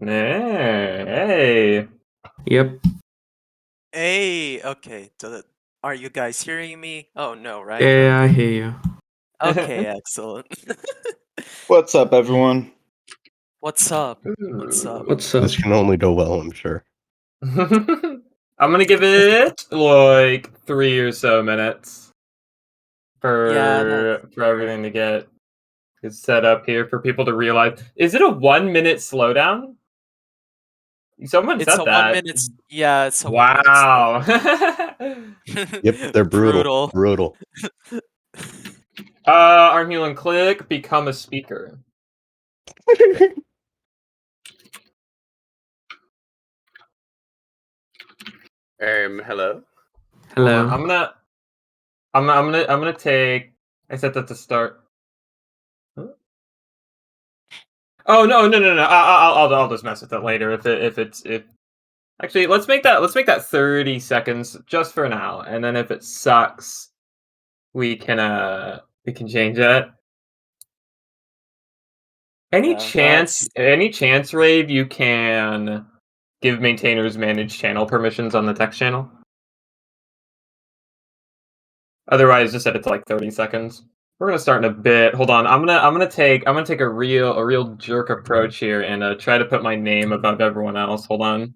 Hey. Yep. Hey, okay. Are you guys hearing me? Oh no, right? Yeah, I hear you. Okay, excellent. What's up, everyone? What's up? What's up? What's up? This can only go well, I'm sure. I'm gonna give it like 3 or so minutes for everything to get set up here for people to realize. Is it a 1 minute slowdown? Someone It's said a that. 1 minute. Yeah, it's a Wow. 1 minute. Yep, they're brutal. Brutal. Armhulan, click become a speaker. Hello. Hello. I'm gonna take. I set that to start. Huh? Oh no! I'll just mess with it later if actually let's make that 30 seconds just for now, and then if it sucks, we can change it. Any chance, Rave, you can give maintainers manage channel permissions on the text channel? Otherwise, just set it to like 30 seconds. We're gonna start in a bit. Hold on, I'm gonna take a real jerk approach here and try to put my name above everyone else. Hold on.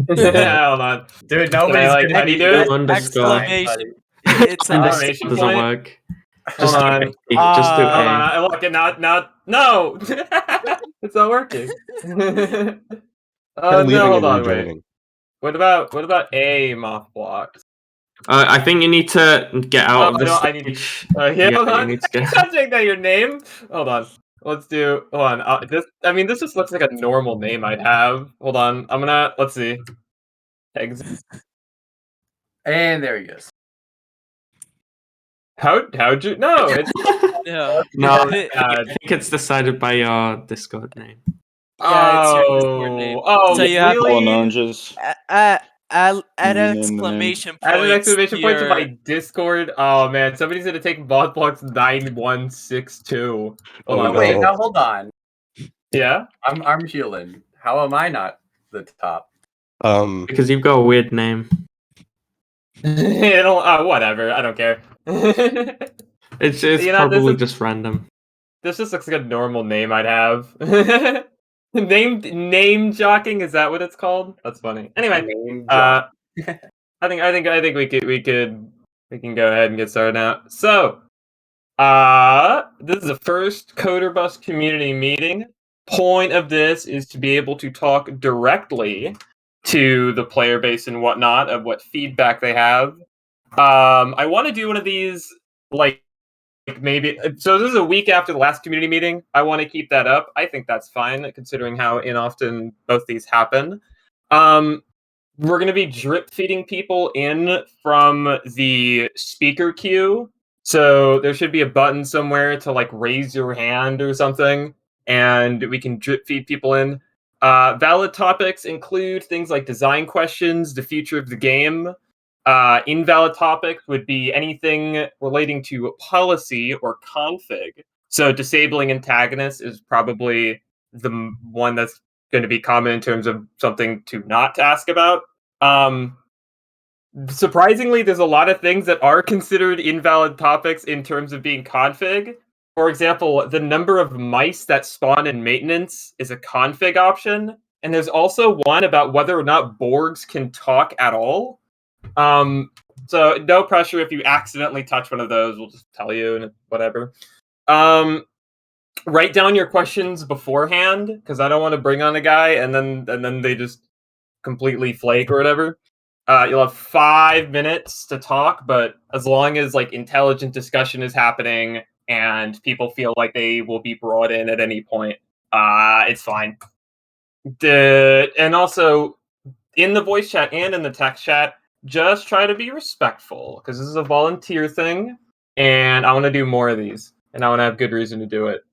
Hold on, Dude, nobody's how do you do it? Exclamation! It's an Exclamation doesn't point. work. Hold on. Just do A. Hold on. Look, no. It's not working. No, hold on, wait. What about a moth blocks? I think you need to get out of this stage. Hold on. You can't take that your name. Hold on. Let's do. Hold on. This just looks like a normal name I'd have. Hold on. Let's see. Exit. And there he goes. How'd you? No. It's no. I think it's decided by your Discord name. Yeah, it's your Discord name. Oh, so you have oranges. Add an exclamation point. Add an exclamation point to my Discord. Oh man, somebody's gonna take modblocks 9162. Wait, now hold on. Yeah, I'm Armhulan. How am I not the top? Because you've got a weird name. Whatever. I don't care. It's probably just random. This just looks like a normal name I'd have. Name jocking, is that what it's called? That's funny. Anyway, I think we can go ahead and get started now. So, this is the first coderbus community meeting. Point of this is to be able to talk directly to the player base and whatnot of what feedback they have. I want to do one of these maybe. So this is a week after the last community meeting. I want to keep that up. I think that's fine considering how inoften both these happen. We're going to be drip feeding people in from the speaker queue. So there should be a button somewhere to raise your hand or something, and we can drip feed people in. Valid topics include things like design questions, the future of the game. Invalid topics would be anything relating to policy or config. So disabling antagonists is probably the one that's going to be common in terms of something to not ask about. Surprisingly, there's a lot of things that are considered invalid topics in terms of being config. For example, the number of mice that spawn in maintenance is a config option. And there's also one about whether or not Borgs can talk at all. So no pressure if you accidentally touch one of those. We'll just tell you and whatever. Write down your questions beforehand because I don't want to bring on a guy and then they just completely flake or whatever. You'll have 5 minutes to talk, but as long as intelligent discussion is happening and people feel like they will be brought in at any point, it's fine. And also in the voice chat and in the text chat, just try to be respectful because this is a volunteer thing, and I want to do more of these, and I want to have good reason to do it.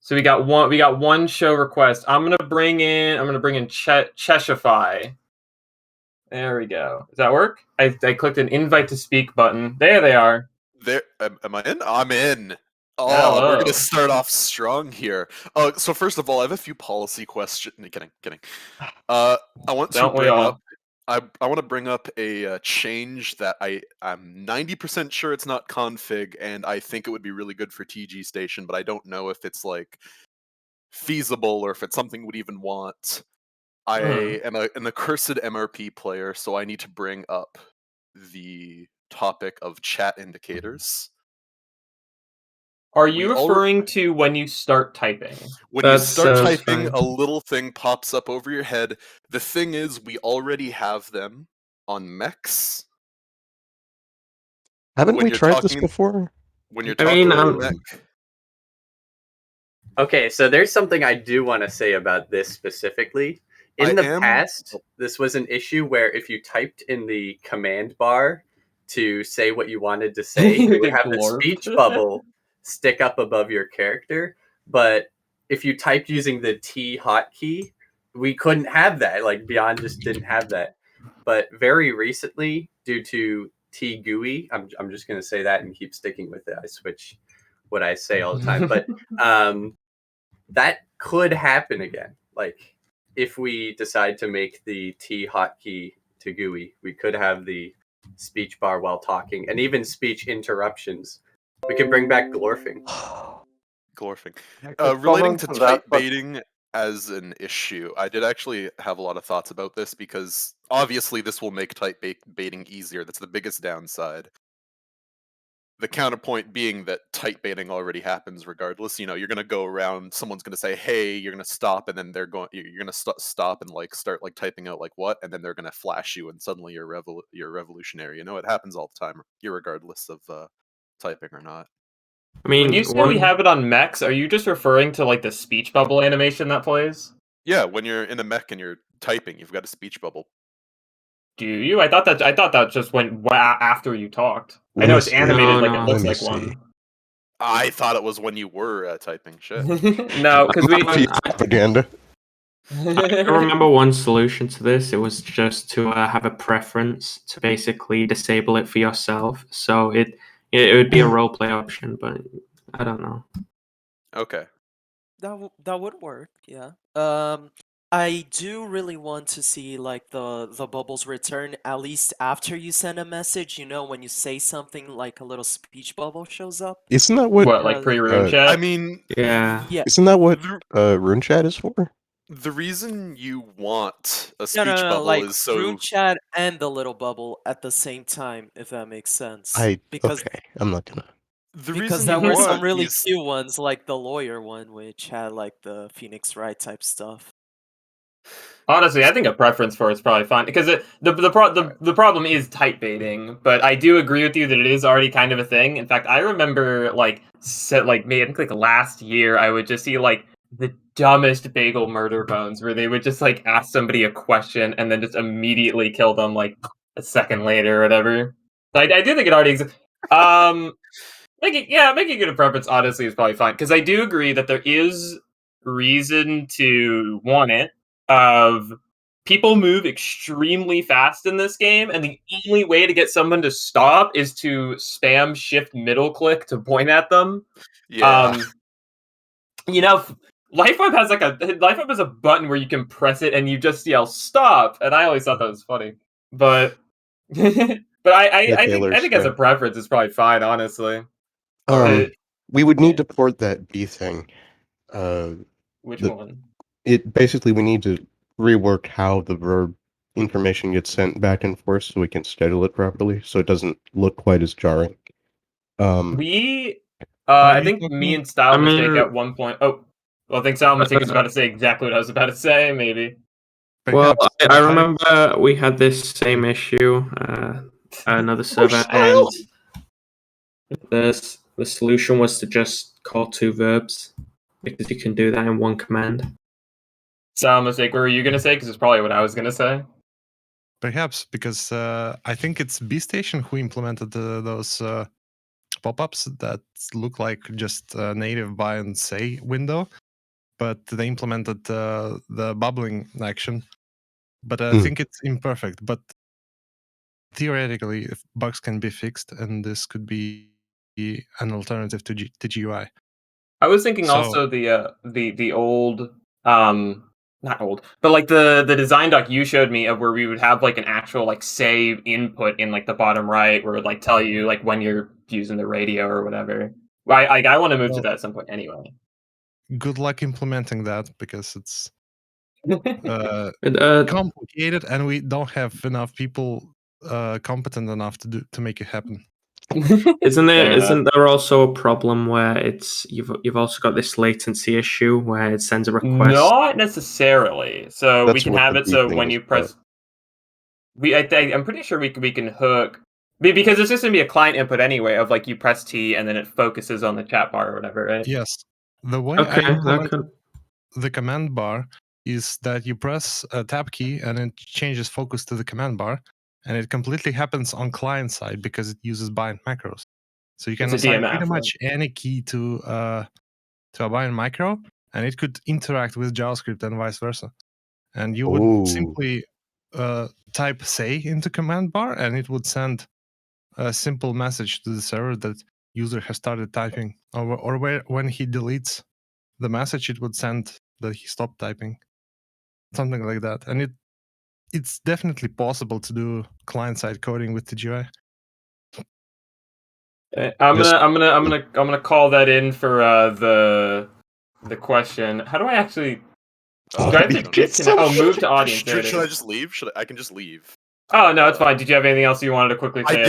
So we got one show request. I'm gonna bring in Cheshify. There we go. Does that work? I clicked an invite to speak button. There they are. There, am I in? I'm in. Oh, we're Hello. gonna start off strong here. So first of all, I have a few policy questions. Kidding. I want to Don't we bring all? up. I want to bring up a change that I'm 90% sure it's not config, and I think it would be really good for TG Station, but I don't know if it's like feasible or if it's something we'd even want. I am an accursed MRP player, so I need to bring up the topic of chat indicators. Are you referring to when you start typing? When you That's start typing, fine. a little thing pops up over your head. The thing is, we already have them on mechs. Haven't When we you're tried this talking, before? when you're I talking mean, to a mech, Okay, so there's something I do want to say about this specifically. In the past, this was an issue where if you typed in the command bar to say what you wanted to say, you would have the speech bubble stick up above your character. But if you typed using the T hotkey, we couldn't have that. Like Beyond just didn't have that. But very recently, due to T GUI, I'm just going to say that and keep sticking with it. I switch what I say all the time. But that could happen again. Like if we decide to make the T hotkey to GUI, we could have the speech bar while talking, and even speech interruptions. We could bring back glorfing. Glorfing. Relating to type baiting as an issue, I did actually have a lot of thoughts about this because obviously this will make type baiting easier. That's the biggest downside. The counterpoint being that type baiting already happens regardless. You know, you're gonna go around, someone's gonna say, "Hey," you're gonna stop, and then you're gonna stop and like start like typing out like what, and then they're gonna flash you, and suddenly you're revolutionary. You know, it happens all the time, regardless of typing or not. I mean, when you say we have it on mechs, are you just referring to like the speech bubble animation that plays? Yeah, when you're in a mech and you're typing, you've got a speech bubble. Do you? I thought that just went after you talked. I know it's animated like it looks like one. I thought it was when you were typing shit. No, because we propaganda. I remember one solution to this. It was just to have a preference to basically disable it for yourself. So it would be a roleplay option, but I don't know. Okay. That would work, yeah. I do really want to see like the bubbles return at least after you send a message. You know, when you say something, like a little speech bubble shows up. Isn't that what like pre-rune chat? I mean, yeah. Isn't that what rune chat is for? The reason you want a speech No, bubble like is so rune chat and the little bubble at the same time, if that makes sense. Okay, I'm not gonna. Because there were some really cute ones, like the lawyer one, which had like the Phoenix Wright type stuff. Honestly, I think a preference for it's probably fine because the problem is type baiting. But I do agree with you that it is already kind of a thing. In fact, I remember maybe I think like last year I would just see like the dumbest bagel murder bones where they would just like ask somebody a question and then just immediately kill them like a second later or whatever. I do think it already exists. Making it a preference honestly is probably fine because I do agree that there is reason to want it. Of people move extremely fast in this game, and the only way to get someone to stop is to spam shift middle click to point at them. Yeah. You know, LifeWeb has a button where you can press it and you just yell stop, and I always thought that was funny. But I think as a preference it's probably fine, honestly. We would need to port that B thing. Which one? It basically we need to rework how the verb information gets sent back and forth so we can schedule it properly, so it doesn't look quite as jarring. I think me and Style Mistake at one point. Oh, well, I think Style Mistake was about to say exactly what I was about to say. Maybe. Well, I remember we had this same issue, another server, and the solution was to just call two verbs because you can do that in one command. Style Mistake, what were you gonna say? Because it's probably what I was gonna say. Perhaps because I think it's B Station who implemented those pop-ups that look like just a native buy and say window, but they implemented the bubbling action. But I think it's imperfect. But theoretically, if bugs can be fixed, and this could be an alternative to GUI. I was thinking also the old not old, but like the design doc you showed me of where we would have like an actual like save input in like the bottom right where it would like tell you like when you're using the radio or whatever. I want to move to that at some point anyway. Good luck implementing that because it's complicated and we don't have enough people competent enough to make it happen. Isn't there also a problem where it's you've also got this latency issue where it sends a request? Not necessarily. So we can have it so when you press I'm pretty sure we can hook because it's just gonna be a client input anyway of like you press T and then it focuses on the chat bar or whatever, right? Yes. The way I implement the command bar is that you press a tab key and it changes focus to the command bar, and it completely happens on client side because it uses bind macros. So you can assign pretty much any key to a bind macro, and it could interact with JavaScript and vice versa. And you would simply type say into command bar, and it would send a simple message to the server that user has started typing, or when he deletes the message, it would send that he stopped typing, something like that. And it's definitely possible to do client-side coding with TGI. I'm gonna call that in for the question. How do I actually? Do I have to disconnect? Move to audience. Should I just leave? I can just leave. Oh no, it's fine. Did you have anything else you wanted to quickly say? I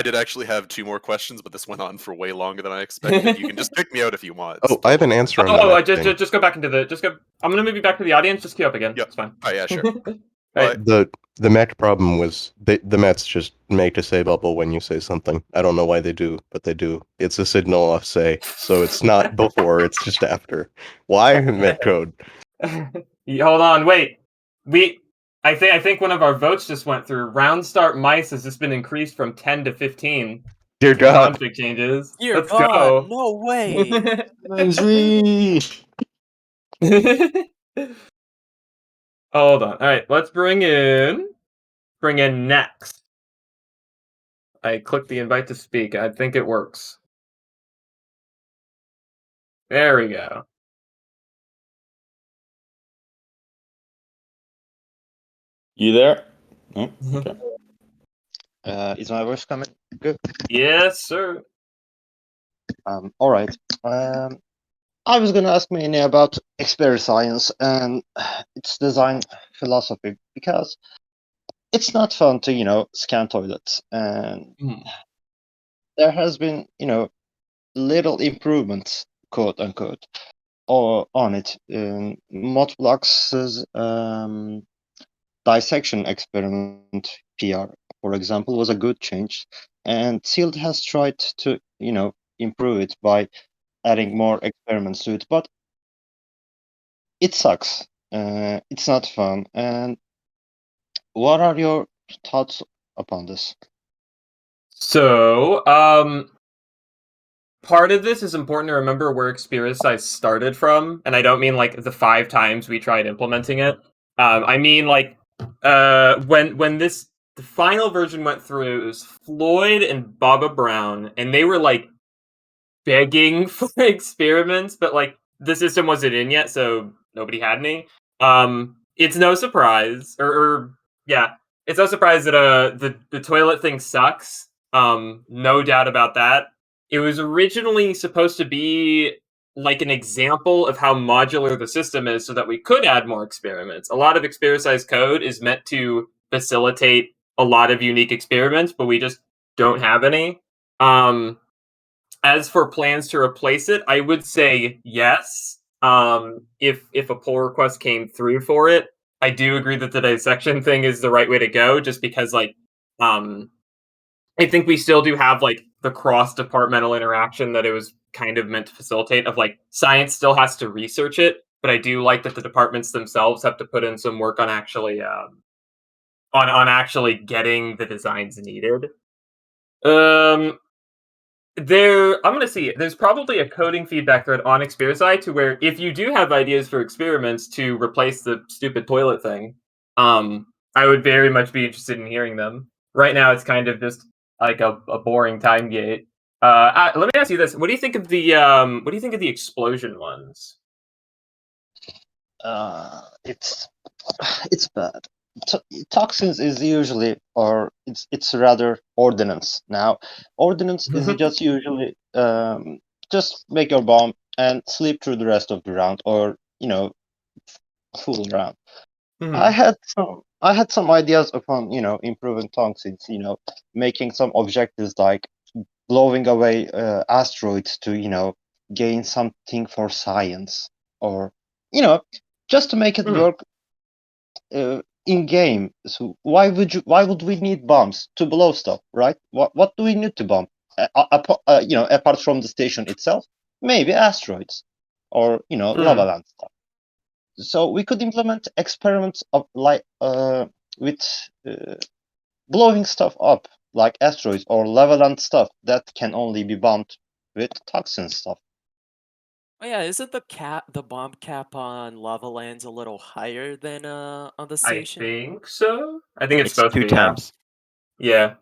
did actually have 2 more questions, but this went on for way longer than I expected. You can just pick me out if you want. Oh, I have an answer on that. Just go back into the. I'm gonna move you back to the audience. Just queue up again. Yep. It's fine. Oh yeah, sure. Right. The Mac problem was the Mets just make a say bubble when you say something. I don't know why they do, but they do. It's a signal off say, so it's not before, it's just after. Why Met code? Hold on, wait. I think one of our votes just went through. Round start mice has just been increased from 10 to 15. Dear God. Config changes. Dear Let's God, go. no way. Hold on. All right, let's bring in next. I clicked the invite to speak. I think it works. There we go. You there? No? Okay. Is my voice coming good? Yes, sir. All right. I was going to ask mainly about experience science and its design philosophy, because it's not fun to, scan toilets. And there has been, little improvements, quote unquote, on it. Motblox's dissection experiment PR, for example, was a good change. And Sealed has tried to, improve it by adding more experiments to it, but it sucks. It's not fun. And what are your thoughts upon this? So, part of this is important to remember where experience size started from, and I don't mean like the 5 times we tried implementing it. I mean like when the final version went through, it was Floyd and Baba Brown, and they were like begging for experiments, but like the system wasn't in yet, so nobody had any. It's no surprise, it's no surprise that the toilet thing sucks. No doubt about that. It was originally supposed to be like an example of how modular the system is so that we could add more experiments. A lot of experience-size code is meant to facilitate a lot of unique experiments, but we just don't have any. As for plans to replace it, I would say yes. If a pull request came through for it, I do agree that the dissection thing is the right way to go, just because I think we still do have like the cross-departmental interaction that it was kind of meant to facilitate. Of like science still has to research it, but I do like that the departments themselves have to put in some work on actually on actually getting the designs needed. I'm gonna see. There's probably a coding feedback thread on Xperisci to where if you do have ideas for experiments to replace the stupid toilet thing, I would very much be interested in hearing them. Right now, it's kind of just like a boring time gate. Let me ask you this: what do you think of the explosion ones? It's bad. Toxins is usually, or it's rather ordnance. Now, ordnance is just usually just make your bomb and sleep through the rest of the round, or fool around. I had some ideas upon improving toxins. Making some objectives like blowing away asteroids to gain something for science, or just to make it work in game. So why would we need bombs to blow stuff, right? What do we need to bomb? Apart from the station itself, maybe asteroids or lava land stuff. So we could implement experiments of with blowing stuff up like asteroids or lava land stuff that can only be bombed with toxin stuff. Oh yeah, isn't the bomb cap on Lava Lands a little higher than on the I station? think so. I think it's It's supposed to two be. times. Yeah.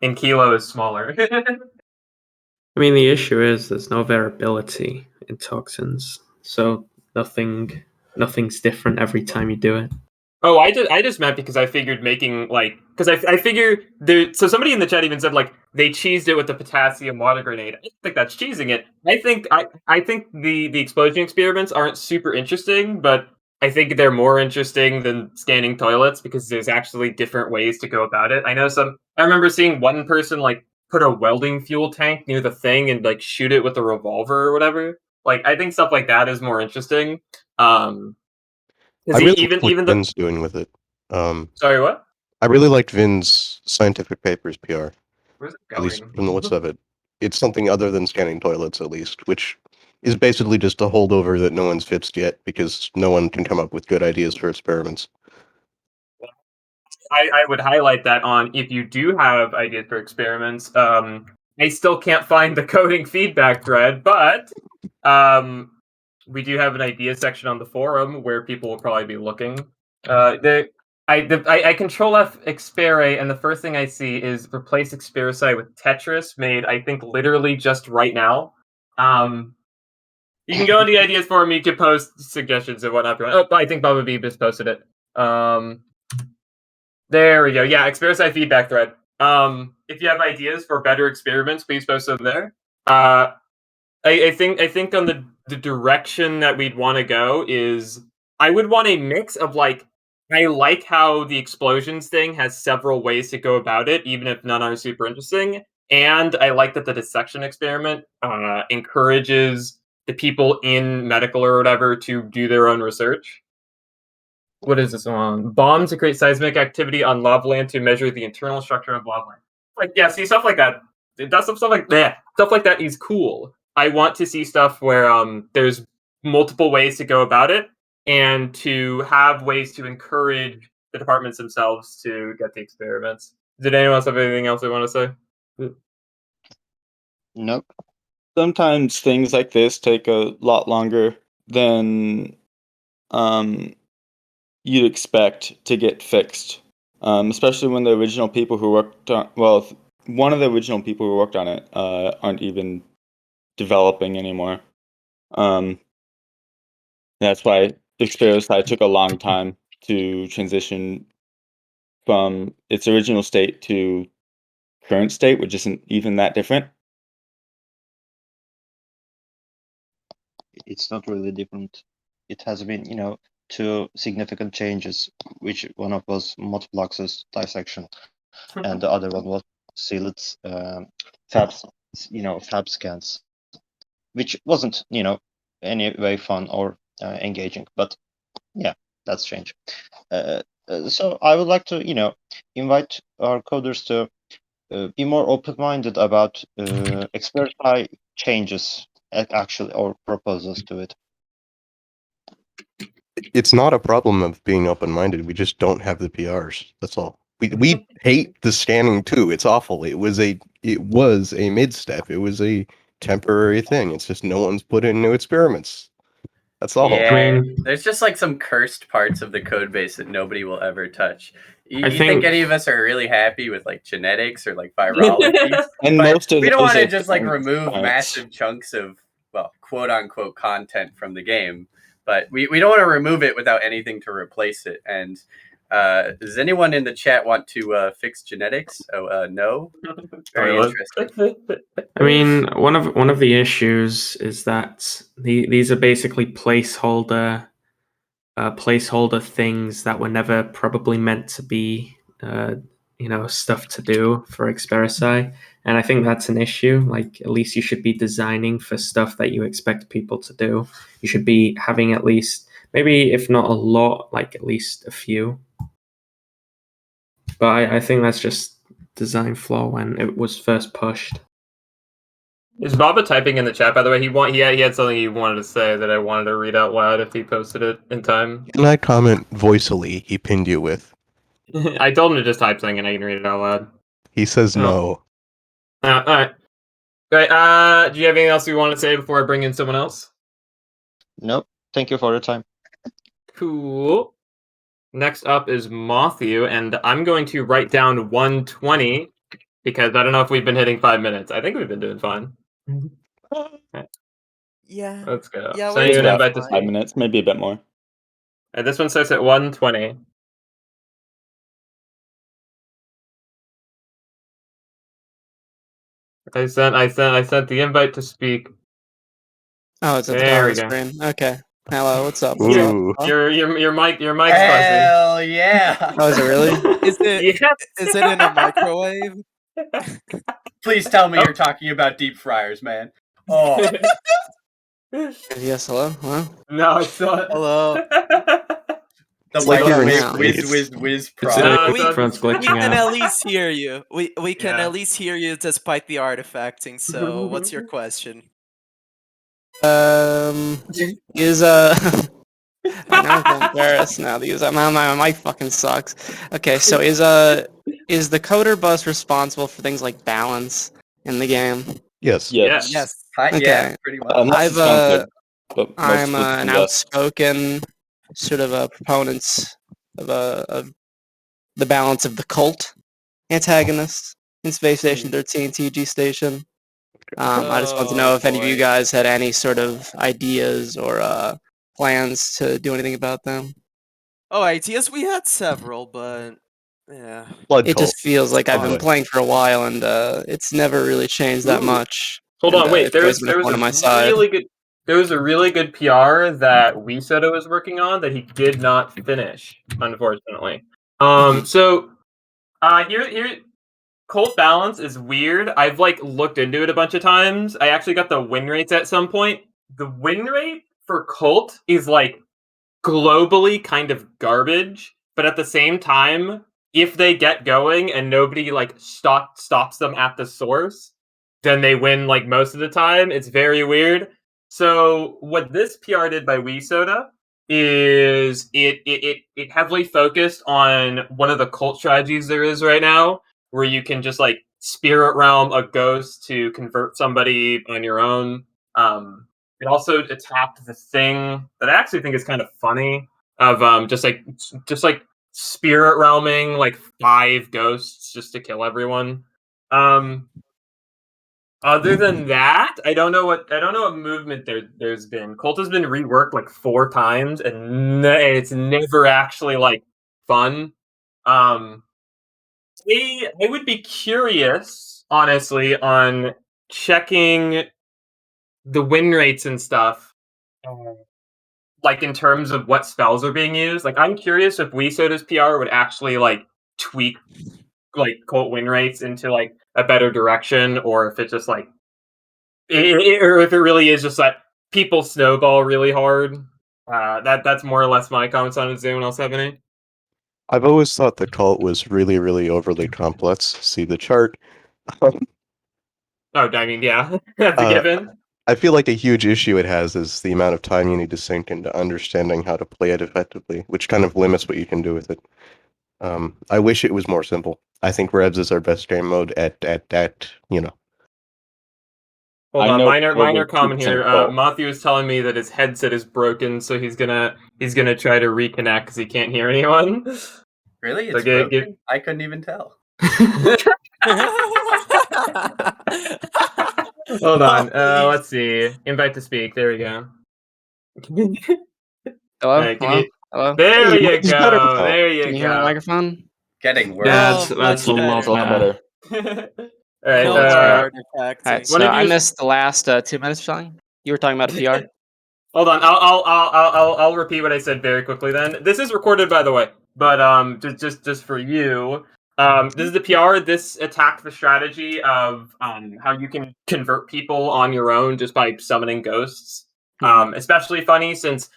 And Kilo is smaller. I mean, the issue is there's no variability in toxins, so nothing's different every time you do it. Oh, I just meant because I figured making because I figure there. So somebody in the chat even said they cheesed it with the potassium water grenade. I don't think that's cheesing it. I think the explosion experiments aren't super interesting, but I think they're more interesting than scanning toilets because there's actually different ways to go about it. I remember seeing one person put a welding fuel tank near the thing and shoot it with a revolver or whatever. I think stuff like that is more interesting. I really liked what Even the Vin's doing with it. sorry, what? I really liked Vin's scientific papers PR, Where's it at least going? from the looks of it. It's something other than scanning toilets, at least, which is basically just a holdover that no one's fixed yet because no one can come up with good ideas for experiments. I would highlight that on if you do have ideas for experiments. I still can't find the coding feedback thread, but we do have an idea section on the forum where people will probably be looking. I control F Xperi, and the first thing I see is replace Xpericide with Tetris, made I think literally just right now. You can go on the ideas forum. You can post suggestions and whatnot. Oh, I think Baba B just posted it. There we go. Yeah, Xpericide feedback thread. If you have ideas for better experiments, please post them there. I think on the direction that we'd want to go is I would want a mix of I like how the explosions thing has several ways to go about it, even if none are super interesting. And I like that the dissection experiment encourages the people in medical or whatever to do their own research. What is this one? Bomb to create seismic activity on lava land to measure the internal structure of lava land. Yeah, see stuff like that. That's stuff like that. Stuff like that is cool. I want to see stuff where there's multiple ways to go about it, and to have ways to encourage the departments themselves to get the experiments. Did anyone else have anything else they want to say? Nope. Sometimes things like this take a lot longer than you'd expect to get fixed. Especially when the original people who worked on one of the original people who worked on it aren't even developing anymore. That's why Xpericide took a long time to transition from its original state to current state, which isn't even that different. It's not really different. It has been, two significant changes, which one of was multiplexes dissection, and the other one was sealed fab, fab scans, which wasn't, any way fun or engaging. But yeah, that's change. So I would like to, invite our coders to be more open-minded about Xperify changes actually or proposals to it. It's not a problem of being open-minded. We just don't have the PRs. That's all. We hate the scanning too. It's awful. It was a mid-step. It was a temporary thing. It's just no one's put in new experiments. That's all. Yeah, I mean, there's just like some cursed parts of the code base that nobody will ever touch. You I think think- any of us are really happy with like genetics or like virology? And But most of we don't those want to are just like different remove types. massive chunks of, well, quote unquote content from the game. But we don't want to remove it without anything to replace it. And does anyone in the chat want to fix genetics? Oh, no. Very interesting. I mean, one of the issues is that these are basically placeholder things that were never probably meant to be, stuff to do for Xperisi, and I think that's an issue. Like, at least you should be designing for stuff that you expect people to do. You should be having at least, maybe if not a lot, like at least a few. But I think that's just design flaw when it was first pushed. Is Baba typing in the chat, by the way? He had something he wanted to say that I wanted to read out loud if he posted it in time. Can I comment voicily he pinned you with? I told him to just type something and I can read it out loud. He says Oh. no. Alright. Great. Do you have anything else you want to say before I bring in someone else? Nope. Thank you for your time. Cool. Next up is Matthew, and I'm going to write down 120 because I don't know if we've been hitting 5 minutes. I think we've been doing fine. Yeah. Let's go. Yeah, Send we're you an doing invite to fine. 5 speak. minutes, maybe a bit more. And this one starts at 120. I sent the invite to speak. Oh, it's at the There top we of the go. screen. Okay. Hello, what's up? What's up? Ooh. Huh? Your mic's fuzzy. Hell yeah! Oh, is it really? Is it Yes. is it in a microwave? Please tell me you're talking about deep fryers, man. Oh, Yes, hello? Huh? No, it's not. Hello. the It's like microwave now. whiz It's prod. No, No, we, it's not. we can at least hear you. We can Yeah. at least hear you despite the artifacting. So, what's your question? Is I know I'm embarrassed now because my mic fucking sucks. Okay, so is the coderbus responsible for things like balance in the game? Yes. Yes. Yes. Hi, yeah, Okay. pretty much. Unless I've it's config, but I'm mostly an yes. outspoken sort of a proponent of the balance of the cult antagonist in Space Station 13 TG Station. I just want to know Oh, if any of you boy. guys had any sort of ideas or plans to do anything about them. Oh, ideas we had several, but yeah. Blood It just cult. feels like I've been Blood. playing for a while and it's never really changed that Ooh. much. Hold And, on, wait. it's always been a There was thorn a on my side. really good PR that WeSoda was working on that he did not finish, unfortunately. So here Cult Balance is weird. I've like looked into it a bunch of times. I actually got the win rates at some point. The win rate for Cult is like globally kind of garbage, but at the same time, if they get going and nobody like stops them at the source, then they win like most of the time. It's very weird. So what this PR did by WeSoda is it heavily focused on one of the cult strategies there is right now, where you can just like spirit realm a ghost to convert somebody on your own. It also attacked the thing that I actually think is kind of funny of just like spirit realming like 5 ghosts just to kill everyone. Other than that, I don't know what movement there's been. Cult has been reworked like 4 times, and it's never actually like fun. I would be curious, honestly, on checking the win rates and stuff, like in terms of what spells are being used. Like, I'm curious if WeSoda's PR would actually like tweak like cult win rates into like a better direction, or if it's just like, or if it really is just like people snowball really hard. That's more or less my comments on it. Does anyone else have any? I've always thought the cult was really, really overly complex. See the chart. Oh, I mean, yeah, that's a given. I feel like a huge issue it has is the amount of time you need to sink into understanding how to play it effectively, which kind of limits what you can do with it. I wish it was more simple. I think Rebs is our best game mode at Hold I on, know minor over comment 2% here. cult. Matthew is telling me that his headset is broken, so he's gonna try to reconnect because he can't hear anyone. Really? So It's broken? I couldn't even tell. Hold on. Holy Let's see. Invite to speak. There we go. Hello? Alright, Hello? Hello? There Hey, you it's better go. now. There you Can you hear my go. microphone? Getting worse. That's Oh, that's much a lot It's a lot better. better. Alright, No Cool, that's more great. artifacting. Alright, One so of I you missed the last 2 minutes or something. You were talking about a PR? Hold on, I'll repeat what I said very quickly. Then this is recorded, by the way, but just for you, this is the PR. This attacked the strategy of how you can convert people on your own just by summoning ghosts. Especially funny since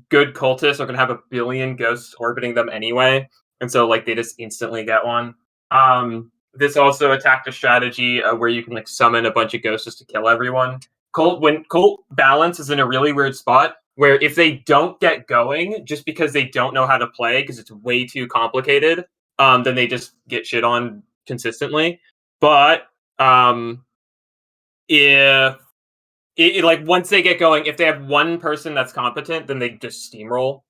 good cultists are gonna have a billion ghosts orbiting them anyway, and so like they just instantly get one. This also attacked a strategy where you can like summon a bunch of ghosts just to kill everyone. Cult balance is in a really weird spot where if they don't get going just because they don't know how to play because it's way too complicated, then they just get shit on consistently. But if like once they get going, if they have one person that's competent, then they just steamroll.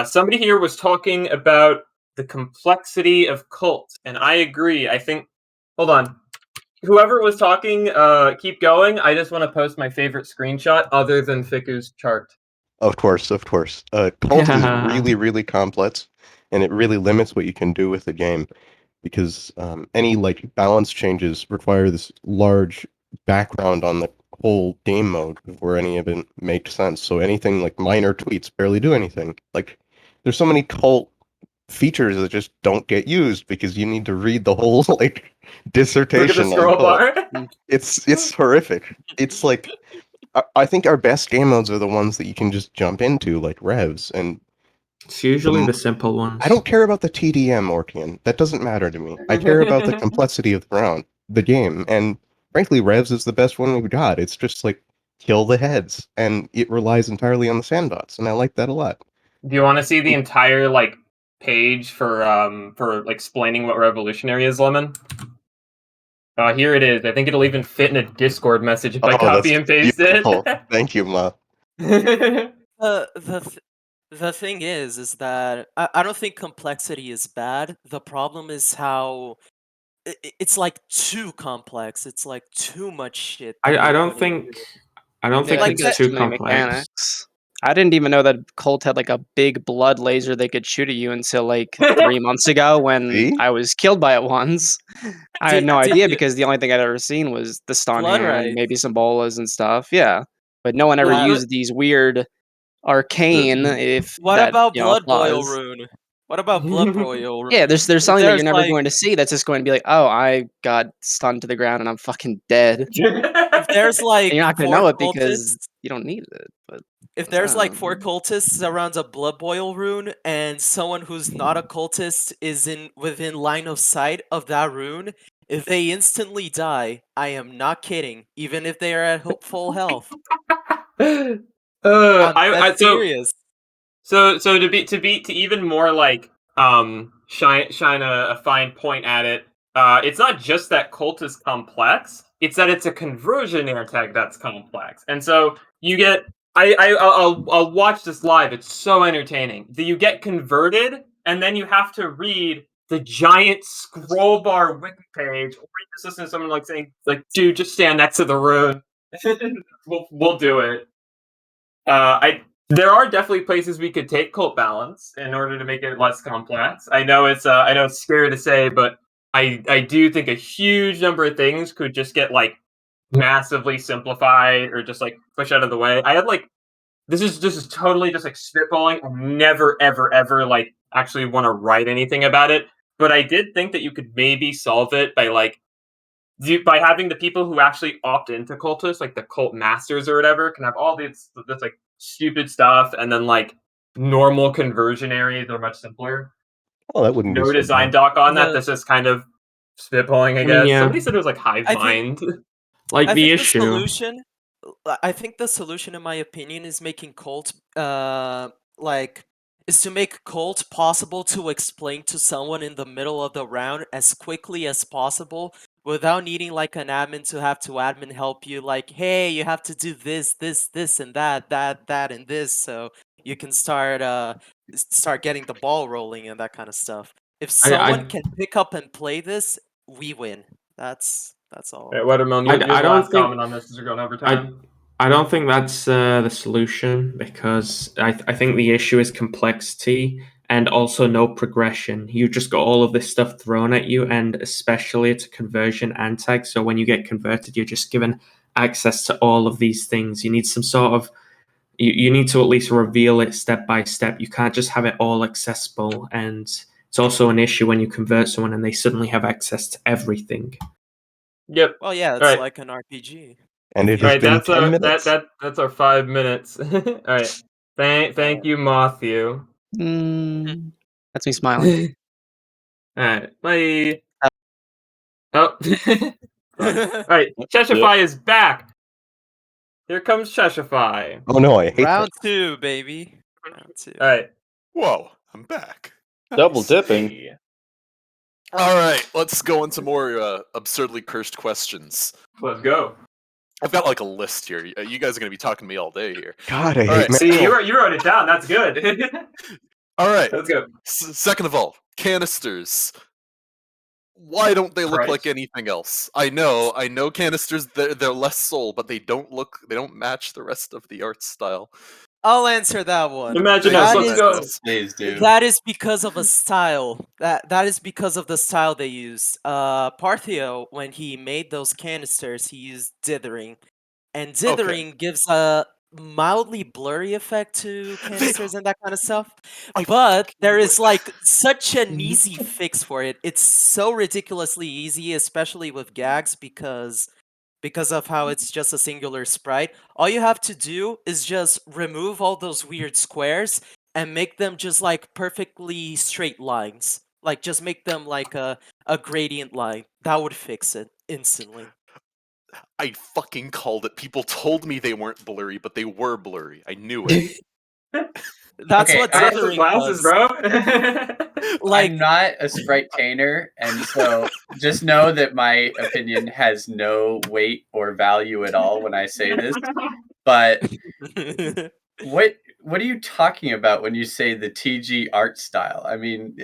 Somebody here was talking about the complexity of cult, and I agree. I think. Hold on. Whoever was talking, keep going. I just want to post my favorite screenshot other than Fiku's chart. Of course, of course. Cult is really, really complex, and it really limits what you can do with the game because any like balance changes require this large background on the whole game mode before any of it makes sense. So anything like minor tweaks barely do anything. Like there's so many cult features that just don't get used because you need to read the whole like Look at the dissertation on scroll cult. bar. It's horrific. It's like I think our best game modes are the ones that you can just jump into, like Revs. And It's usually the simple ones. I don't care about the TDM, Orkian. That doesn't matter to me. I care about the complexity of the game. And frankly, Revs is the best one we've got. It's just like kill the heads, and it relies entirely on the sandbox, and I like that a lot. Do you want to see the entire like page for like explaining what revolutionary is, Lemon? Here it is. I think it'll even fit in a Discord message if I copy and paste beautiful. it. Thank you, Ma. The thing is that I don't think complexity is bad. The problem is how it's like too complex. It's like too much shit. that I they don't put think into it. I don't think I Like think it's there's too too many complex. mechanics. I didn't even know that Colt had like a big blood laser they could shoot at you until like 3 months ago when See? I was killed by it once. I had Did- no did idea you- because the only thing I'd ever seen was the stun Blood hand, Rites. maybe some bolas and stuff. Yeah, but no one ever Yeah, used these weird arcane. If What that about Blood Boil applies. Rune? What about Blood Boil Rune? Yeah, there's something that There's you're never like going to see. That's just going to be like, oh, I got stunned to the ground and I'm fucking dead. if there's And like you're not going to 4 know it cultists, because you don't need it. But if there's like 4 um, cultists around a Blood Boil Rune and someone who's not a cultist is within line of sight of that rune, if they instantly die, I am not kidding, even if they are at full health. I'm I dead serious. So to even more like shine a fine point at it. It's not just that cult is complex; it's that it's a conversion air tag that's complex, and so you get. I'll watch this live. It's so entertaining. You get converted, and then you have to read the giant scroll bar wiki page, or you just listen to someone like saying like, "Dude, just stand next to the rune." we'll do it. There are definitely places we could take cult balance in order to make it less complex. I know it's scary to say, but I do think a huge number of things could just get like massively simplified or just like pushed out of the way. I had like this is totally just like spitballing. I never ever like actually want to write anything about it, but I did think that you could maybe solve it by like by having the people who actually opt into cultists, like the cult masters or whatever, can have all this like stupid stuff, and then like normal conversion areas are much simpler. Oh, that wouldn't be No so design bad. doc on that. The- This is kind of spitballing, I mean, guess. yeah. Somebody said it was like hive I think- mind. Like I the think issue. I think the solution, in my opinion, is making cult is to make cult possible to explain to someone in the middle of the round as quickly as possible without needing like an admin to have to admin help you, like, hey, you have to do this, and that, and this, so you can start getting the ball rolling and that kind of stuff. If someone can pick up and play this, we win. That's all. Okay, Watermelon, you're the last comment on this as we're going over time. I don't think that's the solution, because I think the issue is complexity and also no progression. You just got all of this stuff thrown at you, and especially it's a conversion antag. So when you get converted, you're just given access to all of these things. You need some sort of you need to at least reveal it step by step. You can't just have it all accessible. And it's also an issue when you convert someone and they suddenly have access to everything. Yep. Well, yeah, it's Right. like an RPG. And it has been 10 minutes. That's our 5 minutes. All right. Thank you, Matthew. That's me smiling. All right. Bye. Oh. All right. Cheshire is back. Here comes Cheshire. Oh no, I hate Round 2, baby. Round 2. All right. Whoa, I'm back. Double dipping. Hey. All right, let's go into more absurdly cursed questions. Let's go. I've got like a list here. You guys are going to be talking to me all day here. God, I hate right, See, you wrote it down. That's good. All right. Let's go. Second of all, canisters. Why don't they look like anything else? I know canisters, they're less soul, but they don't match the rest of the art style. I'll answer that one. Imagine us. Let's go. Please do. That is because of a style. That is because of the style they used. Parthio, when he made those canisters, he used dithering, and dithering gives a mildly blurry effect to canisters and that kind of stuff. But there is like such an easy fix for it. It's so ridiculously easy, especially with gags, because of how it's just a singular sprite. All you have to do is just remove all those weird squares and make them just like perfectly straight lines. Like just make them like a gradient line. That would fix it instantly. I fucking called it. People told me they weren't blurry, but they were blurry. I knew it. That's what dithering glasses, does. bro. Like, I'm not a sprite tainer, and so just know that my opinion has no weight or value at all when I say this. But what are you talking about when you say the TG art style? I mean,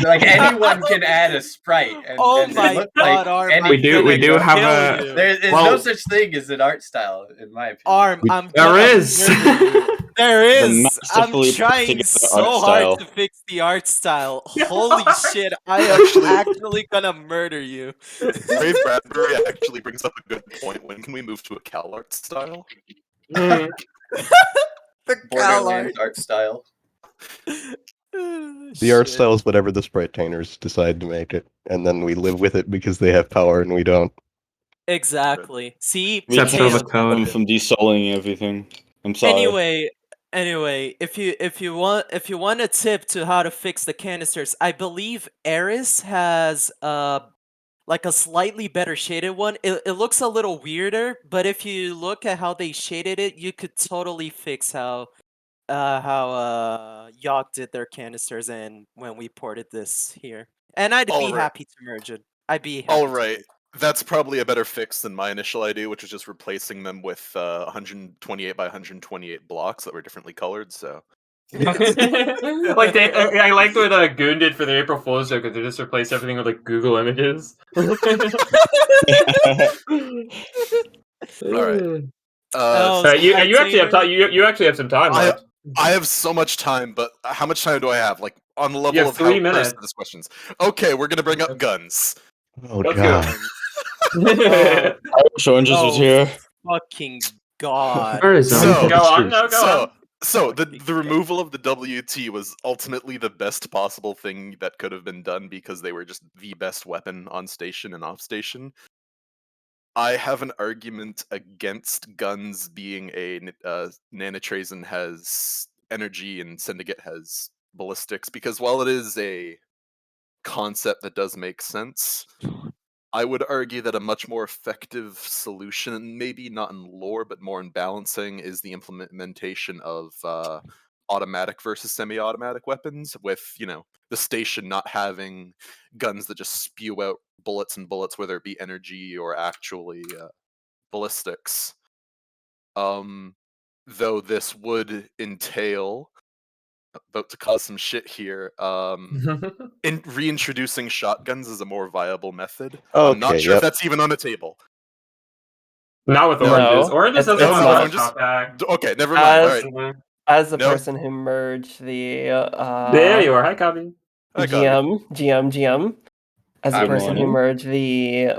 like anyone can add a sprite and, my look God, like Arm, any. We do have a. There is no such thing as an art style, in my opinion. Arm, I'm There gonna is. murder you. There is. I'm masterfully put trying together so art hard style. to fix the art style. Holy shit! I am actually gonna murder you. Brave Bradbury actually brings up a good point. When can we move to a Cal art style? The Borderlands art style. The art style is whatever the sprite tainers decide to make it, and then we live with it because they have power and we don't. Exactly. See, We Except can't for the stop them code. from desouling everything. I'm sorry. Anyway, if you want a tip to how to fix the canisters, I believe Eris has like a slightly better shaded one. It looks a little weirder, but if you look at how they shaded it, you could totally fix how Yawk did their canisters and when we ported this here. And I'd be happy to merge it. I'd be happy. All right. That's probably a better fix than my initial idea, which was just replacing them with 128 by 128 blocks that were differently colored. So, like I liked what Goon did for the April Fool's joke, because they just replaced everything with like Google images. all right. You actually have time. You actually have some time left. I have so much time, but how much time do I have? Like on the level You have of 3 how minutes. cursed this questions. Okay, we're gonna bring up guns. Oh Let's god. go. I wish Oranges was here. Fucking god. Where is So, Go on. No, go on. So the removal of the WT was ultimately the best possible thing that could have been done because they were just the best weapon on station and off station. I have an argument against guns being a Nanotrazin has energy and Syndicate has ballistics, because while it is a concept that does make sense, I would argue that a much more effective solution, maybe not in lore, but more in balancing, is the implementation of automatic versus semi-automatic weapons, with the station not having guns that just spew out bullets and bullets, whether it be energy or actually ballistics. Though this would entail, about to cause some shit here, in reintroducing shotguns as a more viable method. I'm not sure if that's even on the table. Not with No. oranges. No, Oranges doesn't it's want not. that shot back. Okay, never mind. As, All right. as the No? person who merged the There you are. Hi, Copy. Hi, Copy. GM, as the Good person who morning. merged the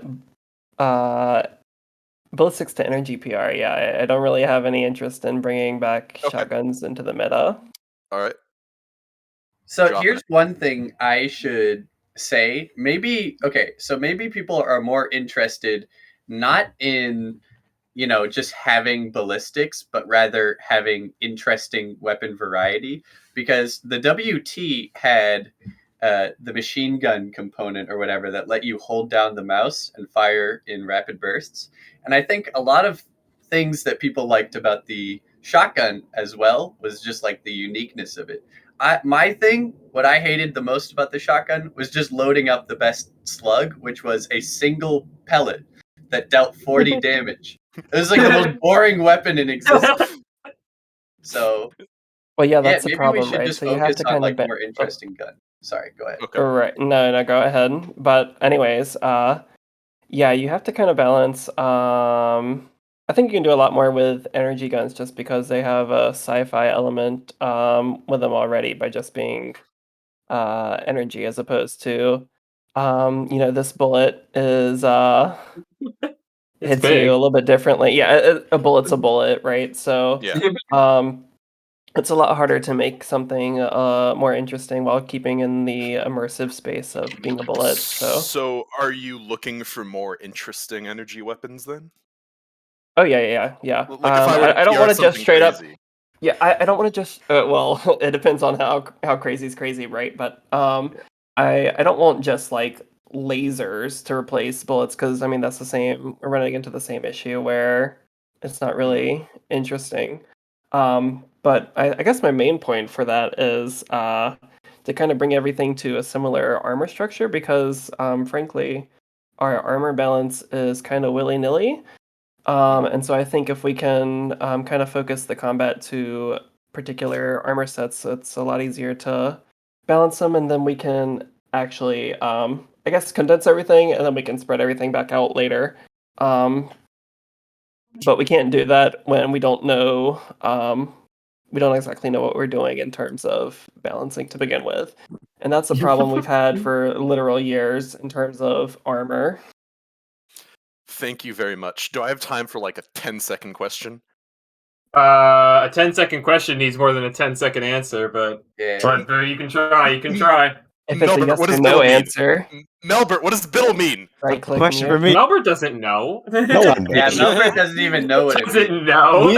ballistics to energy PR, yeah, I don't really have any interest in bringing back Okay. shotguns into the meta. All right. So Drop here's it. one thing I should say. Maybe people are more interested not in just having ballistics, but rather having interesting weapon variety, because the WT had the machine gun component or whatever that let you hold down the mouse and fire in rapid bursts. And I think a lot of things that people liked about the shotgun as well was just like the uniqueness of it. What I hated the most about the shotgun was just loading up the best slug, which was a single pellet that dealt 40 damage. It was like the most boring weapon in existence. So, Well, yeah, that's the maybe we problem, should right? just So you have focus to on kind like of more interesting gun. Sorry, go ahead. Okay. Right. No, go ahead. But anyways, yeah, you have to kind of balance. I think you can do a lot more with energy guns just because they have a sci-fi element with them already by just being energy as opposed to this bullet is hits big. you a little bit differently. Yeah, a bullet's a bullet, right? So Yeah. it's a lot harder to make something more interesting while keeping in the immersive space of being a bullet. So are you looking for more interesting energy weapons then? Oh yeah. Like if I were to I don't PR want to just something straight up. crazy. Yeah, I don't want to just. Well, it depends on how crazy is crazy, right? But I don't want just like lasers to replace bullets because I mean that's the same. We're running into the same issue where it's not really interesting. But I guess my main point for that is to kind of bring everything to a similar armor structure because frankly, our armor balance is kind of willy nilly. And so I think if we can kind of focus the combat to particular armor sets, it's a lot easier to balance them, and then we can actually, I guess, condense everything, and then we can spread everything back out later. But we can't do that when we don't know, we don't exactly know what we're doing in terms of balancing to begin with. And that's a problem we've had for literal years in terms of armor. Thank you very much. Do I have time for like a 10-second question? A 10-second question needs more than a 10-second answer, but you can try. You can try. If it's a Melbert, yes what or does no biddle mean? answer, Melbert, what does biddle mean? right click Question for mute. me. Melbert doesn't know. No one Yeah, knows. Melbert doesn't even know what it means. Doesn't know. We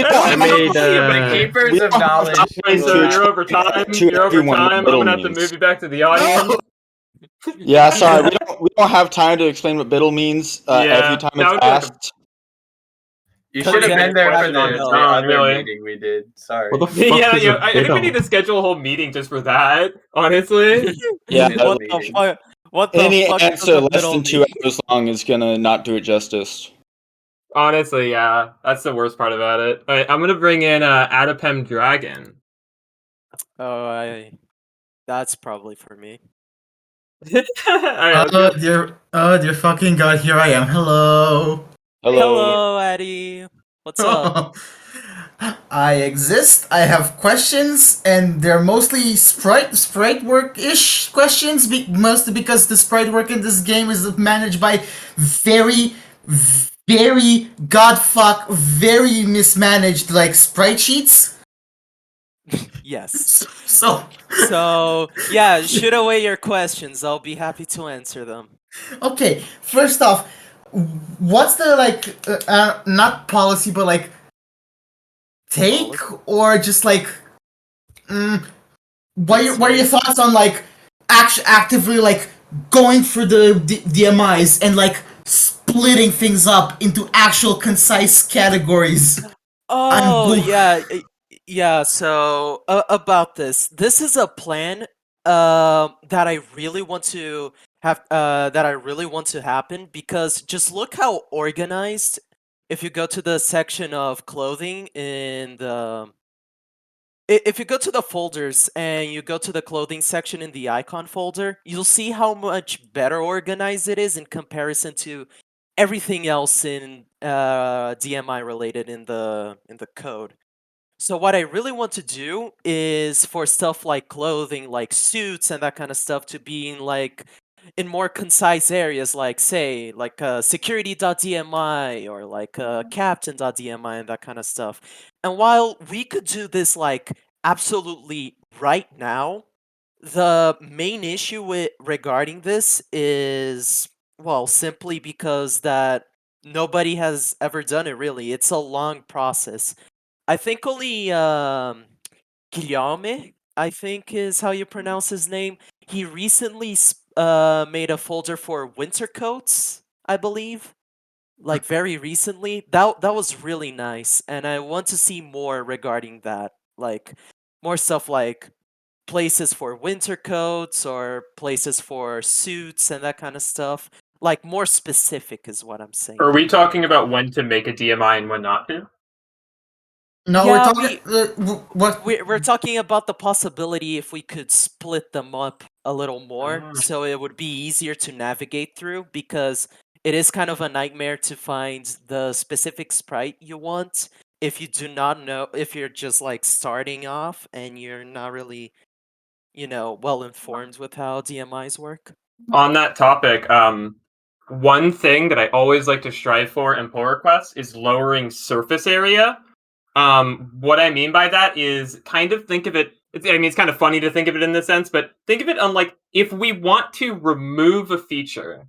don't I have made The keepers we of don't have knowledge. time Hey, sir, to you're over time. to You're over everyone what time. I'm biddle gonna have to means. move you back to the audience. Yeah, sorry, we don't have time to explain what biddle means every time that it's would be like a asked. You should have been there for question on the its other own, really. meeting we did. Sorry. What the fuck Yeah, is yeah. a I think we biddle? need to schedule a whole meeting just for that. Honestly. Yeah, Biddle What the meeting. fuck? What the any fuck does answer a less biddle than 2 mean? hours long is gonna not do it justice. Honestly, yeah. That's the worst part about it. All right, I'm gonna bring in Adapem Dragon. Oh, that's probably for me. All right, let's go. dear fucking god, here I am. Hello. Hello, Eddie. What's up? I exist. I have questions, and they're mostly sprite work ish questions. Mostly because the sprite work in this game is managed by very, very godfuck, very mismanaged like sprite sheets. Yes. So yeah, shoot away your questions. I'll be happy to answer them. okay. First off, what's the not policy, but like take or just like what are your thoughts on like actively like going for the DMIs and like splitting things up into actual concise categories? Oh yeah, Yeah, so about this is a plan that I really want to happen because just look how organized. If you go to the section of clothing in the if you go to the folders and you go to the clothing section in the icon folder, you'll see how much better organized it is in comparison to everything else in DMI related in the code. So what I really want to do is for stuff like clothing, like suits and that kind of stuff to be in more concise areas, like say like security.dmi or like captain.dmi and that kind of stuff. And while we could do this like absolutely right now, the main issue with regarding this is, well, simply because that nobody has ever done it really. It's a long process. I think only Guillaume, I think is how you pronounce his name. He recently made a folder for winter coats, I believe. Like very recently. That was really nice, and I want to see more regarding that. Like more stuff like places for winter coats or places for suits and that kind of stuff. Like more specific is what I'm saying. Are we talking about when to make a DMI and when not to? No, Yeah, we're talking. What? we're talking about the possibility if we could split them up a little more Ah. so it would be easier to navigate through because it is kind of a nightmare to find the specific sprite you want if you do not know, if you're just like starting off and you're not really, well informed with how DMIs work. On that topic, one thing that I always like to strive for in pull requests is lowering surface area. What I mean by that is kind of think of it. I mean, it's kind of funny to think of it in this sense, but think of it on like if we want to remove a feature,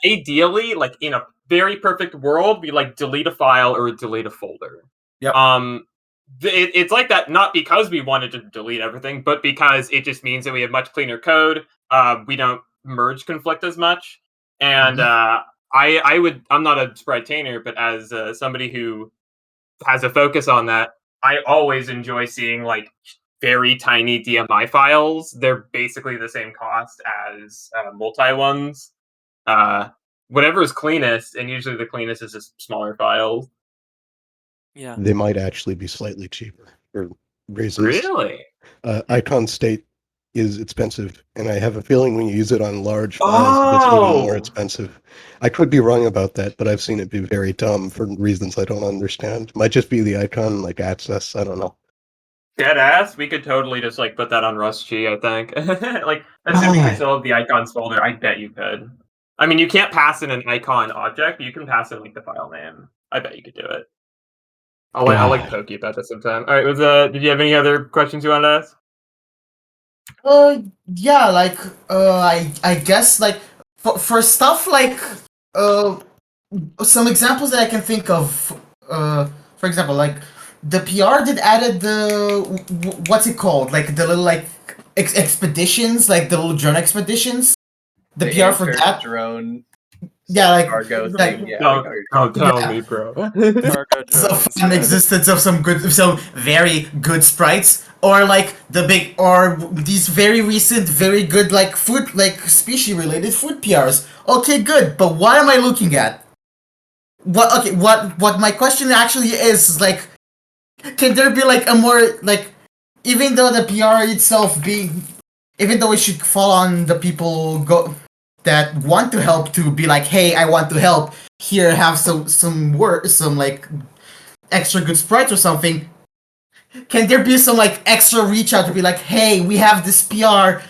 ideally, like in a very perfect world, we like delete a file or delete a folder. Yep. It's like that not because we wanted to delete everything, but because it just means that we have much cleaner code. We don't merge conflict as much, and I'm not a spritainer, but as somebody who has a focus on that, I always enjoy seeing like very tiny DMI files. They're basically the same cost as multi ones. Whatever is cleanest, and usually the cleanest is just smaller files. Yeah. They might actually be slightly cheaper for reasons. Really? Icon state is expensive, and I have a feeling when you use it on large files, it gets even more expensive. I could be wrong about that, but I've seen it be very dumb for reasons I don't understand. Might just be the icon like access. I don't know. Dead ass. We could totally just like put that on Rust G, I think. Like, assuming we still have the icons folder, I bet you could. I mean, you can't pass in an icon object, but you can pass in like the file name. I bet you could do it. I'll like poke you about this sometime. All right, did you have any other questions you wanted to ask? Yeah, like I guess like for stuff like some examples that I can think of. For example, like the PR that added what's it called? Like the little like expeditions, like the little drone expeditions. The PR for that drone. Yeah, like Cargo like thing. Yeah, Don't tell me, bro. Cargo the drones, fun yeah. existence of some very good sprites, or like these very recent, very good like food, like species related food PRs. Okay, good, but what am I looking at? What my question actually is like, can there be like a more like, even though the PR itself even though it should fall on the people that want to help to be like, hey, I want to help. Here, have some work, some like extra good sprites or something. Can there be some like extra reach out to be like, hey, we have this PR.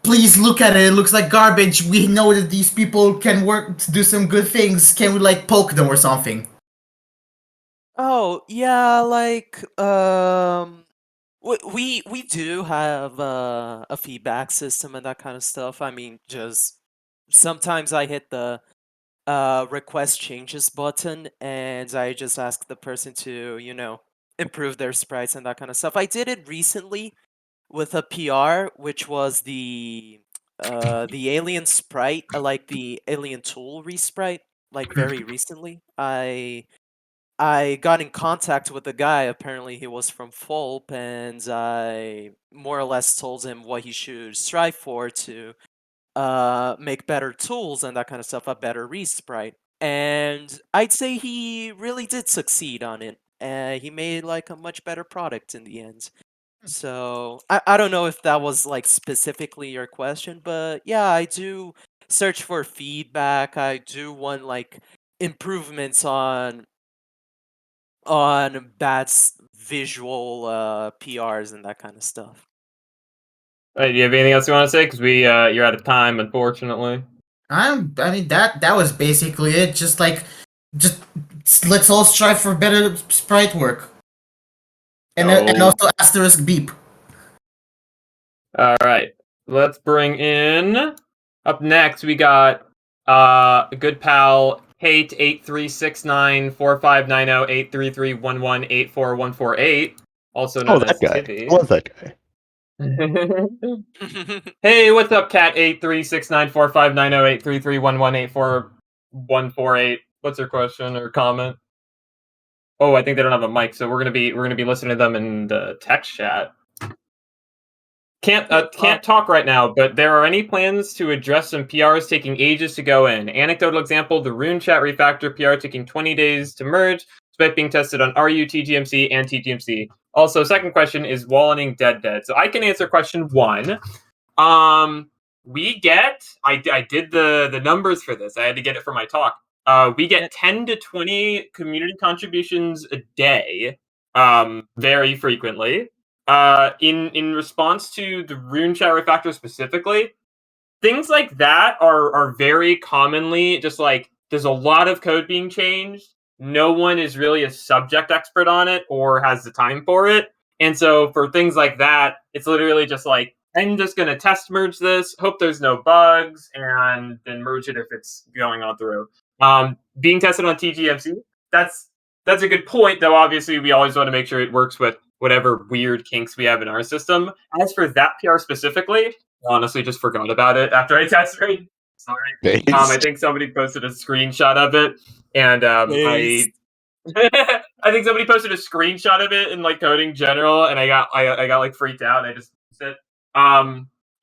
Please look at it. It looks like garbage. We know that these people can work to do some good things. Can we like poke them or something? Oh, yeah, like we do have a feedback system and that kind of stuff. I mean, just sometimes I hit the request changes button and I just ask the person to, improve their sprites and that kind of stuff. I did it recently with a PR, which was the alien sprite, like the alien tool resprite, like very recently. I got in contact with the guy. Apparently, he was from Fulp, and I more or less told him what he should strive for to make better tools and that kind of stuff, a better resprite. And I'd say he really did succeed on it. He made like a much better product in the end. So I don't know if that was like specifically your question, but yeah, I do search for feedback. I do want like improvements on visual PRs and that kind of stuff. Do you have anything else you want to say? Because you're out of time, unfortunately. I mean that was basically it. Just let's all strive for better sprite work. And also asterisk beep. All right, let's bring in. Up next, we got a good pal Hate 836945908331184148, also known as that guy. Tibby. I love that guy. Hey, what's up, Cat 836945908331184148? What's your question or comment? Oh, I think they don't have a mic, so we're gonna be listening to them in the text chat. Can't talk right now, but there are any plans to address some PRs taking ages to go in. Anecdotal example, the Rune Chat refactor PR taking 20 days to merge, despite being tested on RU, TGMC, and TGMC. Also, second question is Wallening dead. So I can answer question 1. We get I did the numbers for this. I had to get it for my talk. We get 10 to 20 community contributions a day, very frequently. In response to the Rune Chat refactor specifically, things like that are very commonly just like there's a lot of code being changed. No one is really a subject expert on it or has the time for it. And so for things like that, it's literally just like, I'm just going to test merge this, hope there's no bugs, and then merge it if it's going on through. Being tested on TGMC, that's a good point, though obviously we always want to make sure it works with whatever weird kinks we have in our system. As for that PR specifically, I honestly just forgot about it after I tested. Sorry. I think somebody posted a screenshot of it, and I think somebody posted a screenshot of it in like coding general, and I got like freaked out. And I just said,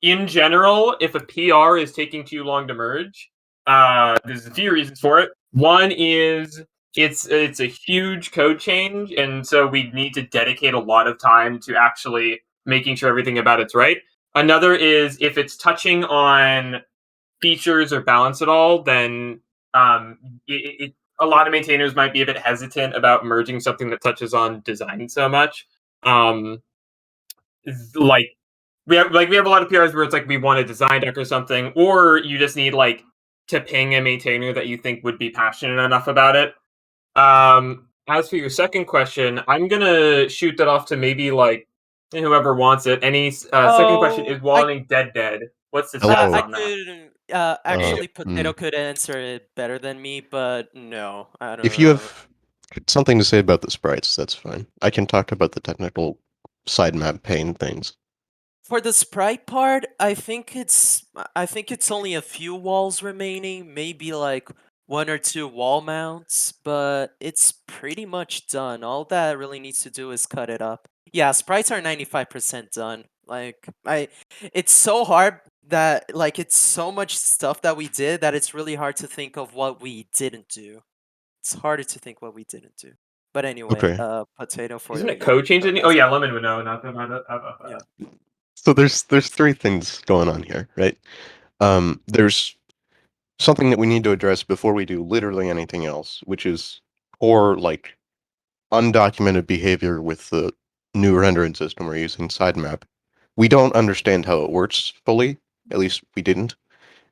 in general, if a PR is taking too long to merge, there's a few reasons for it. One is it's a huge code change, and so we need to dedicate a lot of time to actually making sure everything about it's right. Another is if it's touching on features or balance at all, then a lot of maintainers might be a bit hesitant about merging something that touches on design so much. Like we have a lot of PRs where it's like we want a design deck or something, or you just need like to ping a maintainer that you think would be passionate enough about it. As for your second question, I'm gonna shoot that off to maybe like whoever wants it. Any second question is Wallening dead. What's the status on that? Actually, Potato could answer it better than me, but no, I don't If know. you have something to say about the sprites, that's fine. I can talk about the technical side map pane things. For the sprite part, I think it's only a few walls remaining, maybe like 1 or 2 wall mounts, but it's pretty much done. All that really needs to do is cut it up. Yeah, sprites are 95% done. Like it's so hard that like it's so much stuff that we did that it's really hard to think of what we didn't do. It's harder to think what we didn't do. But anyway, Potato for Isn't it code change? Oh yeah, Lemon would know nothing about that. Yeah. So there's 3 things going on here, right? There's something that we need to address before we do literally anything else, which is poor, like, undocumented behavior with the new rendering system we're using, Sitemap. We don't understand how it works fully, at least we didn't,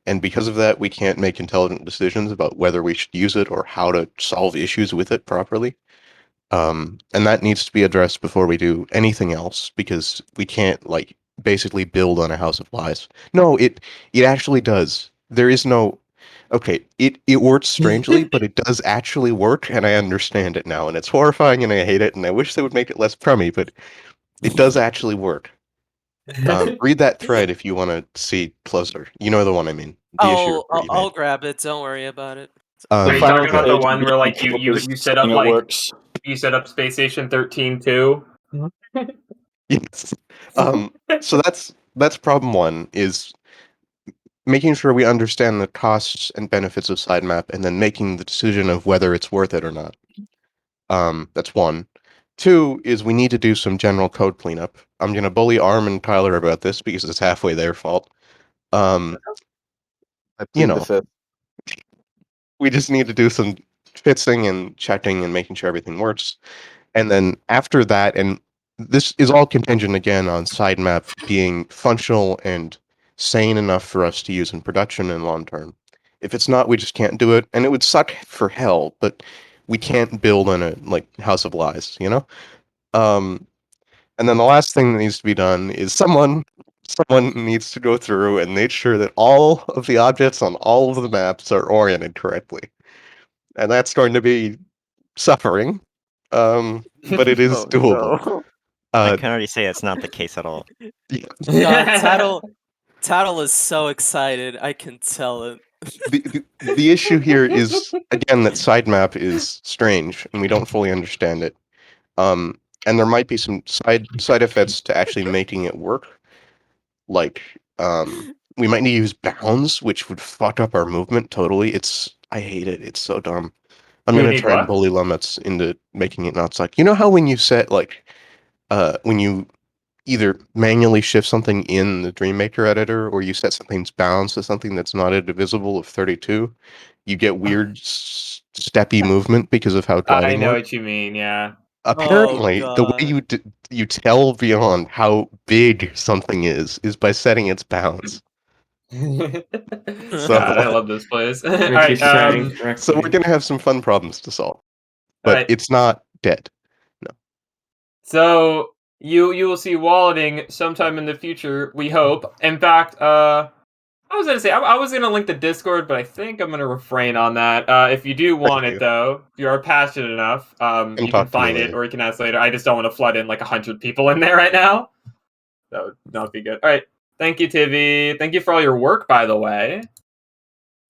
and because of that, we can't make intelligent decisions about whether we should use it or how to solve issues with it properly. And that needs to be addressed before we do anything else, because we can't, like, basically build on a house of lies. No, it actually does. There is no... Okay, it works strangely, but it does actually work, and I understand it now, and it's horrifying, and I hate it, and I wish they would make it less crummy, but it does actually work. Read that thread if you want to see closer. You know the one I mean. The issue. I'll grab it. Don't worry about it. Are you talking about the one where like you set up it like works. you set up Space Station 13 too? Yes. So that's problem one, is making sure we understand the costs and benefits of sitemap and then making the decision of whether it's worth it or not. That's one. Two is we need to do some general code cleanup. I'm gonna bully Arm and Tyler about this because it's halfway their fault. I You plead the know, fifth. we just need to do some fixing and checking and making sure everything works. And then after that, and this is all contingent again on sitemap being functional and sane enough for us to use in production and long term. If it's not, we just can't do it, and it would suck for hell. But we can't build on a like House of Lies, you know. And then the last thing that needs to be done is someone needs to go through and make sure that all of the objects on all of the maps are oriented correctly, and that's going to be suffering. But it is doable. No. I can already say it's not the case at all. God, Tattle is so excited. I can tell it. The issue here is again that sitemap is strange and we don't fully understand it. And there might be some side effects to actually making it work. Like we might need to use bounds, which would fuck up our movement totally. I hate it. It's so dumb. I'm You gonna need try and what? bully Lemets into making it not suck. You know how when you set like when you either manually shift something in the Dreammaker editor or you set something's bounds to something that's not a divisible of 32, you get weird steppy movement because of how I gliding know works. what you mean. Yeah. Apparently, the way you tell beyond how big something is by setting its bounds. So, God, I love this place. All If right. you're setting so correctly. we're gonna have some fun problems to solve, but Alright. it's not dead. No. So you will see walleting sometime in the future. We hope. In fact, I was gonna say I was gonna link the Discord, but I think I'm gonna refrain on that. If you do want it though, if you are passionate enough, you can talk to me find it later. or you can ask later. I just don't want to flood in like 100 people in there right now. That would not be good. All right. Thank you, Tivy. Thank you for all your work, by the way.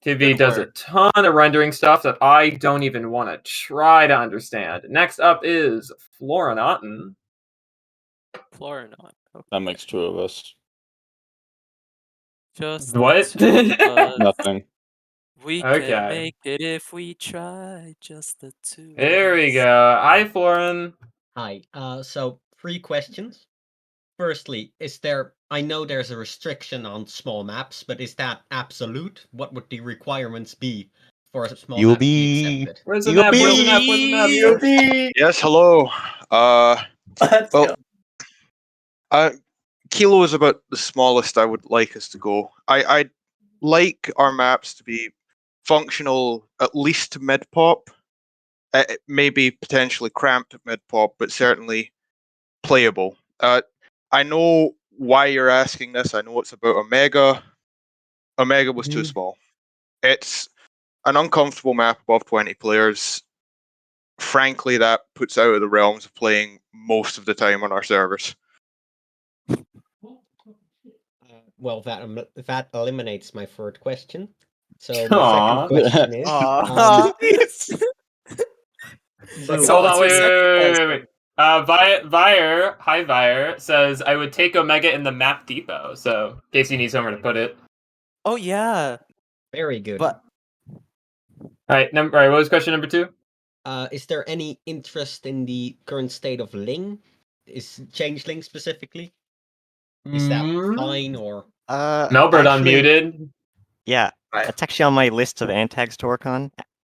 Tivy Good does a work. ton of rendering stuff that I don't even want to try to understand. Next up is Florinauton. Florinauton. Okay. That makes two of us. Just What? the two of us. Nothing. We Okay. can make it if we try. Just the two. There we go. Hi, Florin. Hi. So 3 questions. Firstly, I know there's a restriction on small maps, but is that absolute? What would the requirements be for a small map to be accepted? Where's the map? Where's the map? Where's the map? Yes, hello. Well, Kilo is about the smallest I would like us to go. I'd like our maps to be functional at least to mid pop. Maybe potentially cramped at mid pop, but certainly playable. I know why you're asking this. I know it's about Omega. Omega was too small. It's an uncomfortable map above 20 players. Frankly, that puts out of the realms of playing most of the time on our servers. Well, that eliminates my third question. So my second question is, Hold on, wait. Hi Vire says I would take Omega in the map depot. So in case you need somewhere to put it. Oh yeah. Very good. But All right, what was question number 2? Is there any interest in the current state of Ling? Is Changeling specifically? Is that fine or? Melbert unmuted. Yeah, that's actually on my list of antags to work on.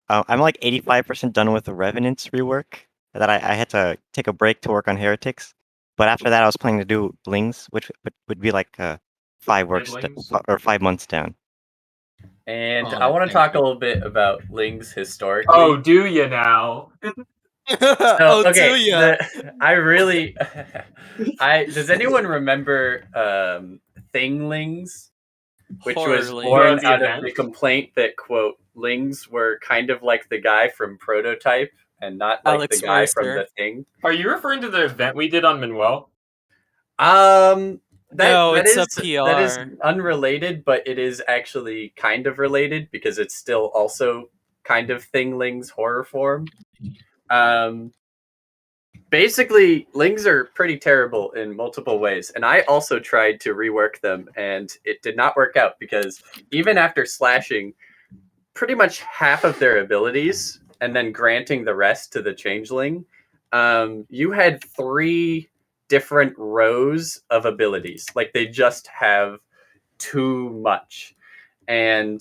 I'm like 85% done with the Revenants rework. That I had to take a break to work on Heretics, but after that I was planning to do Lings, which would be like 5 months down. And I want to talk a little bit about Lings historically. Oh, do you now? Okay, do ya? I really, does anyone remember Thinglings? Which was born out of the complaint that, quote, Lings were kind of like the guy from Prototype and not like Alex the guy Mercer. from The Thing. Are you referring to the event we did on Manuel? No, it's a That is PR. unrelated, but it is actually kind of related because it's still also kind of Thingling's horror form. Basically, Lings are pretty terrible in multiple ways, and I also tried to rework them, and it did not work out because even after slashing pretty much half of their abilities and then granting the rest to the Changeling, you had 3 different rows of abilities. Like, they just have too much. And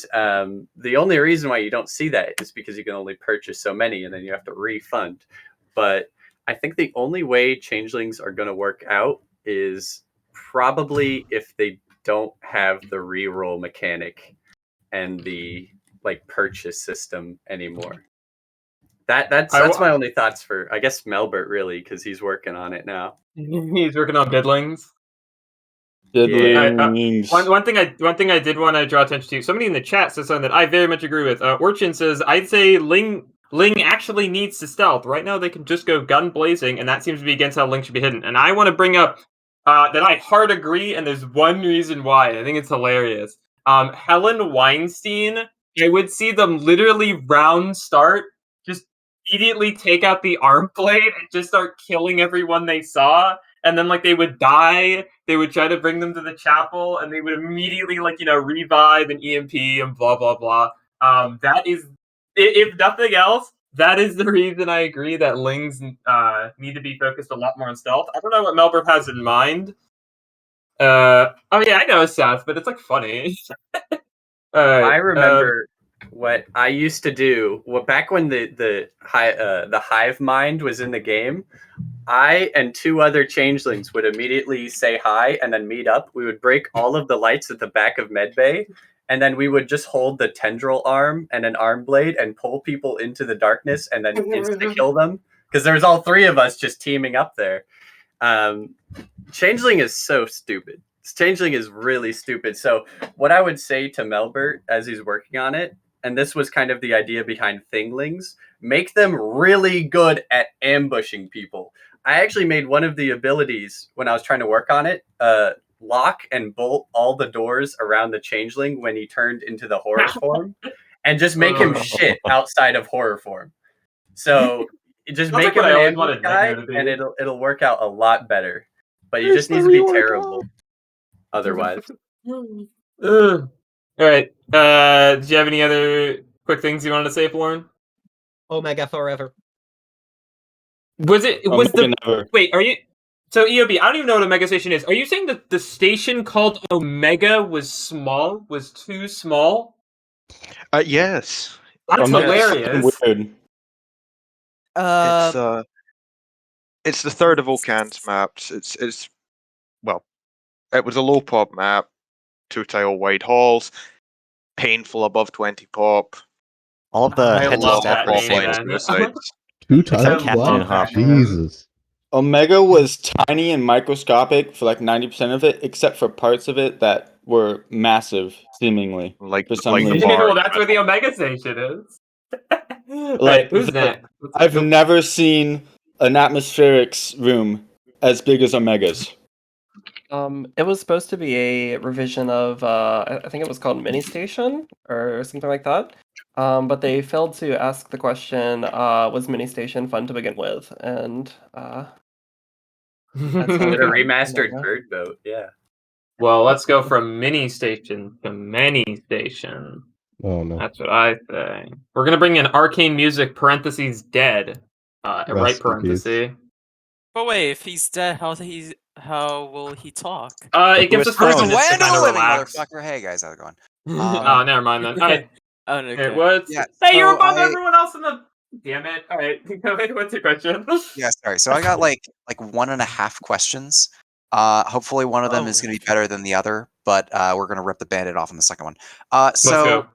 the only reason why you don't see that is because you can only purchase so many and then you have to refund. But I think the only way Changelings are going to work out is probably if they don't have the reroll mechanic and the like purchase system anymore. That's my only thoughts for, I guess, Melbert, really, because he's working on it now. He's working on bidlings. Bidlings. One thing I did want to draw attention to. Somebody in the chat says something that I very much agree with. Orchin says, "I'd say Ling actually needs to stealth. Right now, they can just go gun blazing, and that seems to be against how Ling should be hidden." And I want to bring up that I hard agree, and there's one reason why. I think it's hilarious. Helen Weinstein, I would see them literally round start, just immediately take out the arm blade and just start killing everyone they saw. And then, like, they would die, they would try to bring them to the chapel, and they would immediately, like, revive an EMP and blah, blah, blah. That is, if nothing else, that is the reason I agree that Lings need to be focused a lot more on stealth. I don't know what Melbert has in mind. Oh yeah, I know Seth, but it's, like, funny. I remember what I used to do. Well, back when the hive mind was in the game, I and 2 other changelings would immediately say hi and then meet up. We would break all of the lights at the back of Medbay, and then we would just hold the tendril arm and an arm blade and pull people into the darkness and then insta kill them because there was all 3 of us just teaming up there. Changeling is so stupid. Changeling is really stupid. So what I would say to Melbert as he's working on it, and this was kind of the idea behind Thinglings, make them really good at ambushing people. I actually made one of the abilities when I was trying to work on it, lock and bolt all the doors around the Changeling when he turned into the horror form, and just make him shit outside of horror form. So just make him an ambush guy, and it'll work out a lot better. But he just needs to be terrible. Otherwise. All right. Did you have any other quick things you wanted to say, Florin? Omega forever. Was wait, are you so EOB, I don't even know what Omega Station is. Are you saying that the station called Omega was too small? Yes. That's hilarious. Weird. It's the third of Vulcan's maps. It's well, it was a low pop map, 2-tile wide halls, painful above 20 pop. All of the I love that name, man. 2 times what? Jesus. Omega was tiny and microscopic for like 90% of it, except for parts of it that were massive, seemingly. Like for some reason. Well, that's where the Omega Station is. Like, who's next? I've never seen an atmospherics room as big as Omega's. It was supposed to be a revision of I think it was called Mini Station or something like that. But they failed to ask the question, was Mini Station fun to begin with? And that's how a remastered bird boat, yeah. Well, let's go from Mini Station to Many Station. Oh no. That's what I think. We're gonna bring in arcane music parentheses dead. Right parenthesis. But wait, if he's dead, how will he talk? It gives us permission just to kind of relax. Motherfucker. Hey guys, how's it going? Oh, never mind then. Okay. What's... Yeah, hey, you're above everyone else in the... Damn it. All right, go ahead. What's your question? Yeah, sorry. So I got like 1.5 questions. Hopefully one of them is going to be better than the other, but we're going to rip the Band-Aid off on the second one. Let's go.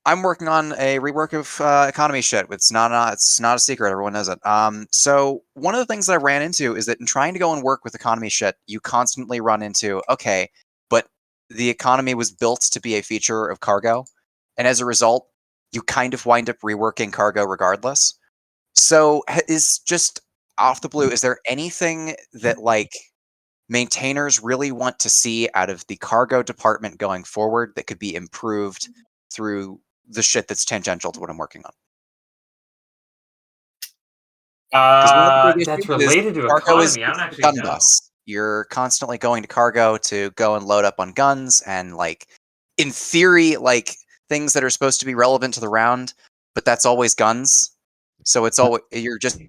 I'm working on a rework of economy shit. It's not a secret. Everyone knows it. So one of the things that I ran into is that in trying to go and work with economy shit, you constantly run into, okay, but the economy was built to be a feature of cargo. And as a result, you kind of wind up reworking cargo regardless. So is just off the blue, is there anything that like maintainers really want to see out of the cargo department going forward that could be improved through the shit that's tangential to what I'm working on? That's related to economy. I don't actually gun know. bus. You're constantly going to cargo to go and load up on guns and like, in theory, like things that are supposed to be relevant to the round, but that's always guns. So it's always you're just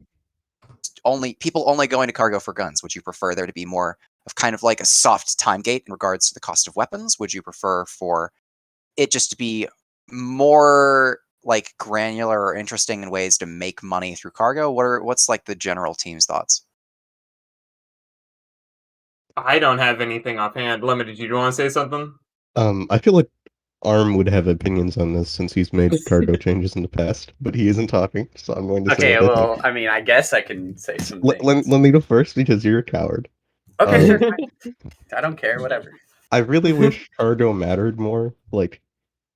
people only going to cargo for guns. Would you prefer there to be more of kind of like a soft time gate in regards to the cost of weapons? Would you prefer for it just to be more like granular or interesting in ways to make money through cargo? What's like the general team's thoughts? I don't have anything offhand. Limited, you want to say something? I feel like Arm would have opinions on this since he's made cargo changes in the past, but he isn't talking, so I'm going to say Okay, what I well, think. I mean, I guess I can say some Let things. me go first because you're a coward. Okay, sure. Fine. I don't care. Whatever. I really wish cargo mattered more. Like,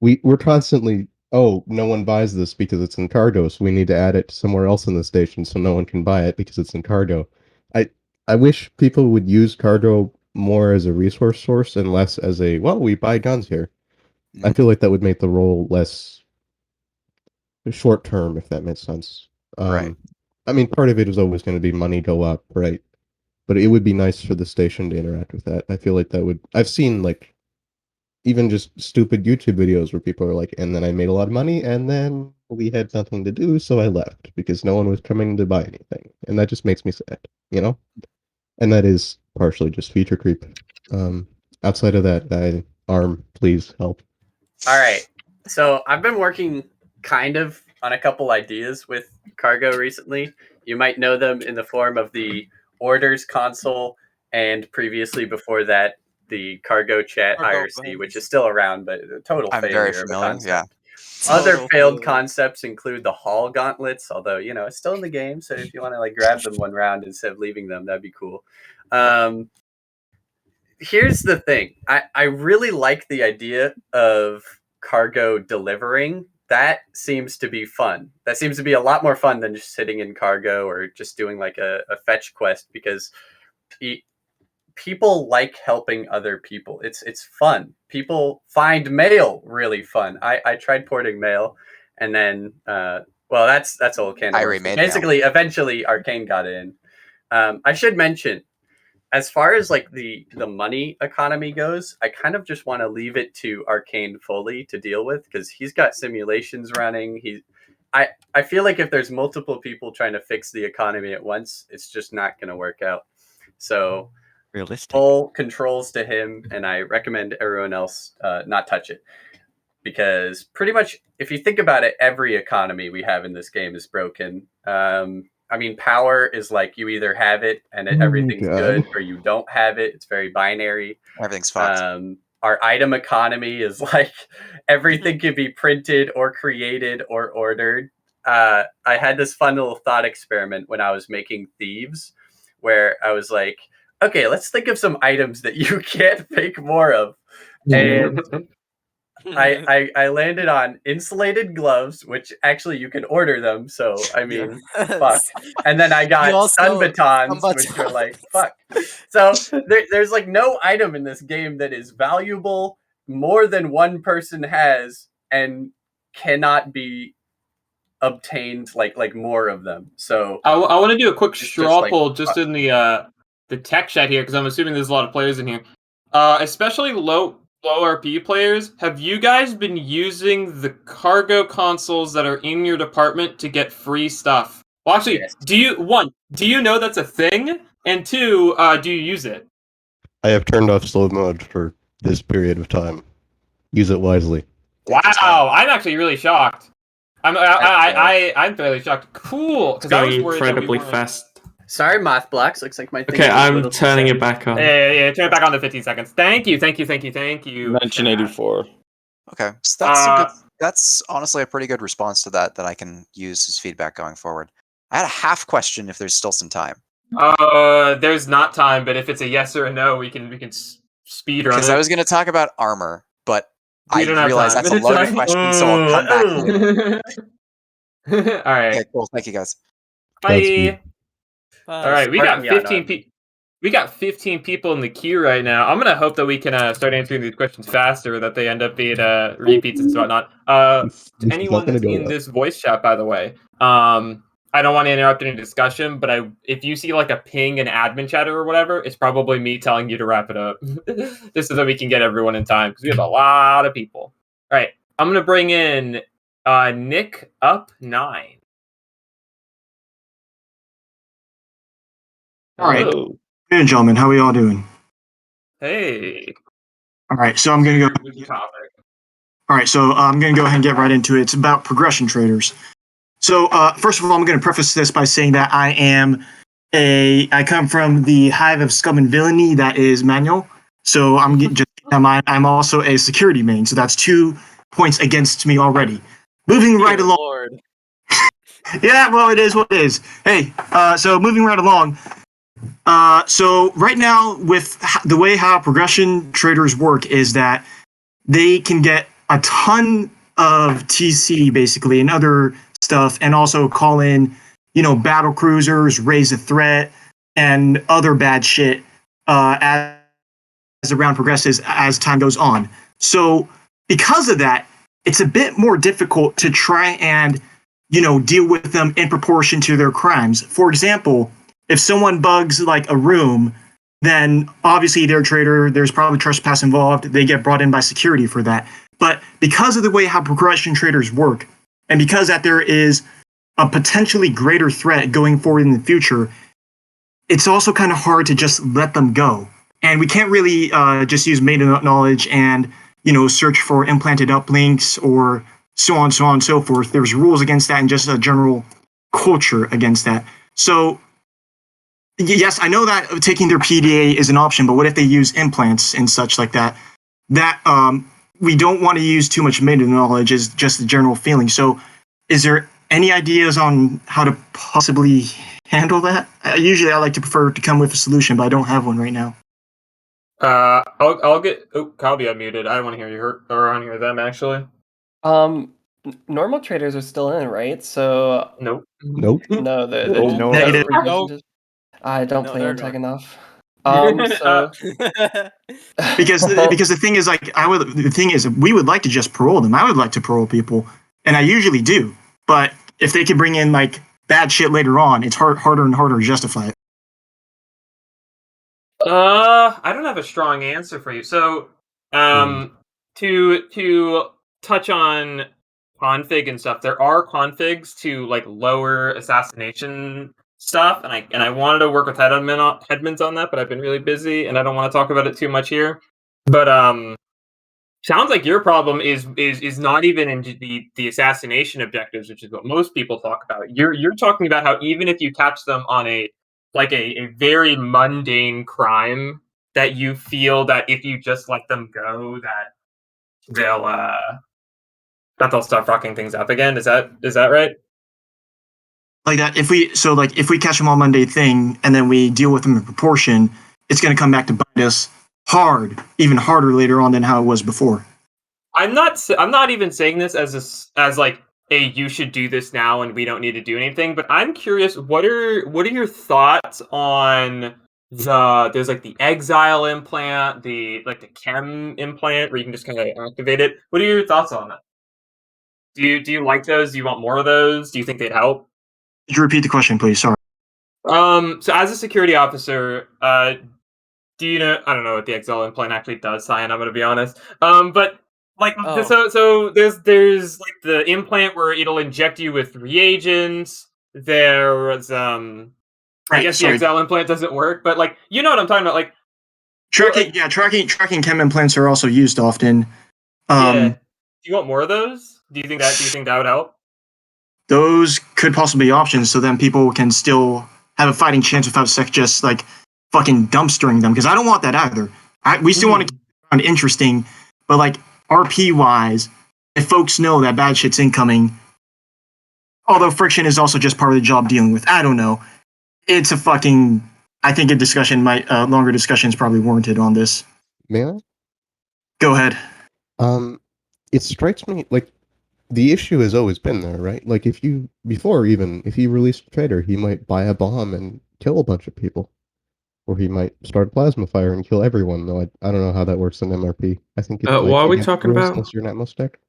we're constantly, oh, no one buys this because it's in cargo, so we need to add it somewhere else in the station so no one can buy it because it's in cargo. I I wish people would use cargo more as a resource source and less as a, well, we buy guns here. I feel like that would make the role less short term, if that makes sense. Right. I mean, part of it is always going to be money go up, right? But it would be nice for the station to interact with that. I feel like that would. I've seen like even just stupid YouTube videos where people are like, and then I made a lot of money, and then we had nothing to do, so I left because no one was coming to buy anything, and that just makes me sad, you know. And that is partially just feature creep. Outside of that, Arm, please help. All right. So I've been working kind of on a couple ideas with cargo recently. You might know them in the form of the orders console, and previously before that, the cargo chat IRC, which is still around, but a total I'm failure very of a familiar. concept. Yeah. Other Total failed failure. concepts include the hall gauntlets, although it's still in the game. So if you want to like grab them one round instead of leaving them, that'd be cool. Here's the thing. I really like the idea of cargo delivering. That seems to be fun. That seems to be a lot more fun than just sitting in cargo or just doing like a fetch quest, because people like helping other people. It's fun. People find mail really fun. I tried porting mail, and then well, that's old can of I worms. remade mail. Basically, eventually Arcane got in. I should mention, as far as like the money economy goes, I kind of just want to leave it to Arcane fully to deal with, because he's got simulations running. I feel like if there's multiple people trying to fix the economy at once, it's just not going to work out. So realistic. full controls to him, and I recommend everyone else not touch it, because pretty much if you think about it, every economy we have in this game is broken. I mean, power is like you either have it and everything's good, or you don't have it. It's very binary. Everything's fucked. Our item economy is like everything can be printed or created or ordered. I had this fun little thought experiment when I was making thieves, where I was like, okay, let's think of some items that you can't make more of. And I landed on insulated gloves, which actually you can order them. So I mean, fuck. And then I got sun batons, which are like fuck. So there's like no item in this game that is valuable more than one person has and cannot be obtained like more of them. So I want to do a quick straw like, poll just in the tech chat here, because I'm assuming there's a lot of players in here, especially low RP players. Have you guys been using the cargo consoles that are in your department to get free stuff? Well, actually, yes. do you know that's a thing? And two, do you use it? I have turned off slow mode for this period of time. Use it wisely. Wow, I'm actually really shocked. I'm fairly shocked. Cool, It's because I was going worried that we incredibly weren't. fast. Sorry, Moth Blocks. Looks like my thing. Okay, is a I'm little turning it back on. Yeah, turn it back on to 15 seconds. Thank you. 1984. Okay, so that's honestly a pretty good response to that I can use as feedback going forward. I had a half question if there's still some time. There's not time, but if it's a yes or a no, we can speed run it. Because I was going to talk about armor, but We I don't have realize time. that's a loaded question, so I'll come back later. All right. Okay, cool. Thank you, guys. Bye. All right, we got Smart 15 people. We got 15 people in the queue right now. I'm gonna hope that we can start answering these questions faster, that they end up being repeats and whatnot. To anyone that's in this voice chat, by the way, I I don't want to interrupt any discussion, but if you see like a ping in admin chatter or whatever, it's probably me telling you to wrap it up, just so that we can get everyone in time because we have a lot of people. All right, I'm gonna bring in Nick up 9. All right, Hello. hey gentlemen, how are y'all doing? Hey. All right, so I'm gonna go. Topic. All right, so I'm gonna go ahead and get right into it. It's about progression traders. So first of all, I'm gonna preface this by saying that I come from the hive of scum and villainy that is manual. So I'm just I'm also a security main. So that's 2 points against me already. Moving right along. Lord. Yeah, well, it is what it is. Hey, so moving right along. So right now, with the way how progression traders work, is that they can get a ton of TC basically and other stuff, and also call in, battle cruisers, raise a threat, and other bad shit as the round progresses as time goes on. So because of that, it's a bit more difficult to try and deal with them in proportion to their crimes. For example, if someone bugs like a room, then obviously they're a traitor. There's probably trespass involved. They get brought in by security for that. But because of the way how progression traders work, and because that there is a potentially greater threat going forward in the future, it's also kind of hard to just let them go. And we can't really just use meta knowledge and search for implanted uplinks or so on, and so forth. There's rules against that and just a general culture against that. So yes, I know that taking their PDA is an option, but what if they use implants and such like that? That we don't want to use too much meta knowledge is just the general feeling. So is there any ideas on how to possibly handle that? Usually I like to prefer to come with a solution, but I don't have one right now. I'll get. Oh, Calby unmuted. I don't want to hear you or I want to hear them actually. Normal traders are still in, right? So nope. Nope. No, they're Nope. just Negative. I don't No, play they're Antag not. enough. So because the thing is, like, the thing is, we would like to just parole them. I would like to parole people, and I usually do. But if they could bring in like bad shit later on, it's harder and harder to justify it. I don't have a strong answer for you. So, to touch on config and stuff, there are configs to like lower assassination stuff, and I wanted to work with headmans on that, but I've been really busy, and I don't want to talk about it too much here. But sounds like your problem is not even in the assassination objectives, which is what most people talk about. You're talking about how even if you catch them on a very mundane crime, that you feel that if you just let them go, that they'll start fucking things up again. Is that right? Like that, if we catch them on Monday thing and then we deal with them in proportion, it's going to come back to bite us hard, even harder later on than how it was before. I'm not even saying this as like a you should do this now and we don't need to do anything, but I'm curious, what are your thoughts on there's like the exile implant, the chem implant where you can just kind of activate it. What are your thoughts on that? Do you like those? Do you want more of those? Do you think they'd help? Could you repeat the question, please? Sorry. So as a security officer, do you know? I don't know what the exile implant actually does, Cyan. I'm gonna be honest. But so there's like the implant where it'll inject you with reagents. There's I guess the exile implant doesn't work, but like you know what I'm talking about, like tracking chem implants are also used often. Yeah. Do you want more of those? Do you think that would help? Those could possibly be options, so then people can still have a fighting chance without Sec just like fucking dumpstering them. Because I don't want that either. We still want to keep it around interesting, but like RP wise, if folks know that bad shit's incoming, although friction is also just part of the job dealing with, I don't know. It's a fucking. I think a discussion longer discussion is probably warranted on this. May I? Go ahead. It strikes me like the issue has always been there, right? Like if you release a trader, he might buy a bomb and kill a bunch of people. Or he might start a plasma fire and kill everyone, though I don't know how that works in MRP. I think it what are we talking about? Unless you're not deck.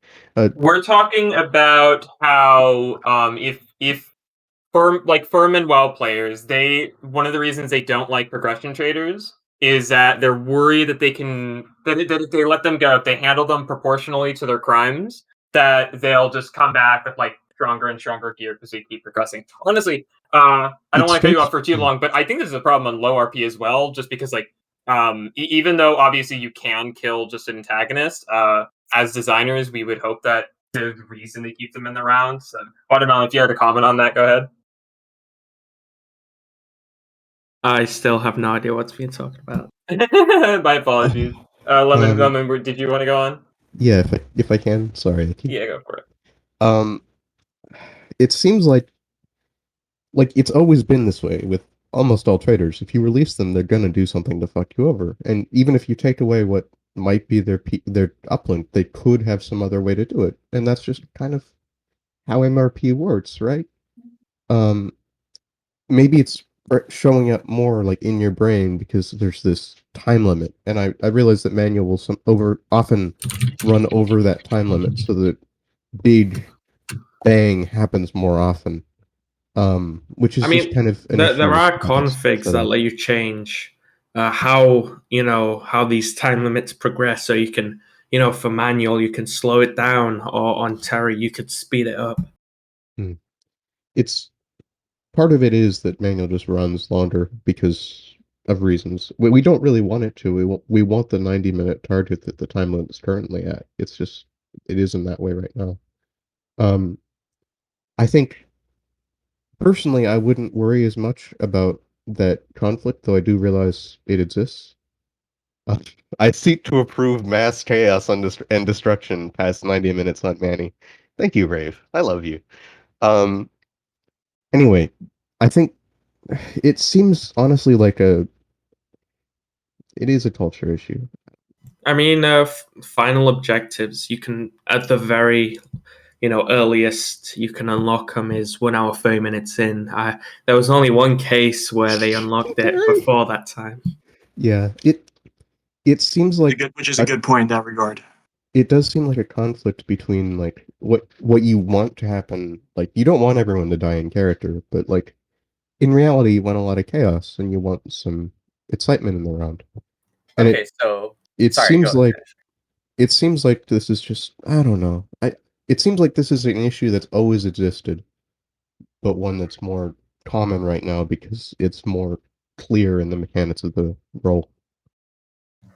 We're talking about how if firm and well players, one of the reasons they don't like progression traders is that they're worried that that if they let them go, if they handle them proportionally to their crimes, that they'll just come back with like stronger and stronger gear because they keep progressing. Honestly, I don't want to cut you off for too long, but I think this is a problem on low RP as well, just because like even though obviously you can kill just an antagonist, as designers we would hope that there's a reason to keep them in the round. So Watermelon, if you had a comment on that, go ahead. I still have no idea what's being talked about. My apologies. Lemon, did you want to go on? Yeah, if I can. Sorry. Yeah, go for it. It seems like it's always been this way with almost all traders. If you release them, they're gonna do something to fuck you over. And even if you take away what might be their uplink, they could have some other way to do it. And that's just kind of how MRP works, right? Maybe it's showing up more like in your brain because there's this time limit. And I realize that manual will often run over that time limit so that big bang happens more often. Which is just kind of an issue. There are configs that let you change how these time limits progress. So you can, for manual, you can slow it down, or on Terry, you could speed it up. It's part of it is that manual just runs longer because of reasons. We don't really want it to. We want the 90-minute target that the time limit is currently at. It's just it isn't that way right now. I think personally, I wouldn't worry as much about that conflict, though I do realize it exists. I seek to approve mass chaos and destruction past 90 minutes on Manny. Thank you, Rave. I love you. Anyway, I think it seems honestly like it is a culture issue. I mean, final objectives, you can, at the very earliest you can unlock them is 1 hour 30 minutes in. There was only one case where they unlocked it before that time. Yeah, it seems like which is a good point in that regard. It does seem like a conflict between like what you want to happen. Like you don't want everyone to die in character, but like in reality you want a lot of chaos and you want some excitement in the round. And Okay, so it sorry, seems go like ahead. it seems like this is just I don't know. It seems like this is an issue that's always existed, but one that's more common right now because it's more clear in the mechanics of the role.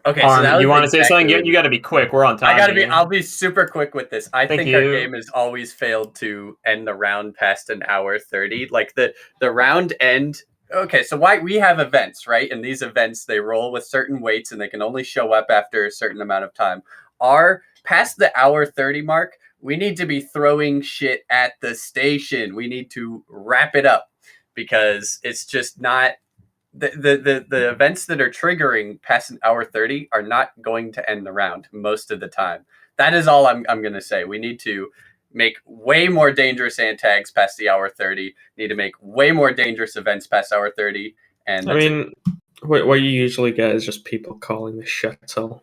Okay, so that you was want to say something? exactly You got to be quick. We're on time. I'll be super quick with this. I Thank think our you. game has always failed to end the round past an hour 30. Like the round end. Okay, so why we have events, right? And these events they roll with certain weights and they can only show up after a certain amount of time. Our past the hour 30 mark, we need to be throwing shit at the station. We need to wrap it up because it's just not the events that are triggering past an hour 30 are not going to end the round most of the time. That is all I'm going to say. We need to make way more dangerous antags past the hour 30, need to make way more dangerous events past hour 30. And I mean, what you usually get is just people calling the shuttle,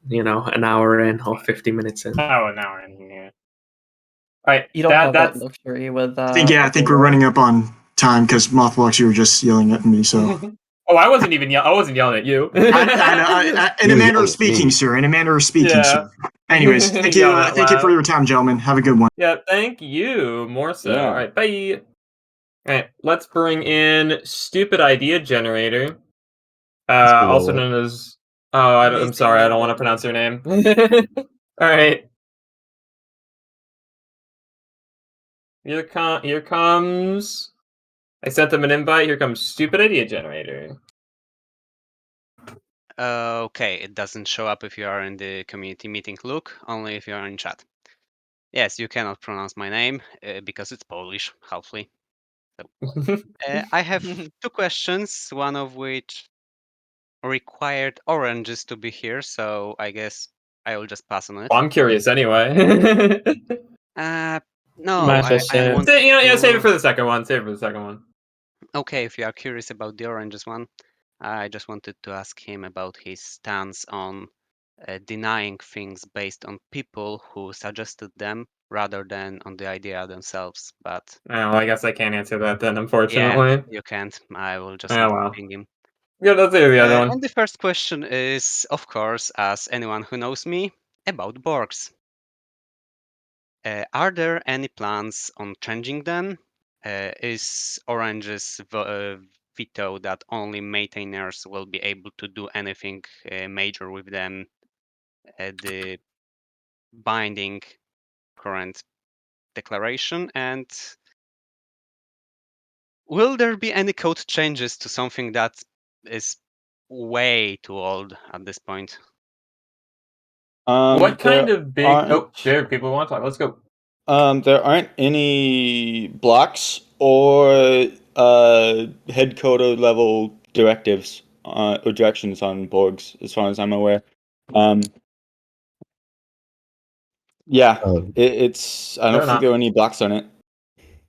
an hour in or 50 minutes in. Oh, an hour in, yeah. All right, you don't have that luxury with. I think we're running up on time because Mothbox, you were just yelling at me. So. Oh, I wasn't yelling at you. In a manner of speaking, sir. In a manner of speaking, sir. Anyways, thank you. Thank you for your time, gentlemen. Have a good one. Yeah, thank you. More so. Yeah. All right, bye. All right, let's bring in Stupid Idea Generator, also known as. Oh, I'm sorry, I don't want to pronounce your name. All right. Here comes. I sent them an invite. Here comes Stupid Idea Generator. Okay, it doesn't show up if you are in the community meeting. Look, only if you are in chat. Yes, you cannot pronounce my name because it's Polish, hopefully. So, I have 2 questions, one of which required oranges to be here, so I guess I will just pass on it. Well, I'm curious anyway. No, I want save it for the second one. Save it for the second one. Okay, if you are curious about the oranges one, I just wanted to ask him about his stance on denying things based on people who suggested them rather than on the idea themselves. But well, I guess I can't answer that then, yeah, unfortunately. you can't. I will just Oh need to well. ping him. Yeah, let's do the other one. And the first question is, of course, as anyone who knows me, about Borgs. Are there any plans on changing them? Is Orange's veto that only maintainers will be able to do anything major with them the binding current declaration? And will there be any code changes to something that is way too old at this point? What kind There of big? aren't Oh, there people want to talk. Let's go. there aren't any blocks or head coder level directives or directions on Borgs, as far as I'm aware. Yeah, it's. I don't Fair think enough. there are any blocks on it.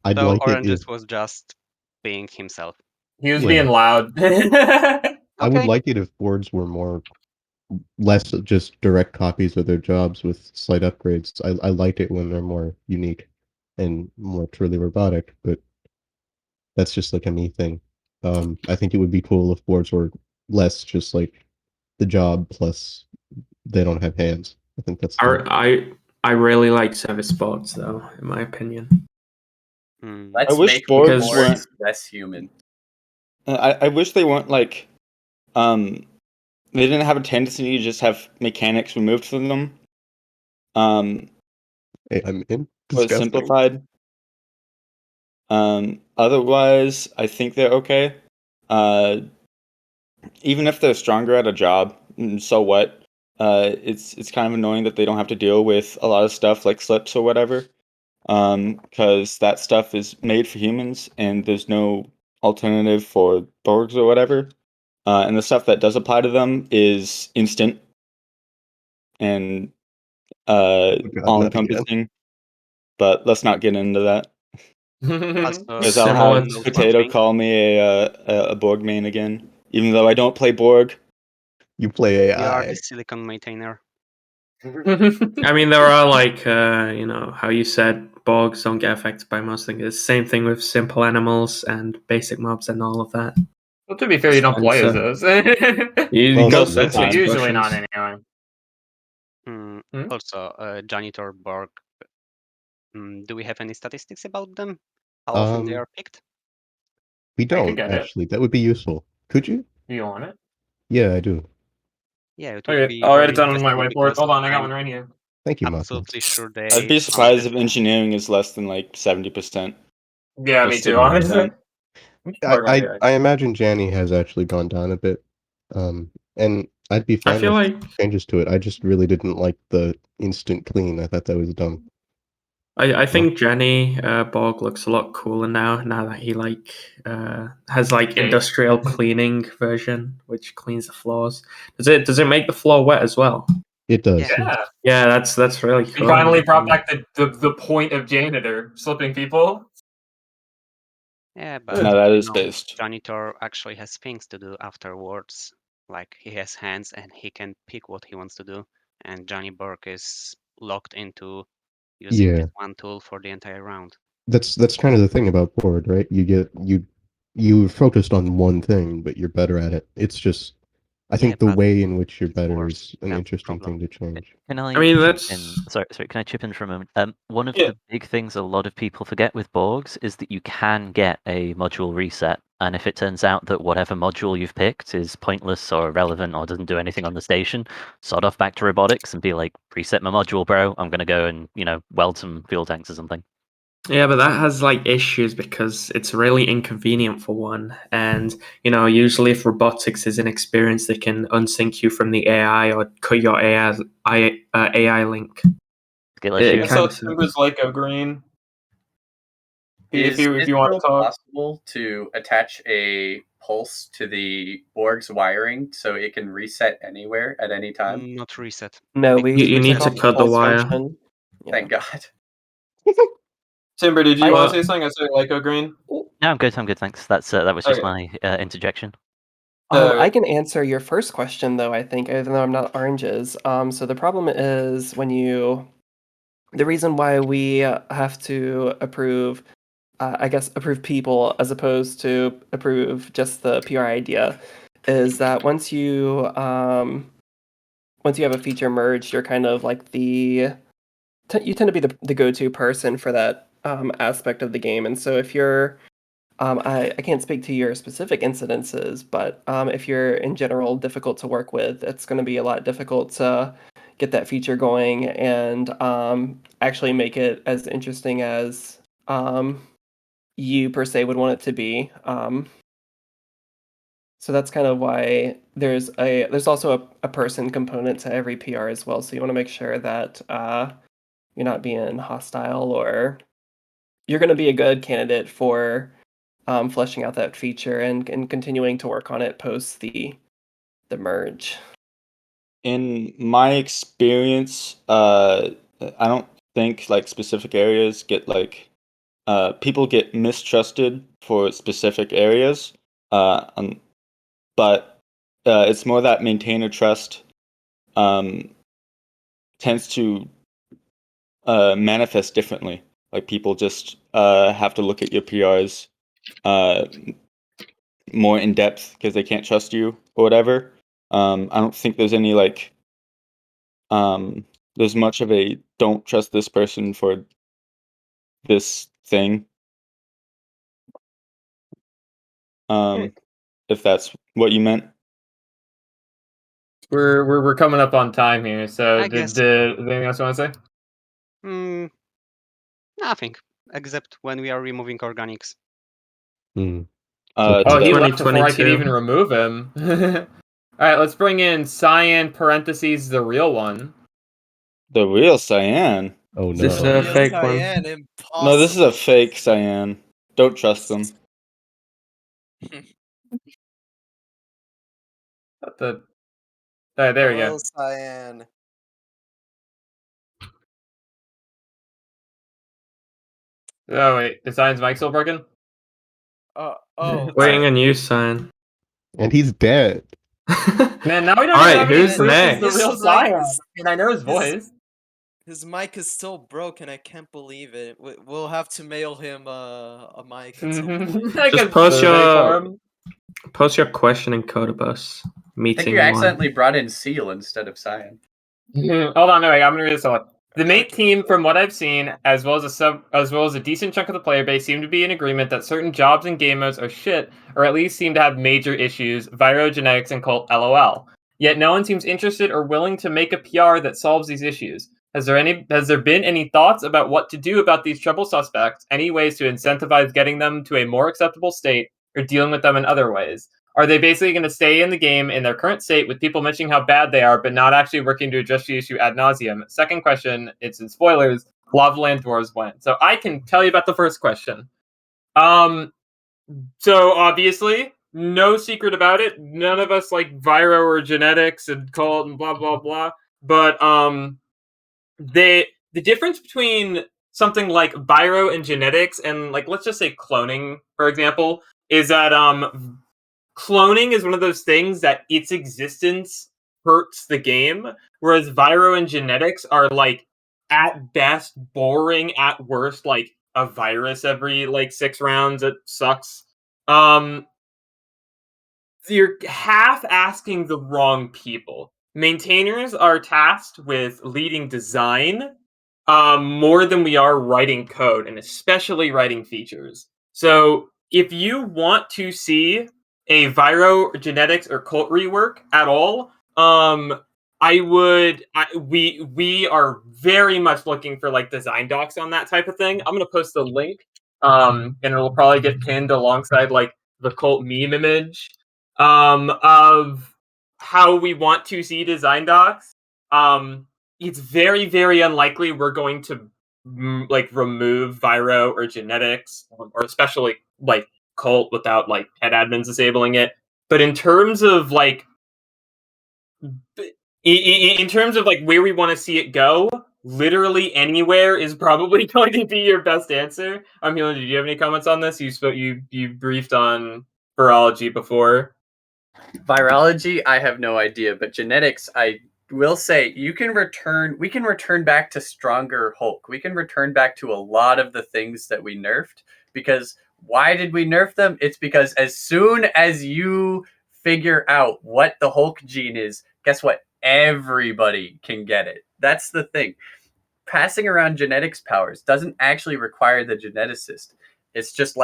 I'd So like it if Oranges was just being himself. He was Yeah. being loud. I would Okay. like it if boards were less just direct copies of their jobs with slight upgrades. I liked it when they're more unique and more truly robotic, but that's just like a me thing. I think it would be cool if boards were less just like the job plus they don't have hands. I think that's dope. I really like service boards though, in my opinion. Let's wish make boards boards weren't- less human. I wish they weren't like they didn't have a tendency to just have mechanics removed from them. Hey, I'm in. Was Disgusting. simplified. Otherwise, I think they're okay. Even if they're stronger at a job, so what? It's kind of annoying that they don't have to deal with a lot of stuff like slips or whatever. Because that stuff is made for humans, and there's no alternative for Borgs or whatever. And the stuff that does apply to them is instant and God, all not again. encompassing. But let's not get into that. Also, Because I'll Similar have to- Potato call me a Borg main again, even though I don't play Borg. You play You are the AI. silicon maintainer. I mean, there are like, how you said Borgs don't get affected by most things. It's the same thing with simple animals and basic mobs and all of that. Well, to be fair, you don't play as those. You Well, go most through of the time. Usually not discussions. anyway. Also, Janitor Borg. Do we have any statistics about them? How often they are picked? We I could don't get it. actually. That would be useful. Could you? Do you want it? Yeah, I do. Yeah, it would Okay, be I'll write very it down on my interesting whiteboard. because Hold on, I got I'm one right here. Thank you, absolutely sure they. I'd be surprised if engineering is less than like 70%. Yeah, me too, honestly. I imagine Janny has actually gone down a bit, and I'd be fine feel with like- changes to it. I just really didn't like the instant clean. I thought that was dumb. I think Jenny Borg looks a lot cooler now that he has like Okay. industrial cleaning version, which cleans the floors. Does it make the floor wet as well? It does. Yeah. Yeah, that's really cool. We finally brought back the point of janitor slipping people. Yeah, but No, that you is know, based. Janitor actually has things to do afterwards. Like he has hands and he can pick what he wants to do. And Johnny Burke is locked into using Yeah. this one tool for the entire round. That's kind of the thing about board, right? You focused on one thing, but you're better at it. It's just I think the but way in which you're better worse. is an Yeah, interesting problem. thing to change. Can I, I mean, chip that's- in? Sorry, can I chip in for a moment? One of Yeah. the big things a lot of people forget with Borgs is that you can get a module reset, and if it turns out that whatever module you've picked is pointless or irrelevant or doesn't do anything on the station, sod off back to robotics and be like, reset my module, bro. I'm gonna go and weld some fuel tanks or something. Yeah, but that has like issues because it's really inconvenient for one. And, usually if robotics is inexperienced, they can unsync you from the AI or cut your AI link. It I saw kind of Timber's Lyco green. If Is you it want to still talk. possible to attach a pulse to the Borg's wiring so it can reset anywhere at any time? Not reset. No, You we need took to off cut the pulse wire. function. Yeah. Thank God. Timber, did you I- want to say something? I saw Lyco green. No, I'm good. Thanks. That was just Okay. my interjection. I can answer your first question though, I think, even though I'm not oranges. So the problem is when you the reason why we have to approve, I guess, approve people as opposed to approve just the PR idea, is that once you have a feature merged, you're kind of like you tend to be the go-to person for that aspect of the game. And so if you're I can't speak to your specific incidences, but if you're in general difficult to work with, it's going to be a lot difficult to get that feature going and actually make it as interesting as you per se would want it to be. So that's kind of why there's also a person component to every PR as well. So you want to make sure that you're not being hostile, or you're going to be a good candidate for fleshing out that feature and continuing to work on it post the merge. In my experience, I don't think like specific areas get like people get mistrusted for specific areas, but it's more that maintainer trust tends to manifest differently. Like people just have to look at your PRs more in depth because they can't trust you or whatever. I don't think there's any like there's much of a don't trust this person for this thing. If that's what you meant. We're coming up on time here, so I guess. anything else you want to say? Nothing, except when we are removing organics. Oh, he left before I could even remove him. All right, let's bring in cyan parentheses the real one. The real cyan. Oh This is a fake one. No, this is a fake cyan. Don't trust them. There we go. Cyan. Oh wait, is Cyan's mic still broken? Waiting on you, Cyan. And he's dead. Man, now we don't All even right, have who's any proof next? he's the real Cyan. And I know his voice. His mic is still broken. I can't believe it. We'll have to mail him a mic. At some point. Just post your question in coderbus. I Meeting think you accidentally brought in Seal instead of Cyan. Hold on, no, wait, I'm gonna read this all. The mate team, from what I've seen, as well as a decent chunk of the player base, seem to be in agreement that certain jobs and game modes are shit, or at least seem to have major issues. Viro, genetics, and cult. LOL. Yet no one seems interested or willing to make a PR that solves these issues. Has there been any thoughts about what to do about these trouble suspects? Any ways to incentivize getting them to a more acceptable state, or dealing with them in other ways? Are they basically going to stay in the game in their current state with people mentioning how bad they are, but not actually working to address the issue ad nauseum? Second question, it's in spoilers. Lavaland Dwarves win. So I can tell you about the first question. So obviously, no secret about it. None of us like Viro or genetics and cult and blah blah blah. But the difference between something like Viro and genetics and like let's just say cloning, for example, is that cloning is one of those things that its existence hurts the game, whereas Viro and genetics are like at best boring, at worst like a virus every like 6 rounds. It sucks. You're half asking the wrong people. Maintainers are tasked with leading design more than we are writing code, and especially writing features. So if you want to see a Viro, genetics, or cult rework at all, we are very much looking for like design docs on that type of thing. I'm gonna post the link, and it'll probably get pinned alongside like the cult meme image of how we want to see design docs. It's very, very unlikely we're going to like remove Viro or genetics, or especially like cult without like head admins disabling it. But in terms of like, in terms of like where we want to see it go, literally anywhere is probably going to be your best answer. Helen, did you have any comments on this? You briefed on virology before. Virology, I have no idea, but genetics, I will say we can return back to stronger Hulk. We can return back to a lot of the things that we nerfed, because why did we nerf them? It's because as soon as you figure out what the Hulk gene is, guess what? Everybody can get it. That's the thing. Passing around genetics powers doesn't actually require the geneticist. It's just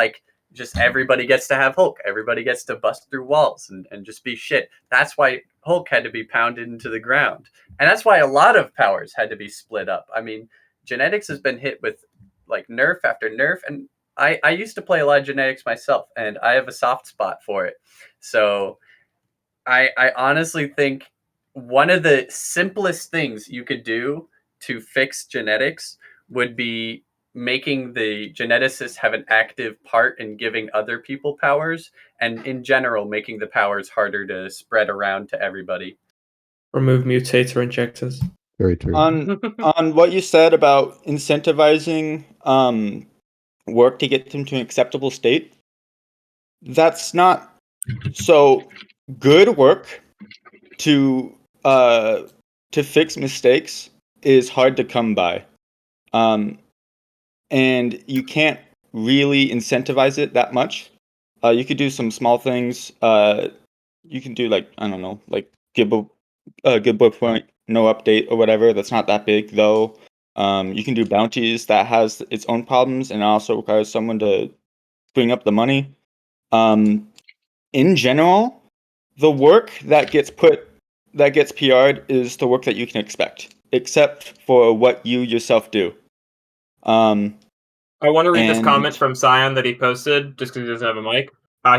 everybody gets to have Hulk. Everybody gets to bust through walls and just be shit. That's why Hulk had to be pounded into the ground. And that's why a lot of powers had to be split up. I mean, genetics has been hit with like nerf after nerf. And I used to play a lot of genetics myself, and I have a soft spot for it. So I honestly think one of the simplest things you could do to fix genetics would be making the geneticist have an active part in giving other people powers, and in general making the powers harder to spread around to everybody. Remove mutator injectors. Very true. On what you said about incentivizing work to get them to an acceptable state, that's not so good work to fix mistakes is hard to come by. And you can't really incentivize it that much. You could do some small things. You can do like, I don't know, like give a good book point, no update or whatever. That's not that big though. You can do bounties that has its own problems and also requires someone to bring up the money. In general, the work that gets PR'd is the work that you can expect, except for what you yourself do. I want to read this comment from Scion that he posted, just because he doesn't have a mic.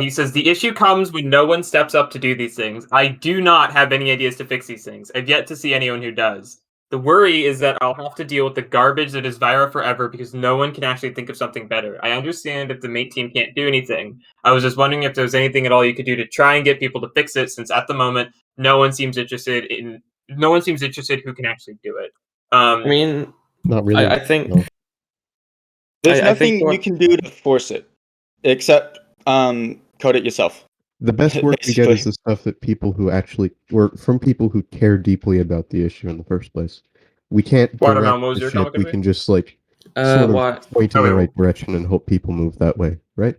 He says, the issue comes when no one steps up to do these things. I do not have any ideas to fix these things. I've yet to see anyone who does. The worry is that I'll have to deal with the garbage that is Vira forever because no one can actually think of something better. I understand if the mate team can't do anything. I was just wondering if there's anything at all you could do to try and get people to fix it, since at the moment no one seems interested who can actually do it. I mean, not really. I think No. There's I think nothing you can do to force it, except code it yourself. The best work we get is the stuff that people who actually work from people who care deeply about the issue in the first place. We can't Watermelon, direct what was the your ship. comment, We Gabriel? can just like sort of what? point in Oh, the wait. right direction and hope people move that way, right?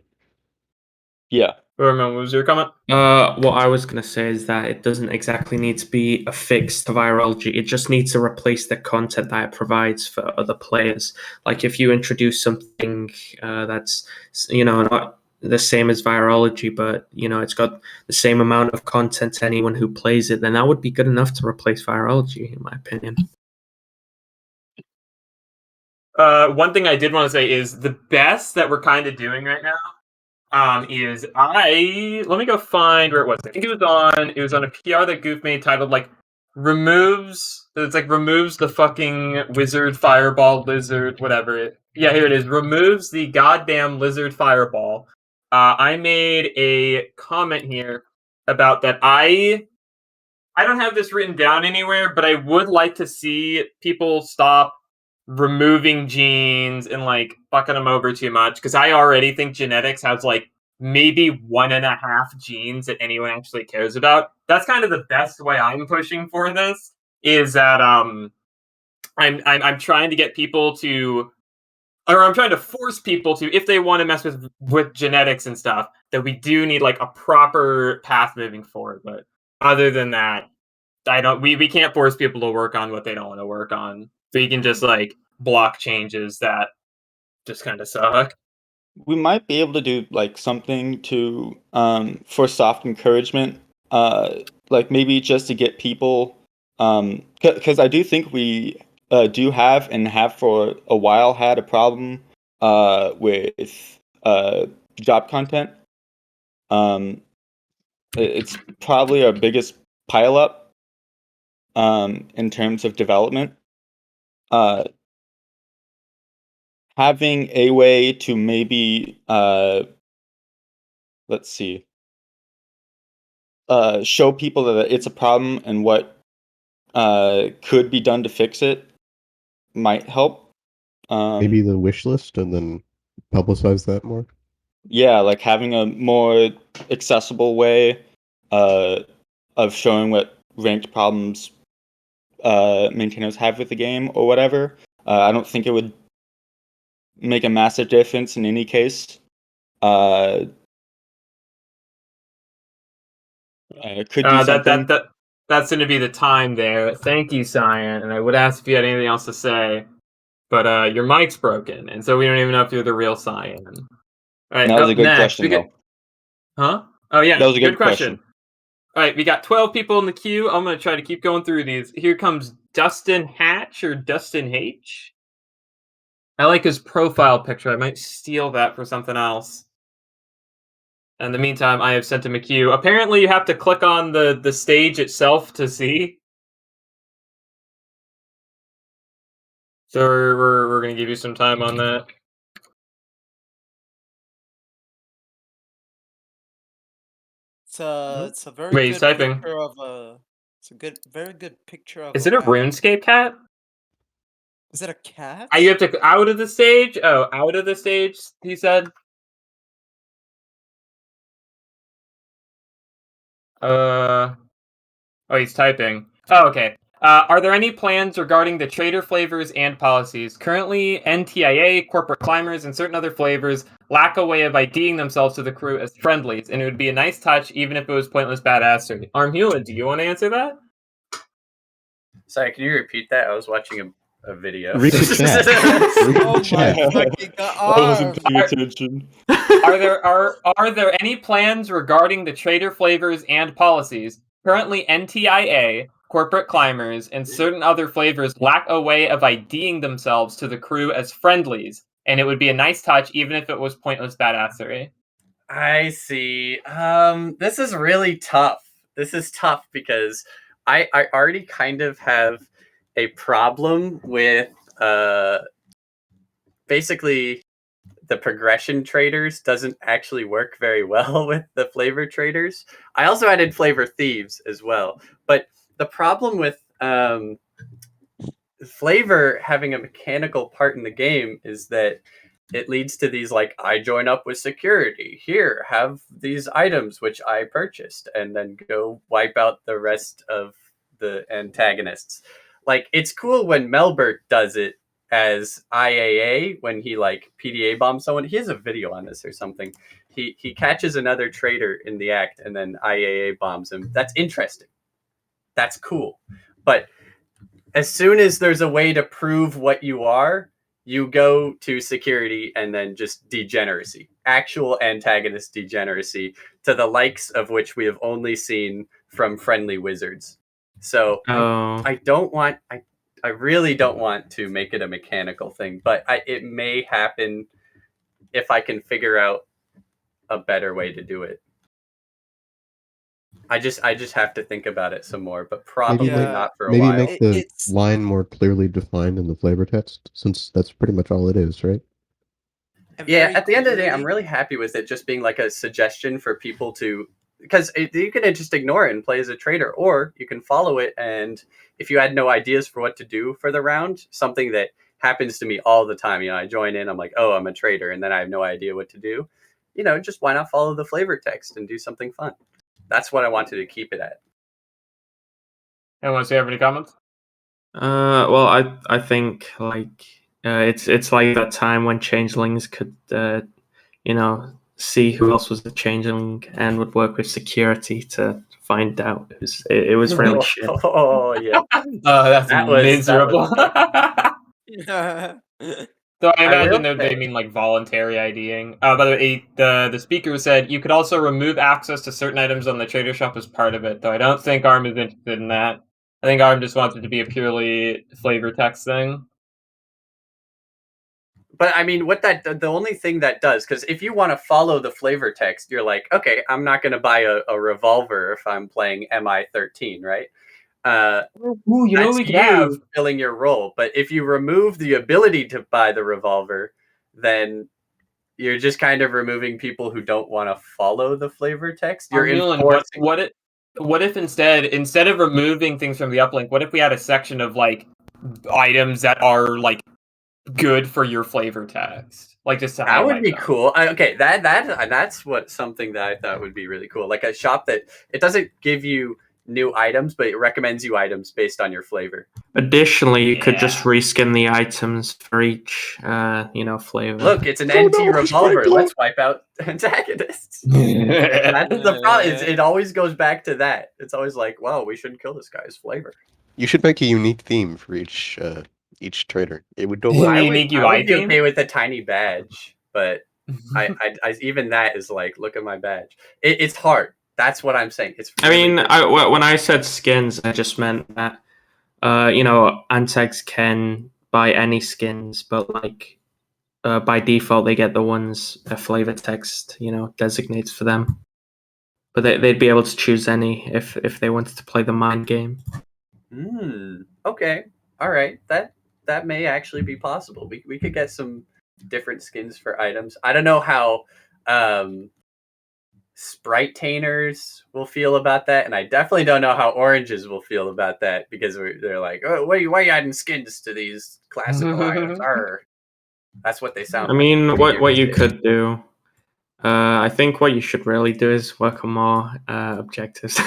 Yeah. Watermelon, what was your comment? What I was going to say is that it doesn't exactly need to be a fix to virology. It just needs to replace the content that it provides for other players. Like if you introduce something that's, not the same as virology, but, it's got the same amount of content to anyone who plays it, then that would be good enough to replace virology, in my opinion. One thing I did want to say is the best that we're kind of doing right now is let me go find where it was. I think it was on a PR that Goof made titled removes the fucking wizard fireball lizard whatever. Yeah, here it is. Removes the goddamn lizard fireball. I made a comment here about that. I don't have this written down anywhere, but I would like to see people stop removing genes and fucking them over too much, because I already think genetics has maybe 1.5 genes that anyone actually cares about. That's kind of the best way I'm pushing for this, is that I'm trying to get people to, or I'm trying to force people to, if they want to mess with genetics and stuff, that we do need a proper path moving forward. But other than that, we can't force people to work on what they don't want to work on. We can just block changes that just kind of suck. We might be able to do something to for soft encouragement, maybe just to get people, because I do think we do have and have for a while had a problem with job content. It's probably our biggest pileup in terms of development. Having a way to maybe let's see, show people that it's a problem and what could be done to fix it might help. Maybe the wish list and then publicize that more. Yeah, like having a more accessible way of showing what ranked problems maintainers have with the game or whatever. I don't think it would make a massive difference in any case. Could do something. That's going to be the time there. Thank you, Cyan. And I would ask if you had anything else to say, but your mic's broken, and so we don't even know if you're the real Cyan. All right, That was up a good next, question, though. Huh? Oh yeah, That was a good good question. question. All right, we got 12 people in the queue. I'm going to try to keep going through these. Here comes Dustin Hatch or Dustin H. I like his profile picture. I might steal that for something else. In the meantime, I have sent him a queue. Apparently, you have to click on the stage itself to see. So we're going to give you some time on that. It's a very Wait, he's good typing. picture of a. It's a very good picture of. Is it a RuneScape cat? Is it a cat? You have to out of the stage. Oh, out of the stage. He said. Oh, he's typing. Oh, okay. Are there any plans regarding the trader flavors and policies? Currently, NTIA, corporate climbers, and certain other flavors lack a way of IDing themselves to the crew as friendlies, and it would be a nice touch even if it was pointless badassery. Armhula, do you want to answer that? Sorry, can you repeat that? I was watching a video. Read the chat. Read the chat. I wasn't paying attention. Are there any plans regarding the trader flavors and policies? Currently, NTIA, corporate climbers, and certain other flavors lack a way of IDing themselves to the crew as friendlies, and it would be a nice touch even if it was pointless badassery. I see. This is really tough. This is tough because I already kind of have a problem with basically the progression traders doesn't actually work very well with the flavor traders. I also added flavor thieves as well. But the problem with flavor having a mechanical part in the game is that it leads to these like, I join up with security. Here, have these items which I purchased, and then go wipe out the rest of the antagonists. Like, it's cool when Melbert does it as IAA when he like PDA bombs someone. He has a video on this or something. He catches another traitor in the act and then IAA bombs him. That's interesting. That's cool. But as soon as there's a way to prove what you are, you go to security and then just degeneracy, actual antagonist degeneracy, to the likes of which we have only seen from friendly wizards. So I don't want, I really don't want to make it a mechanical thing, but it may happen if I can figure out a better way to do it. I just have to think about it some more, but probably not for a while. Maybe make the line more clearly defined in the flavor text, since that's pretty much all it is, right? Yeah, at the end of the day, I'm really happy with it just being like a suggestion for people to, because you can just ignore it and play as a trader, or you can follow it, and if you had no ideas for what to do for the round, something that happens to me all the time, I join in, I'm like, oh, I'm a trader, and then I have no idea what to do, just why not follow the flavor text and do something fun? That's what I wanted to keep it at. Anyone else have any comments? Well, I think like it's like that time when changelings could see who else was the changeling and would work with security to find out. It was really shit. Oh yeah. That's miserable. So I imagine they mean like voluntary IDing. By the way, the speaker said you could also remove access to certain items on the trader shop as part of it, though I don't think ARM is interested in that. I think ARM just wants it to be a purely flavor text thing. But I mean, the only thing that does, because if you want to follow the flavor text, you're like, okay, I'm not going to buy a revolver if I'm playing MI13, right? Ooh, you know what we could have? Filling your role. But if you remove the ability to buy the revolver, then you're just kind of removing people who don't want to follow the flavor text. You're enforcing. What if instead of removing things from the uplink, what if we had a section of like items that are like good for your flavor text, like just to that would be them. cool. Okay, that's something that I thought would be really cool. Like a shop that it doesn't give you new items, but it recommends you items based on your flavor. Additionally, you could just reskin the items for each, flavor. Look, it's an NT revolver. Let's wipe out antagonists. That's the problem. It always goes back to that. It's always like, well, we shouldn't kill this guy's flavor. You should make a unique theme for each trader. It would go I well. would be okay with a tiny badge, but I even that is like, look at my badge. It's hard. That's what I'm saying. It's. Really when I said skins, I just meant that, antags can buy any skins, but by default they get the ones a flavor text, designates for them. But they'd be able to choose any if they wanted to play the mind game. Okay. All right. That may actually be possible. We could get some different skins for items. I don't know how sprite tainers will feel about that, and I definitely don't know how oranges will feel about that, because they're like, oh, why are you adding skins to these classical items? Arr. That's what they sound. I mean, what you could do. I think what you should really do is work on more objectives.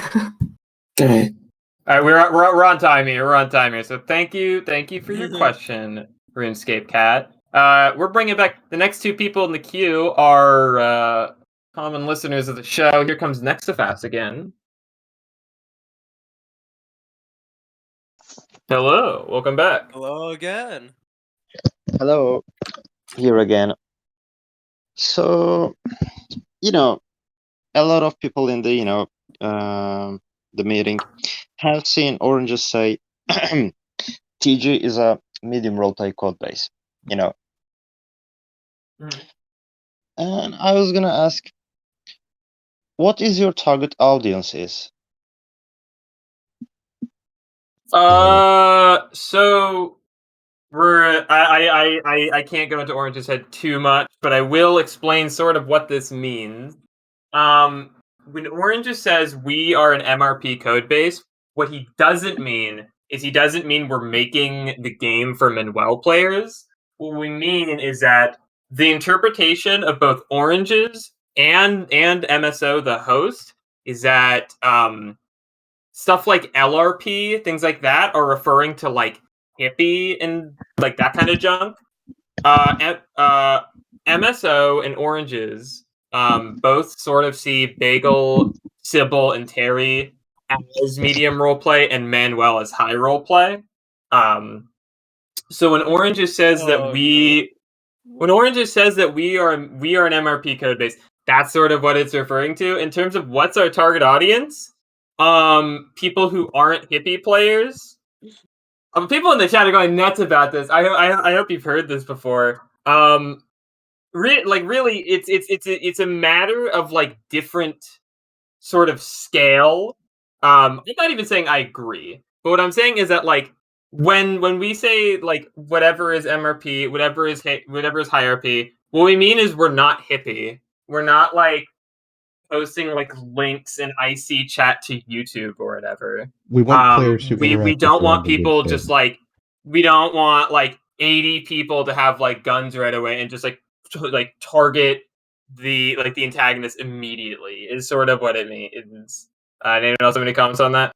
All right, we're on time here. We're on time here. So thank you for your question, RuneScape Cat. We're bringing back the next two people in the queue are common listeners of the show. Here comes Nexafast again. Hello, welcome back. Hello again. Hello, here again. So, a lot of people in the the meeting have seen oranges say TG is a medium roleplay code base, And I was gonna ask, what is your target audience is? So I can't go into Orange's head too much, but I will explain sort of what this means. When Orange says we are an MRP code base, what he doesn't mean is he doesn't mean we're making the game for Manuel players. What we mean is that the interpretation of both Oranges and MSO, the host, is that stuff like LRP, things like that, are referring to like hippie and like that kind of junk. MSO and Oranges both sort of see Bagel, Sybil, and Terry as medium roleplay and Manuel as high roleplay. So when Oranges says that we are an MRP code base, that's sort of what it's referring to. In terms of what's our target audience, people who aren't hippie players. People in the chat are going nuts about this. I hope you've heard this before. Really, it's a matter of like different sort of scale. I'm not even saying I agree, but what I'm saying is that like when we say like whatever is MRP, whatever is hierarchy, what we mean is we're not hippie. We're not like posting like links in IC chat to YouTube or whatever. We want players who we interact don't with want random people games. just like we don't want like 80 people to have like guns right away and just like target the antagonist immediately is sort of what it means. Anyone else have any comments on that?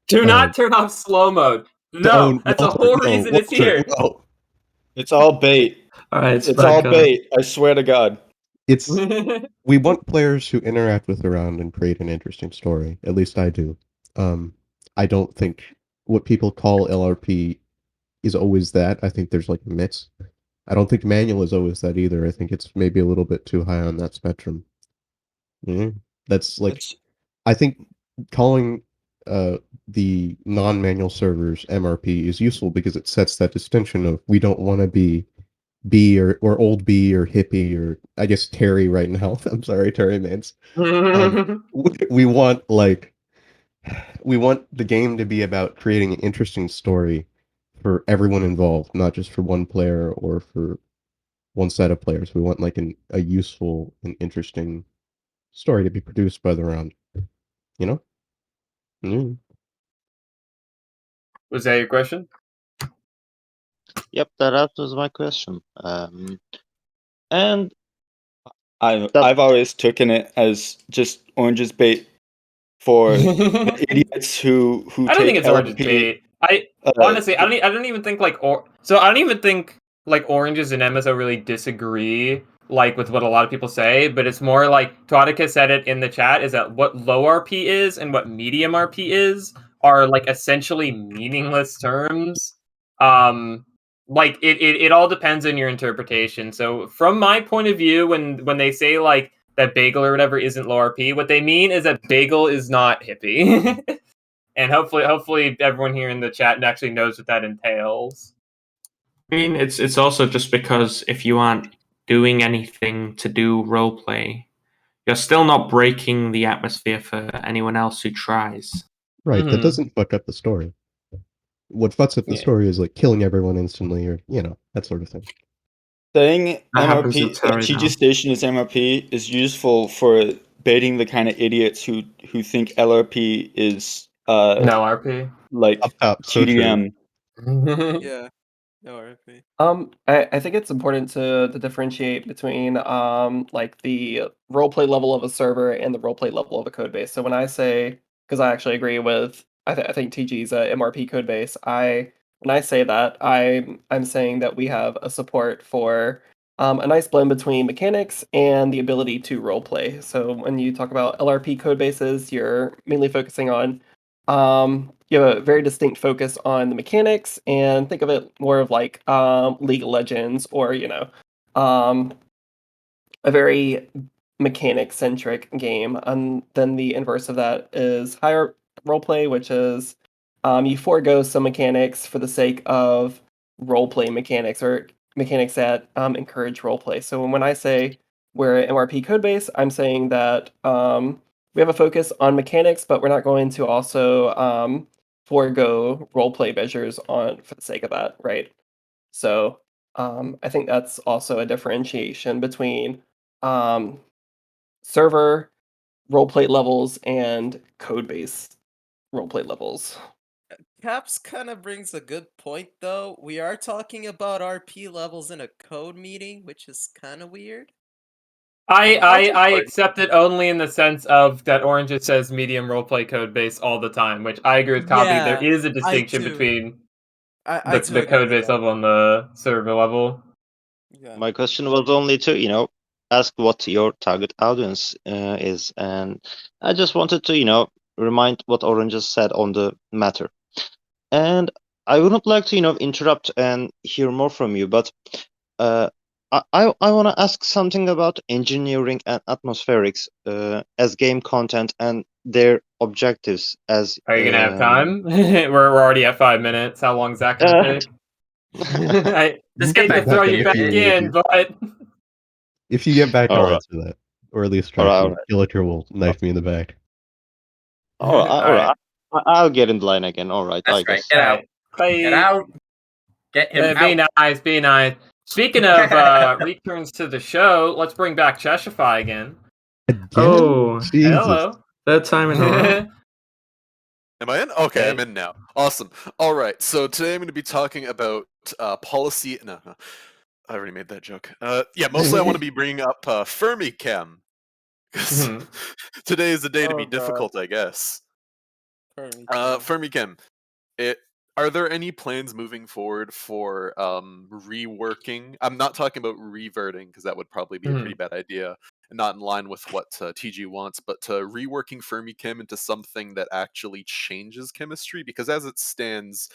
Do not turn off slow mode. No, that's the whole reason it's here. No. It's all bait. All right, it's all bait. I swear to God. It's we want players who interact with the round and create an interesting story. At least I do. I don't think what people call LRP is always that. I think there's like a mix. I don't think manual is always that either. I think it's maybe a little bit too high on that spectrum. Yeah, that's like I think calling the non-manual servers MRP is useful because it sets that distinction of we don't want to be B or old B or hippie or I guess Terry right now. I'm sorry, Terry Mans. We want the game to be about creating an interesting story for everyone involved, not just for one player or for one set of players. We want like a useful and interesting story to be produced by the round. You know? Mm. Was that your question? Yep, that was my question. And I've always taken it as just Orange's bait for the idiots who I don't think take it's orange's LRP. bait. Honestly, I don't even think like so I don't even think like oranges and MSO really disagree like with what a lot of people say, but it's more like Twadika said it in the chat is that what low RP is and what medium RP is are like essentially meaningless terms. Like it all depends on your interpretation. So from my point of view, when they say like that bagel or whatever isn't low RP, what they mean is that bagel is not hippie. And hopefully everyone here in the chat actually knows what that entails. I mean, it's also just because if you aren't doing anything to do roleplay, you're still not breaking the atmosphere for anyone else who tries. Right, that doesn't fuck up the story. What fucks up the story is like killing everyone instantly, or that sort of thing. Saying That happens in MRP, Terry TG now. Station is MRP is useful for baiting the kind of idiots who think LRP is No RP. like Up top, so true. QDM. Yeah. No RP. I think it's important to differentiate between like the roleplay level of a server and the roleplay level of a code base. So when I say, because I actually agree with, I think TG's a MRP code base. When I say that, I'm saying that we have a support for a nice blend between mechanics and the ability to roleplay. So when you talk about LRP code bases, you're mainly focusing on you have a very distinct focus on the mechanics, and think of it more of like League of Legends, or um, a very mechanic centric game. And then the inverse of that is higher roleplay, which is you forego some mechanics for the sake of roleplay mechanics, or mechanics that encourage roleplay. So when I say we're an MRP codebase, I'm saying that we have a focus on mechanics, but we're not going to also forego roleplay measures on for the sake of that, right? So I think that's also a differentiation between server roleplay levels and code base roleplay levels. Caps kind of brings a good point, though. We are talking about RP levels in a code meeting, which is kind of weird. I accept it only in the sense of that Orange just says medium roleplay code base all the time, which I agree with Copy. There Yeah, is a I distinction do. between I do the agree code with base that. level and the server level. Yeah. My question was only to ask what your target audience is, and I just wanted to remind what Orange just said on the matter. And I wouldn't like to interrupt and hear more from you, but I want to ask something about engineering and atmospherics as game content and their objectives as. Are you gonna have time? we're already at 5 minutes. How long is that gonna take? I Just hate get to back throw to you back in, but If you get back, I'll All right. answer that, or at least All try right. to. All right. Villager will knife me in the back. All right. All Alright. right. I'll get in line again. All right. That's I right. guess. Get out. Bye. Get out. Get him Be out. nice, be nice. Speaking of returns to the show, let's bring back Cheshify again. Again? Oh, Jesus. hello. Third time in a row. Am I in? Okay, Hey. I'm in now. Awesome. All right. So today I'm going to be talking about policy. No, I already made that joke. Yeah, mostly I want to be bringing up FermiChem. Today is the day to be God. difficult, I guess. FermiChem. FermiChem. Are there any plans moving forward for reworking? I'm not talking about reverting because that would probably be a pretty bad idea and not in line with what TG wants, but reworking FermiChem into something that actually changes chemistry, because as it stands,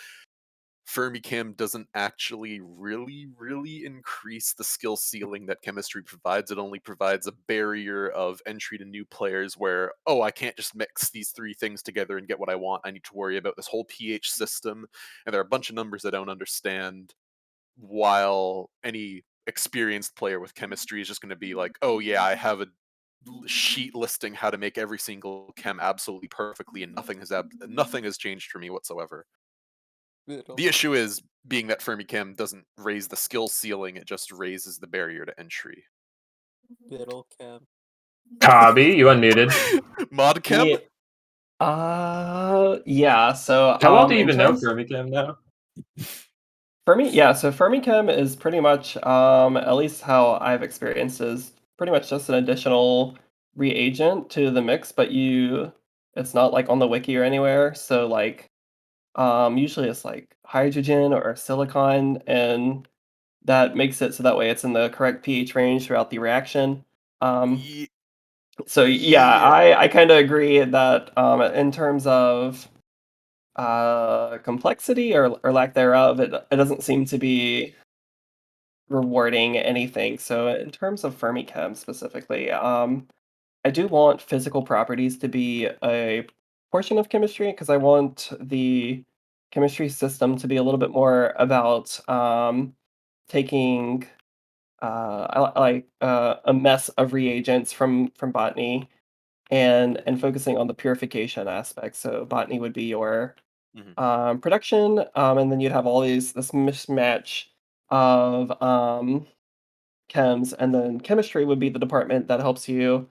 FermiChem doesn't actually really increase the skill ceiling that chemistry provides. It only provides a barrier of entry to new players where, oh, I can't just mix these three things together and get what I want. I need to worry about this whole pH system, and there are a bunch of numbers I don't understand, while any experienced player with chemistry is just going to be like, oh yeah, I have a sheet listing how to make every single chem absolutely perfectly, and nothing has changed for me whatsoever. The issue is, being that FermiChem doesn't raise the skill ceiling, it just raises the barrier to entry. Biddlechem. Cobby, you unmuted. Modchem? Yeah, so How well do you in even know terms FermiChem now? So FermiChem is pretty much at least how I've experienced is pretty much just an additional reagent to the mix, but you it's not like on the wiki or anywhere. So like usually it's like hydrogen or silicon, and that makes it so that way it's in the correct pH range throughout the reaction. Um, so yeah, I kind of agree that in terms of complexity or lack thereof, it doesn't seem to be rewarding anything. So in terms of Fermichem specifically, I do want physical properties to be a portion of chemistry because I want the chemistry system to be a little bit more about taking like a mess of reagents from botany and focusing on the purification aspect. So botany would be your production, and then you'd have all this mismatch of chems, and then chemistry would be the department that helps you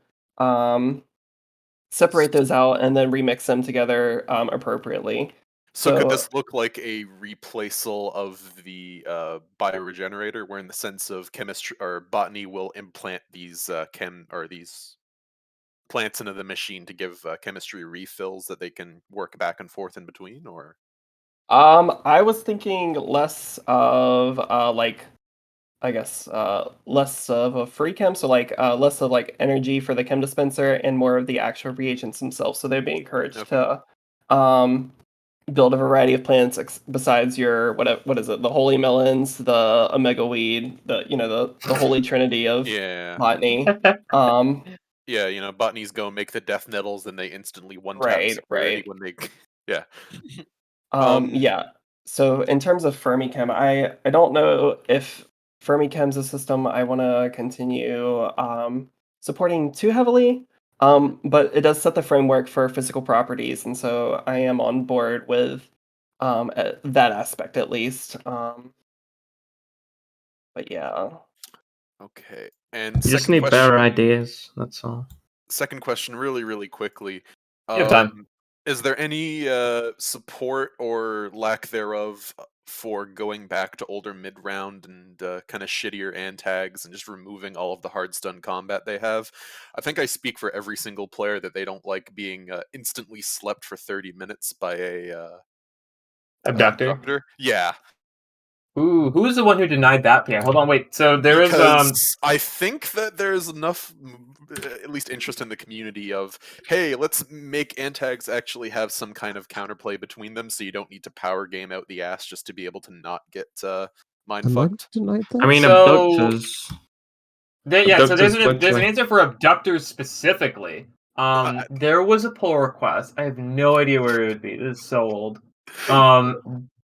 separate those out and then remix them together appropriately. So could So this look like a replaceal of the bioregenerator, where in the sense of chemistry or botany will implant these these plants into the machine to give chemistry refills that they can work back and forth in between, or? I was thinking less of like I guess less of a free chem, so like less of like energy for the chem dispenser and more of the actual reagents themselves. So they'd be encouraged to um build a variety of plants besides your what is it, the holy melons, the omega weed, the holy trinity of Yeah. botany. Um, Yeah, you know, botanies go make the death nettles, and they instantly one tap right, security right. when they, yeah. Yeah. So in terms of Fermichem, I don't know if Fermichem's a system I want to continue supporting too heavily. But it does set the framework for physical properties, and so I am on board with that aspect at least. But yeah. Okay, and You just second need better question. ideas. That's all. Second question, really, really quickly. You have time. Is there any support or lack thereof for going back to older mid-round and kind of shittier antags and just removing all of the hard stun combat they have? I think I speak for every single player that they don't like being instantly slept for 30 minutes by a Abductor. abductor. Yeah. Ooh, who's the one who denied that PR? Hold on, wait. So there is Because I think that there's enough, at least interest in the community of, hey, let's make antags actually have some kind of counterplay between them, so you don't need to power game out the ass just to be able to not get mind fucked. I mean, so abductors. yeah, so there's Abductors there's an literally. answer for abductors specifically. There was a pull request. I have no idea where it would be. This is so old.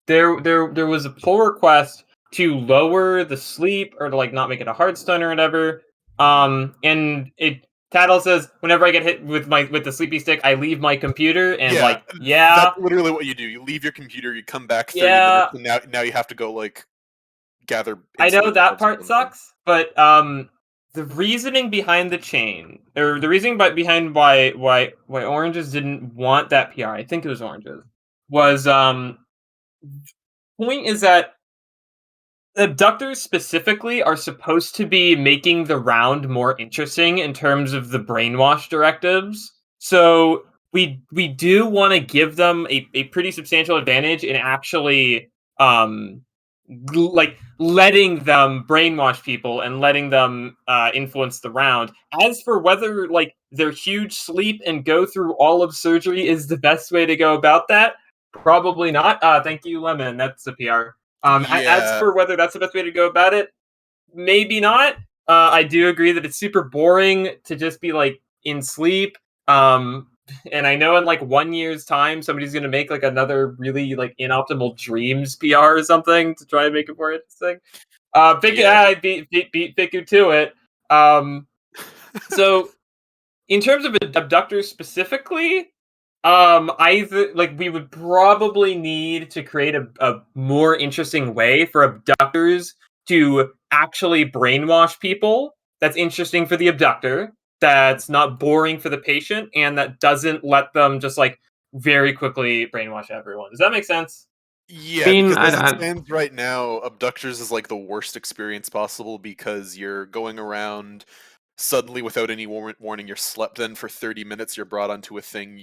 There was a pull request to lower the sleep or to like not make it a hard stun or whatever. And it Tattle says whenever I get hit with the sleepy stick, I leave my computer and Yeah, yeah, that's literally what you do. You leave your computer, you come back 30 yeah. minutes, and now you have to go like gather. I know instant that results or part something. sucks, but the reasoning behind the chain, or the reasoning behind why oranges didn't want that PR, I think it was oranges, was point is that abductors specifically are supposed to be making the round more interesting in terms of the brainwash directives. So we do want to give them a pretty substantial advantage in actually like letting them brainwash people and letting them influence the round. As for whether like their huge sleep and go through all of surgery is the best way to go about that, probably not. Thank you, Lemon. That's a PR. As Yeah. for whether that's the best way to go about it, maybe not. I do agree that it's super boring to just be like in sleep. And I know in like 1 year's time, somebody's gonna make like another really like inoptimal dreams PR or something to try and make it more interesting. Beat Fiku to it. So in terms of abductors specifically, either like we would probably need to create a more interesting way for abductors to actually brainwash people. That's interesting for the abductor. That's not boring for the patient, and that doesn't let them just like very quickly brainwash everyone. Does that make sense? Yeah, because as it stands right now, abductors is like the worst experience possible because you're going around suddenly, without any warning, you're slept in for 30 minutes. You're brought onto a thing.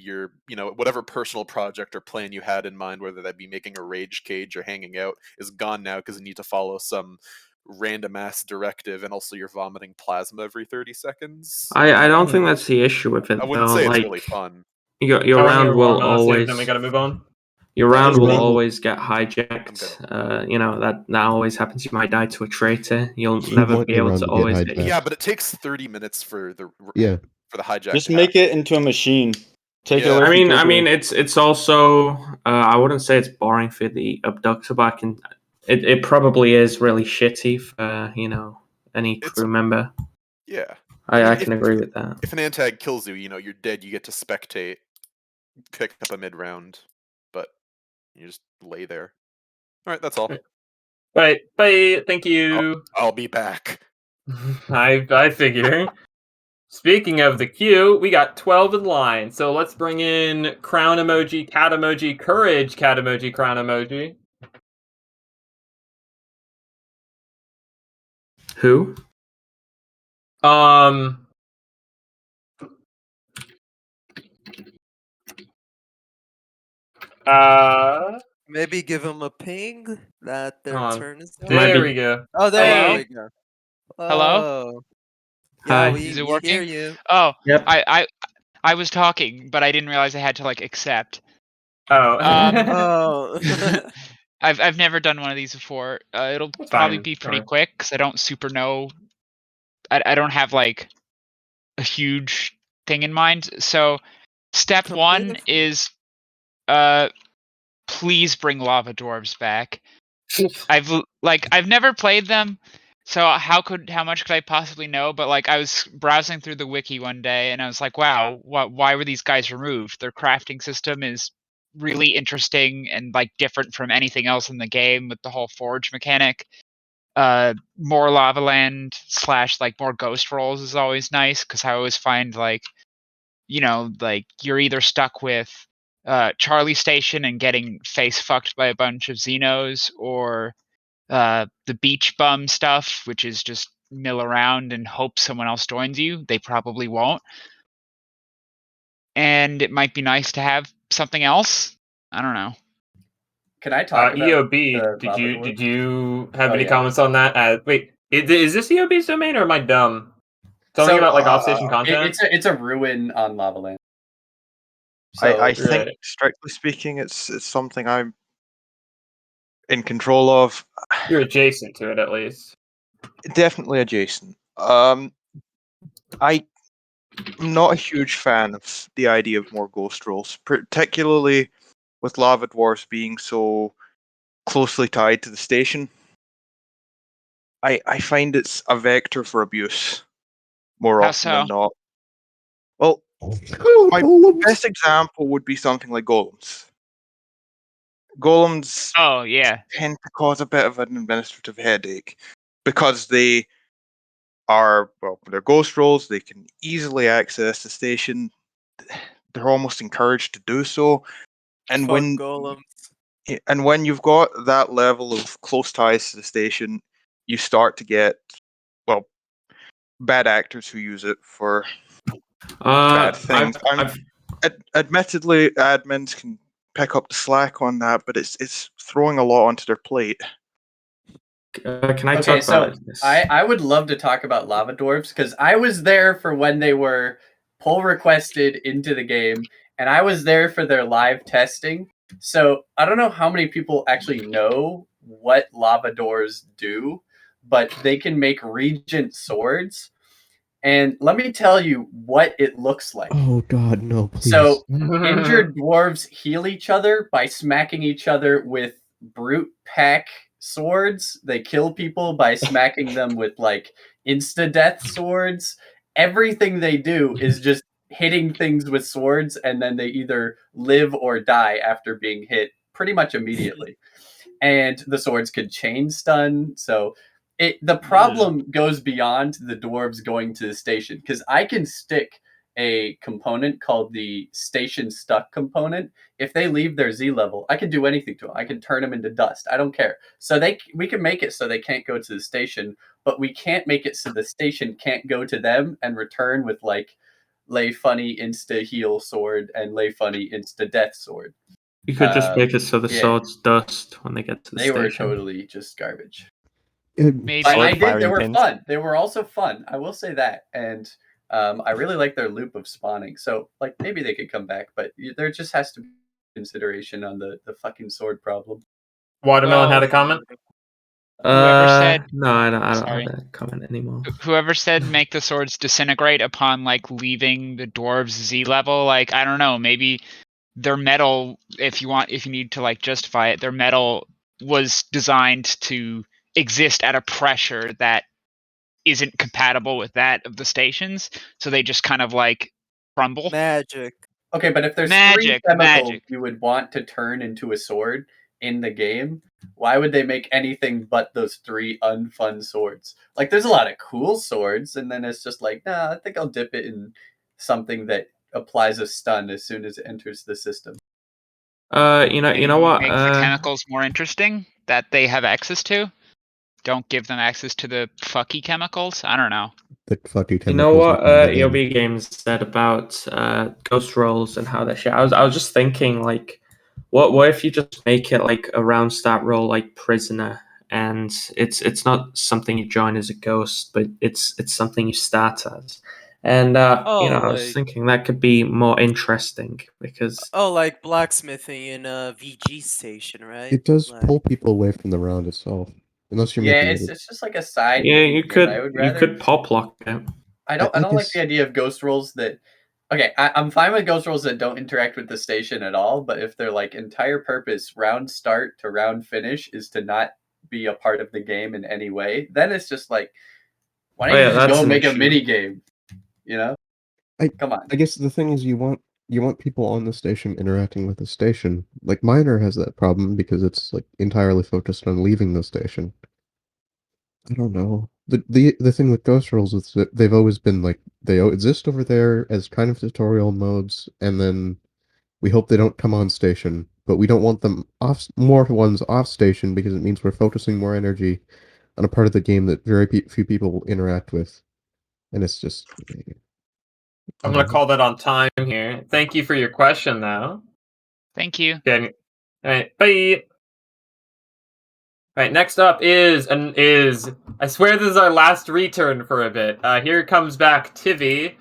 Whatever personal project or plan you had in mind, whether that be making a rage cage or hanging out, is gone now because you need to follow some random ass directive, and also you're vomiting plasma every 30 seconds. I don't think that's the issue with it. I wouldn't though. say like, it's really fun. Your Tell round your will warm always. then we gotta move on. Your round will me. always get hijacked. That always happens. You might die to a traitor. You'll You never want be your able round to to get always get. hijacked. Yeah, but it takes 30 minutes for the hijack. Just to make happen. it into a machine. Take it Yeah. away from I mean, Tutoring. it's also. I wouldn't say it's boring for the abductor, but it probably is really shitty for any crew member. Yeah. I can agree with that. If an antag kills you, you're dead. You get to spectate, pick up a mid round, but you just lay there. All right, that's all. Right, bye. Thank you. I'll be back. I figure. Speaking of the queue, we got 12 in line. So let's bring in crown emoji, cat emoji, courage, cat emoji, crown emoji. Who? Maybe give them a ping that their turn is up. There we go. Oh, there Hello? we go. Hello? Oh. Yeah, Hi. we Is it we hear working? you. Oh, Yep. I was talking, but I didn't realize I had to accept. Oh. Oh. I've never done one of these before. It'll That's probably fine. be pretty Fine. quick because I don't super know. I don't have a huge thing in mind. So, step one is please bring lava dwarves back. I've never played them, so how much could I possibly know? But I was browsing through the wiki one day and I was like, wow, why were these guys removed? Their crafting system is really interesting and different from anything else in the game with the whole forge mechanic. More lava land / more ghost rolls is always nice because I always find you're either stuck with Charlie Station and getting face fucked by a bunch of Xenos, or the beach bum stuff, which is just mill around and hope someone else joins you. They probably won't. And it might be nice to have something else. I don't know. Can I talk about EOB, did you have any comments on that? Wait, is this EOB's domain or am I dumb? Something about off-station content? It's a ruin on Lava Land. I think, strictly speaking, it's something I'm in control of. You're adjacent to it, at least. Definitely adjacent. I'm not a huge fan of the idea of more ghost rolls, particularly with lava dwarfs being so closely tied to the station. I find it's a vector for abuse more How often so? than not. Well, my best example would be something like golems. Golems Oh yeah. tend to cause a bit of an administrative headache because they are, well, they're ghost rolls, they can easily access the station. They're almost encouraged to do so. And Fuck golems. when you've got that level of close ties to the station, you start to get, well, bad actors who use it for bad things. Admittedly, admins can pick up the slack on that, but it's throwing a lot onto their plate. Can I Okay, talk so about this? I would love to talk about lava dwarfs because I was there for when they were pull requested into the game, and I was there for their live testing. So I don't know how many people actually know what lava doors do, but they can make regent swords. And let me tell you what it looks like. Oh God, no! Please. So injured dwarves heal each other by smacking each other with brute pack swords. They kill people by smacking them with insta death swords. Everything they do is just hitting things with swords, and then they either live or die after being hit pretty much immediately. And the swords could chain stun. So the problem goes beyond the dwarves going to the station because I can stick a component called the station stuck component. If they leave their Z level, I can do anything to them. I can turn them into dust. I don't care. So we can make it so they can't go to the station, but we can't make it so the station can't go to them and return with like lay funny insta heal sword and lay funny insta death sword. You could just make it so the yeah. swords dust when they get to the They station. were totally just garbage. Maybe I did. They were fun. They were also fun. I will say that. And I really like their loop of spawning. So like maybe they could come back, but there just has to be consideration on the fucking sword problem. Watermelon had a comment. Whoever said No, I don't sorry. have a comment anymore. Whoever said make the swords disintegrate upon like leaving the dwarves Z level, like I don't know, maybe their metal, if you need to like justify it, their metal was designed to exist at a pressure that isn't compatible with that of the stations, so they just kind of like crumble. Magic. Okay, but if there's three chemicals you would want to turn into a sword in the game, why would they make anything but those 3 unfun swords? Like, there's a lot of cool swords, and then it's just like, nah, I think I'll dip it in something that applies a stun as soon as it enters the system. You know what? Make the chemicals more interesting that they have access to. Don't give them access to the fucky chemicals. I don't know. The fucky chemicals. You know what EOB Games said about ghost rolls and how they're shit? I was just thinking, like, what if you just make it like a round stat roll like prisoner, and it's not something you join as a ghost, but it's something you start as. And I was thinking that could be more interesting because like blacksmithing in a VG station, right? It does pull people away from the round itself, unless you're making it. It's just like a side. Yeah, you thing. I would rather could pop lock it. I don't like the idea of ghost rolls that. Okay, I'm fine with ghost rolls that don't interact with the station at all, but if their like entire purpose, round start to round finish, is to not be a part of the game in any way, then it's just like, why don't you just go make a mini game? You know? Come on. I guess the thing is, you want people on the station interacting with the station. Like Miner has that problem because it's like entirely focused on leaving the station. I don't know. The thing with ghost rolls is that they've always been like they exist over there as kind of tutorial modes, and then we hope they don't come on station, but we don't want them more ones off station because it means we're focusing more energy on a part of the game that very few people will interact with, and it's just. I'm gonna call that on time here. Thank you for your question, though. Thank you. Okay. All right, bye. All right, next up is I swear this is our last return for a bit. Here comes back Tivy.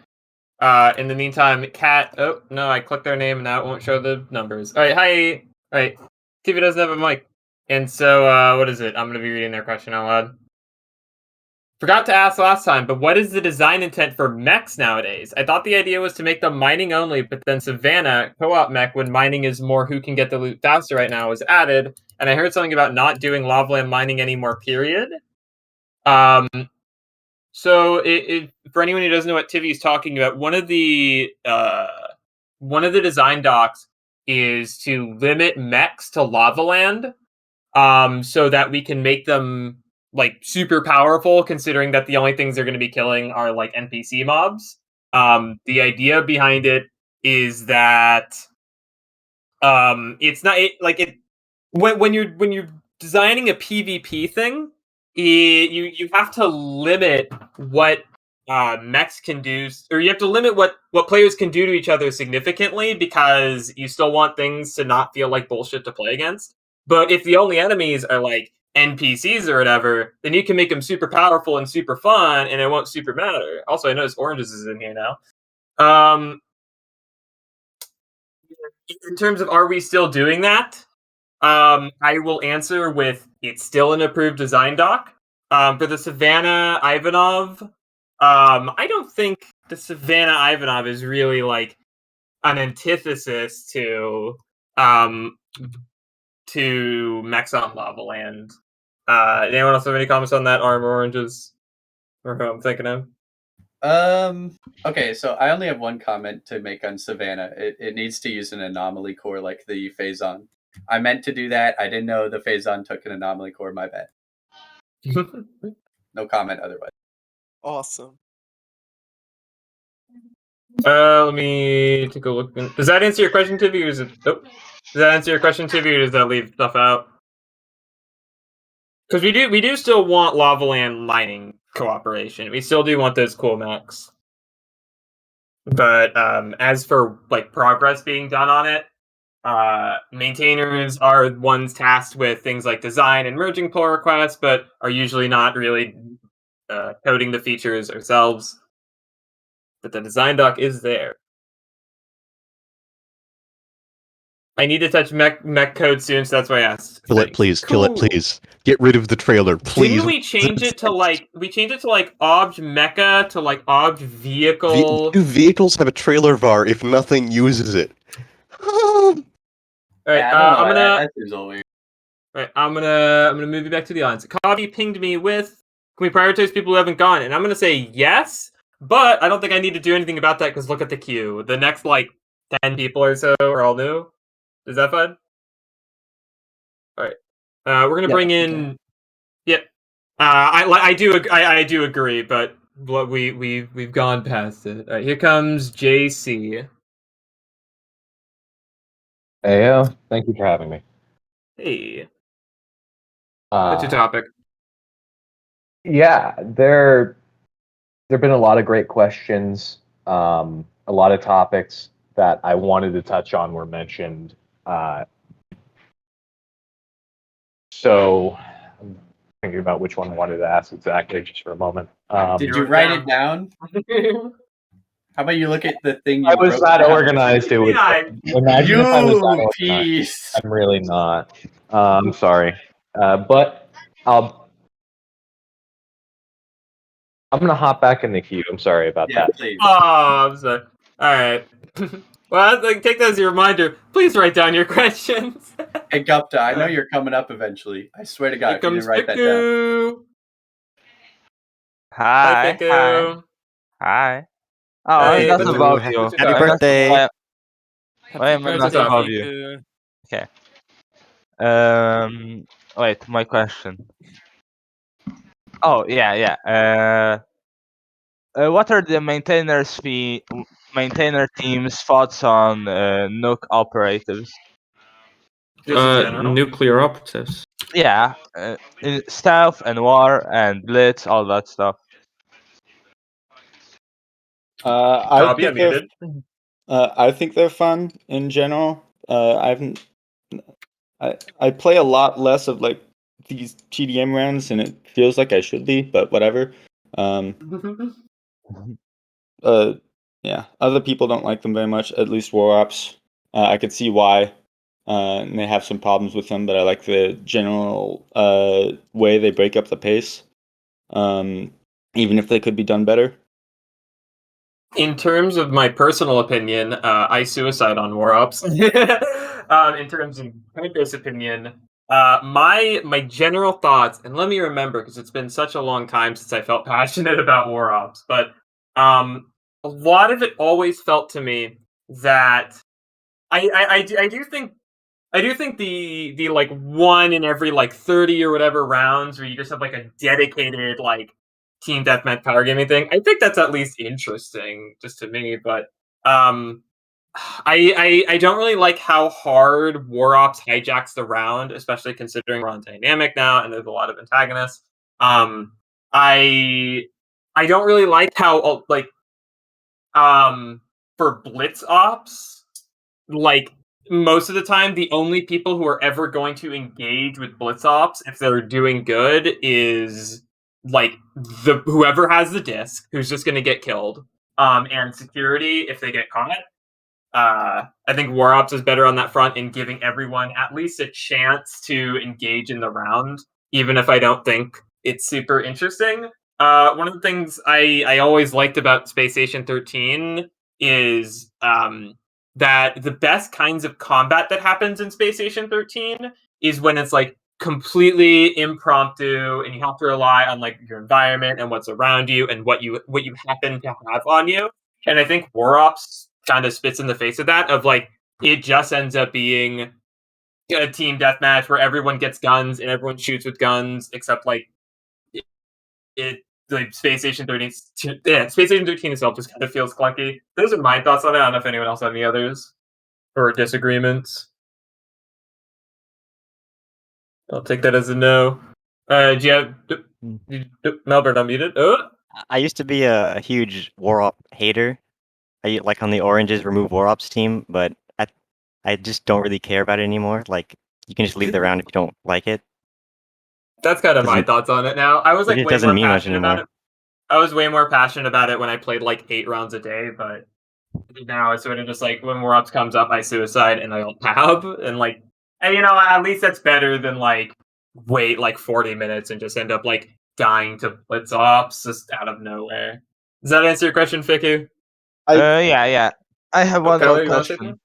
In the meantime, Cat. Oh no, I clicked their name and now it won't show the numbers. All right, hi. All right, Tivy doesn't have a mic, and so what is it? I'm gonna be reading their question out loud. Forgot to ask last time, but what is the design intent for mechs nowadays? I thought the idea was to make them mining only, but then Savannah, co-op mech, when mining is more who can get the loot faster right now, was added, and I heard something about not doing Lavaland mining anymore, period. So for anyone who doesn't know what Tivy is talking about, one of the design docs is to limit mechs to Lavaland, so that we can make them like super powerful, considering that the only things they're going to be killing are like NPC mobs. The idea behind it is that it's not when you're designing a PvP thing, you have to limit what mechs can do, or you have to limit what players can do to each other significantly, because you still want things to not feel like bullshit to play against. But if the only enemies are like NPCs or whatever, then you can make them super powerful and super fun, and it won't super matter. Also, I notice Oranges is in here now. In terms of are we still doing that? I will answer with it's still an approved design doc. For the Savannah Ivanov, I don't think the Savannah Ivanov is really like an antithesis to Mechs on Lavaland. Anyone else have any comments on that? Arm Oranges, or who I'm thinking of? Okay, so I only have one comment to make on Savannah. It needs to use an anomaly core like the Phazon. I meant to do that. I didn't know the Phazon took an anomaly core. My bad. No comment otherwise. Awesome. Let me take a look. Does that answer your question, Tivi, or is it? Oh, does that answer your question, Tivi, or does that leave stuff out? Because we do still want Lavaland mining cooperation. We still do want those cool mechs. But as for like progress being done on it, maintainers are ones tasked with things like design and merging pull requests, but are usually not really coding the features ourselves. But the design doc is there. I need to touch mech code soon, so that's why I asked. Kill it, please. Kill it, please. Get rid of the trailer, please. Didn't we change it to like obj mecha to like obj vehicle? Do vehicles have a trailer var if nothing uses it? Alright, Yeah, I don't know. That seems all weird. Alright, I'm gonna move you back to the audience. Kavi pinged me with, can we prioritize people who haven't gone? And I'm gonna say yes, but I don't think I need to do anything about that because look at the queue. The next like 10 people or so are all new. Is that fun? Alright. We're gonna bring in. Yep. I do agree, but we've gone past it. All right, here comes JC. Hey, thank you for having me. Hey. What's your topic? Yeah, there've been a lot of great questions. A lot of topics that I wanted to touch on were mentioned. So I'm thinking about which one I wanted to ask exactly, just for a moment. Did you write it down? How about you look at the thing you I was wrote that down? organized. It would imagine if I was that organized. Piece. I'm really not. I'm sorry, but I'm gonna hop back in the queue. I'm sorry about that. Please. Oh, I'm sorry. All right. Well, take that as a reminder. Please write down your questions. Hey, Gupta, I know you're coming up eventually. I swear to God, if you didn't write that down. Hi, Fiku. Hi. Oh, Hey, that's Fiku. above you. Happy birthday. Why Happy am I not birthday, above Fiku. you? Okay. Wait, my question. Oh, yeah. What are the maintainer team's thoughts on nuke operatives? Nuclear operatives. Yeah, in stealth and war and blitz, all that stuff. I think they're fun in general. I play a lot less of like these TDM rounds, and it feels like I should be, but whatever. Yeah, other people don't like them very much. At least War Ops. I could see why. And they have some problems with them, but I like the general way they break up the pace. Even if they could be done better. In terms of my personal opinion, I suicide on War Ops. In terms of Coderbus opinion, my general thoughts, and let me remember because it's been such a long time since I felt passionate about War Ops, but a lot of it always felt to me that I do think the like one in every like 30 or whatever rounds where you just have like a dedicated like team deathmatch power gaming thing. I think that's at least interesting just to me, but I don't really like how hard War Ops hijacks the round, especially considering we're on dynamic now and there's a lot of antagonists. I don't really like how like for blitz ops, like most of the time the only people who are ever going to engage with blitz ops if they're doing good is like the whoever has the disc who's just going to get killed, and security if they get caught. I think War Ops is better on that front in giving everyone at least a chance to engage in the round, even if I don't think it's super interesting. One of the things I always liked about Space Station 13 is that the best kinds of combat that happens in Space Station 13 is when it's like completely impromptu and you have to rely on like your environment and what's around you and what you happen to have on you. And I think War Ops kind of spits in the face of that, of like it just ends up being a team deathmatch where everyone gets guns and everyone shoots with guns, except like like Space Station 13. Yeah, Space Station 13 itself just kind of feels clunky. Those are my thoughts on it. I don't know if anyone else had any others or disagreements. I'll take that as a no. Do you have Melbourne unmuted? Oh, I used to be a huge War Op hater. I like on the Oranges remove War Ops team, but I just don't really care about it anymore. Like you can just leave the round if you don't like it. that's kind of my thoughts on it now. I was It like just way doesn't more mean much passionate about anymore. it. I was way more passionate about it when I played like 8 rounds a day, but now it's sort of just like when War Ops comes up, I suicide and I don't tab, and like, and you know, at least that's better than like wait like 40 minutes and just end up like dying to Blitz Ops just out of nowhere. Does that answer your question, Fiku? Yeah. I have one more Kyler, you want to say question.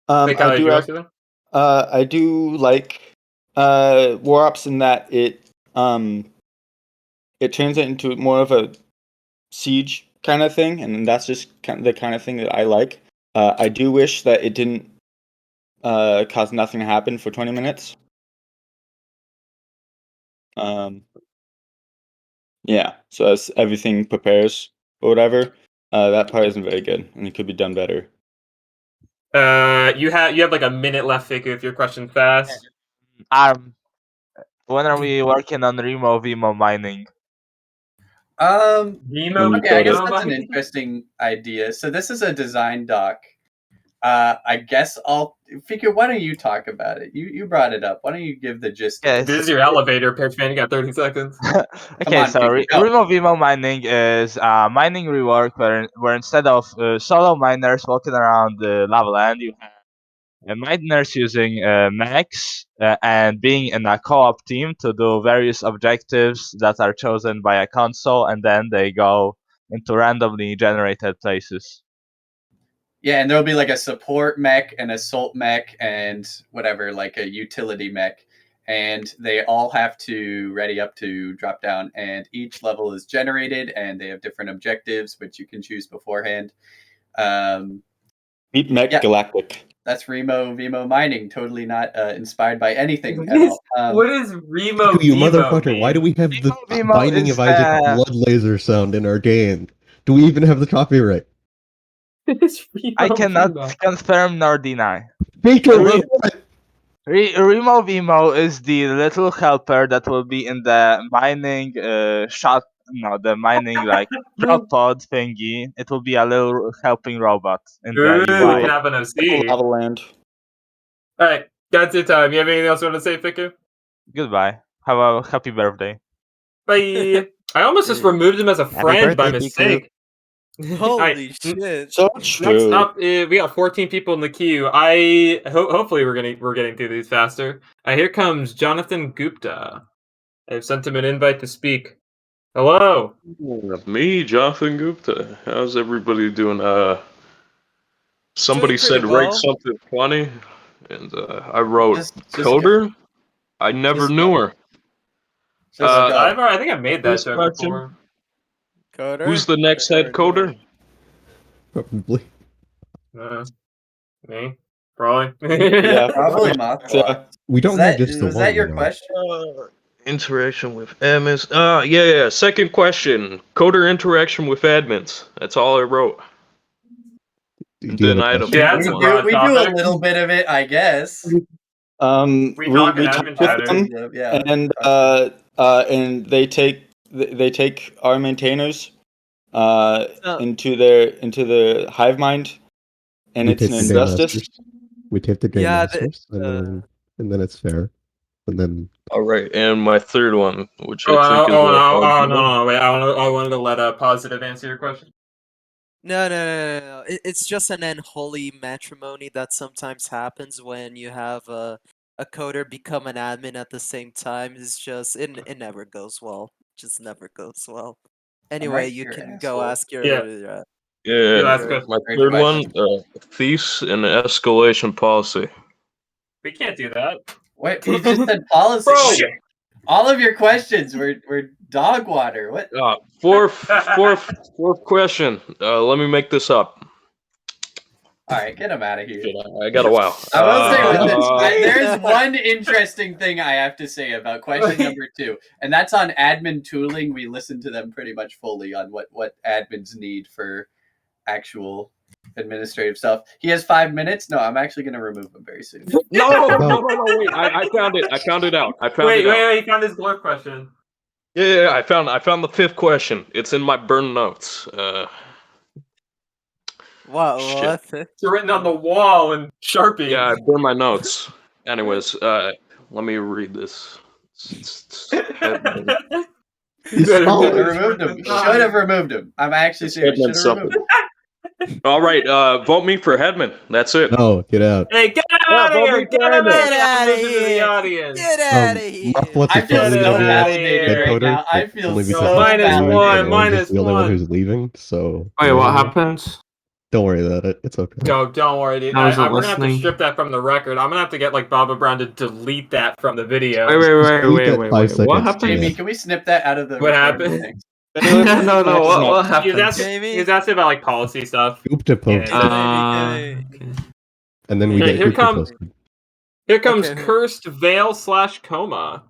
something? Hey, Kyler, I do do you want have, to say something? I do like War Ops in that it turns it into more of a siege kind of thing, and that's just the kind of thing that I like. I do wish that it didn't cause nothing to happen for 20 minutes. Yeah, so as everything prepares or whatever, that part isn't very good, and it could be done better. You have like a minute left, Fiku, if your question's fast. When are we working on Remo Vimo mining? Vimo, I guess Vimo that's an mining? interesting idea. So this is a design doc. I guess Fiku, why don't you talk about it? You brought it up. Why don't you give the gist of it? This is your elevator pitch, man. You got 30 seconds. Okay, so Remo Vimo mining is mining rework where instead of solo miners walking around the lava land, you have miners using mechs and being in a co-op team to do various objectives that are chosen by a console, and then they go into randomly generated places. Yeah, and there'll be like a support mech, an assault mech, and whatever, like a utility mech. And they all have to ready up to drop down. And each level is generated, and they have different objectives, which you can choose beforehand. Beat Mech Galactic. That's Remo Vimo mining. Totally not inspired by anything at all. What is Remo You Vimo motherfucker, why do we have the Vimo Binding is, of Isaac blood laser sound in our game? Do we even have the copyright? I cannot confirm nor deny. Remo Vimo is the little helper that will be in the mining the mining like shot pod thingy. It will be a little helping robot in the Ooh, we UI. can have an OC. Lava Land. Alright, that's your time. You have anything else you want to say, Fiku? Goodbye. Have a happy birthday. Bye. I almost just removed him as a friend by birthday, mistake. Holy shit! So Next true. up, we got 14 people in the queue. Hopefully we're getting through these faster. Here comes Jonathan Gupta. I've sent him an invite to speak. Hello. Me, Jonathan Gupta. How's everybody doing? Somebody Doing pretty said write well. something funny, and I wrote Just Coder. I never just knew go. her. Just go. I think I've made that First joke question. before. Coder. Who's the next head coder? Probably. Me? Probably. Yeah, Probably Mothblock. We don't have just the Was one. that your you know. question? Interaction with admins. Yeah. Second question. Coder interaction with admins. That's all I wrote. Do And you have then a I had a question? Yeah, that's a broad We do a topic. little bit of it, I guess. We talk in we admin talk chatter. with them, Yeah. and they take our maintainers Oh. into the hive mind, and We it's take an the game injustice. masters. We take the game Yeah, masters, and then it's fair. And then All right, and my third one, which Oh, I think is a no, hard one. no, wait. I wanted to let Positive answer your question. No. It's just an unholy matrimony that sometimes happens when you have a coder become an admin at the same time. It's just it never goes well. Just never goes well. Anyway, right you here, can go asshole. ask your Yeah. Yeah, last question. my Great third one, question. thieves and escalation policy. We can't do that. Wait, you just said policy. Bro! Shit. All of your questions were dog water. What? Fourth question. Let me make this up. All right, get him out of here. I got a wow. I will say with this, there's one interesting thing I have to say about question number 2, and that's on admin tooling. We listen to them pretty much fully on what admins need for actual administrative stuff. He has 5 minutes. No, I'm actually going to remove him very soon. No, wait. I found it. I found it out. Wait, he found his glove question. Yeah, I found the 5th question. It's in my burn notes. What? It's written on the wall in Sharpie. Yeah, I burned my notes. Anyways, let me read this. Should have removed him. Should have removed him. I'm actually serious. Should have removed him. All right, vote me for Headman. That's it. No, get out. Hey, get out of here! Get out of here! audience! Get out of here! I feel so validated right now. I feel so validated. Minus the only one one. who's leaving, so. Wait, what happens? Don't worry about it. It's okay. Don't worry, dude. I wasn't we're gonna have to listening. strip that from the record. I'm gonna have to get like Baba Brown to delete that from the video. Wait. What seconds, happened? Jamie, can we snip that out of the What recording? happened? No. What happened? He was asking about like policy stuff. Oopta post. Yeah. And then we Okay, get here Oopta comes posted. Cursed Veil / Coma.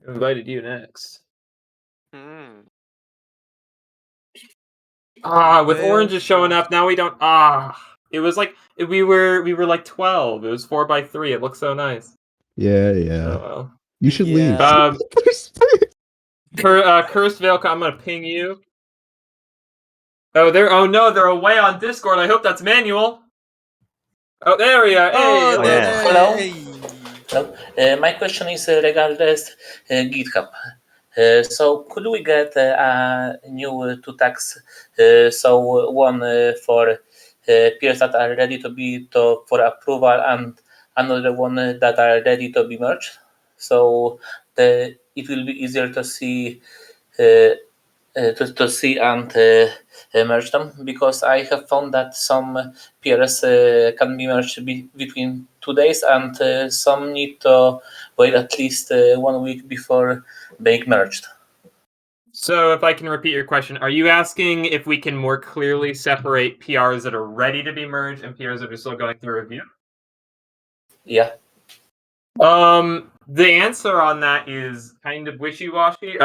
I invited you next. With oranges showing up, now we don't. It was like we were like 12. It was 4x3. It looks so nice. Yeah. Oh, well. You should leave. Cursed Veil. I'm gonna ping you. Oh, they're away on Discord. I hope that's Manuel. Oh, there we are. Hey, Hello. My question is regarding GitHub. So could we get a new 2 tags? So one for peers that are ready for approval, and another one that are ready to be merged. So it will be easier to see and merge them, because I have found that some peers can be merged between 2 days, and some need to wait at least 1 week before being merged. So if I can repeat your question, are you asking if we can more clearly separate PRs that are ready to be merged and PRs that are still going through review? Yeah. The answer on that is kind of wishy-washy.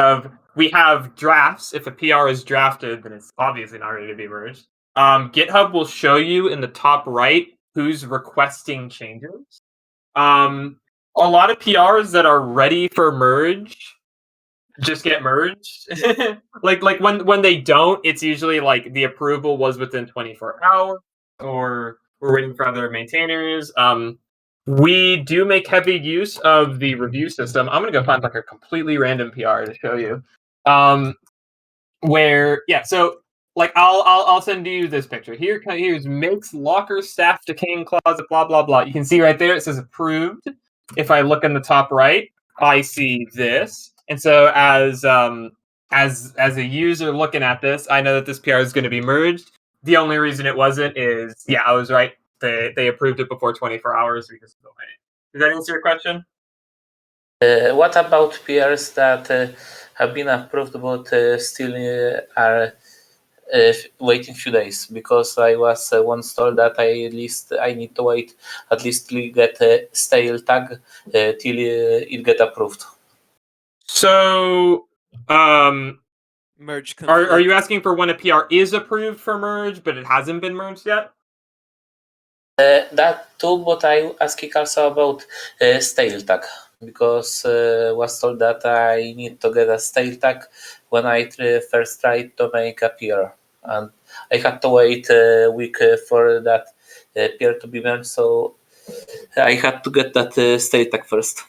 We have drafts. If a PR is drafted, then it's obviously not ready to be merged. GitHub will show you in the top right who's requesting changes. A lot of PRs that are ready for merge just get merged. like when they don't, it's usually like the approval was within 24 hours, or we're waiting for other maintainers. We do make heavy use of the review system. I'm gonna go find like a completely random PR to show you. So like I'll send you this picture. Here's makes locker staff decaying closet, blah blah blah. You can see right there it says approved. If I look in the top right, I see this. And so as a user looking at this, I know that this PR is going to be merged. The only reason it wasn't is, I was right. They approved it before 24 hours because of the way. Does that answer your question? What about PRs that have been approved but still are waiting few days? Because I was once told that I need to wait at least to get a stale tag till it get approved. So, merge. Are you asking for when a PR is approved for merge, but it hasn't been merged yet? That too, but I asking also about stale tag, because was told that I need to get a stale tag when I first tried to make a PR, and I had to wait a week for that PR to be merged, so I had to get that stale tag first.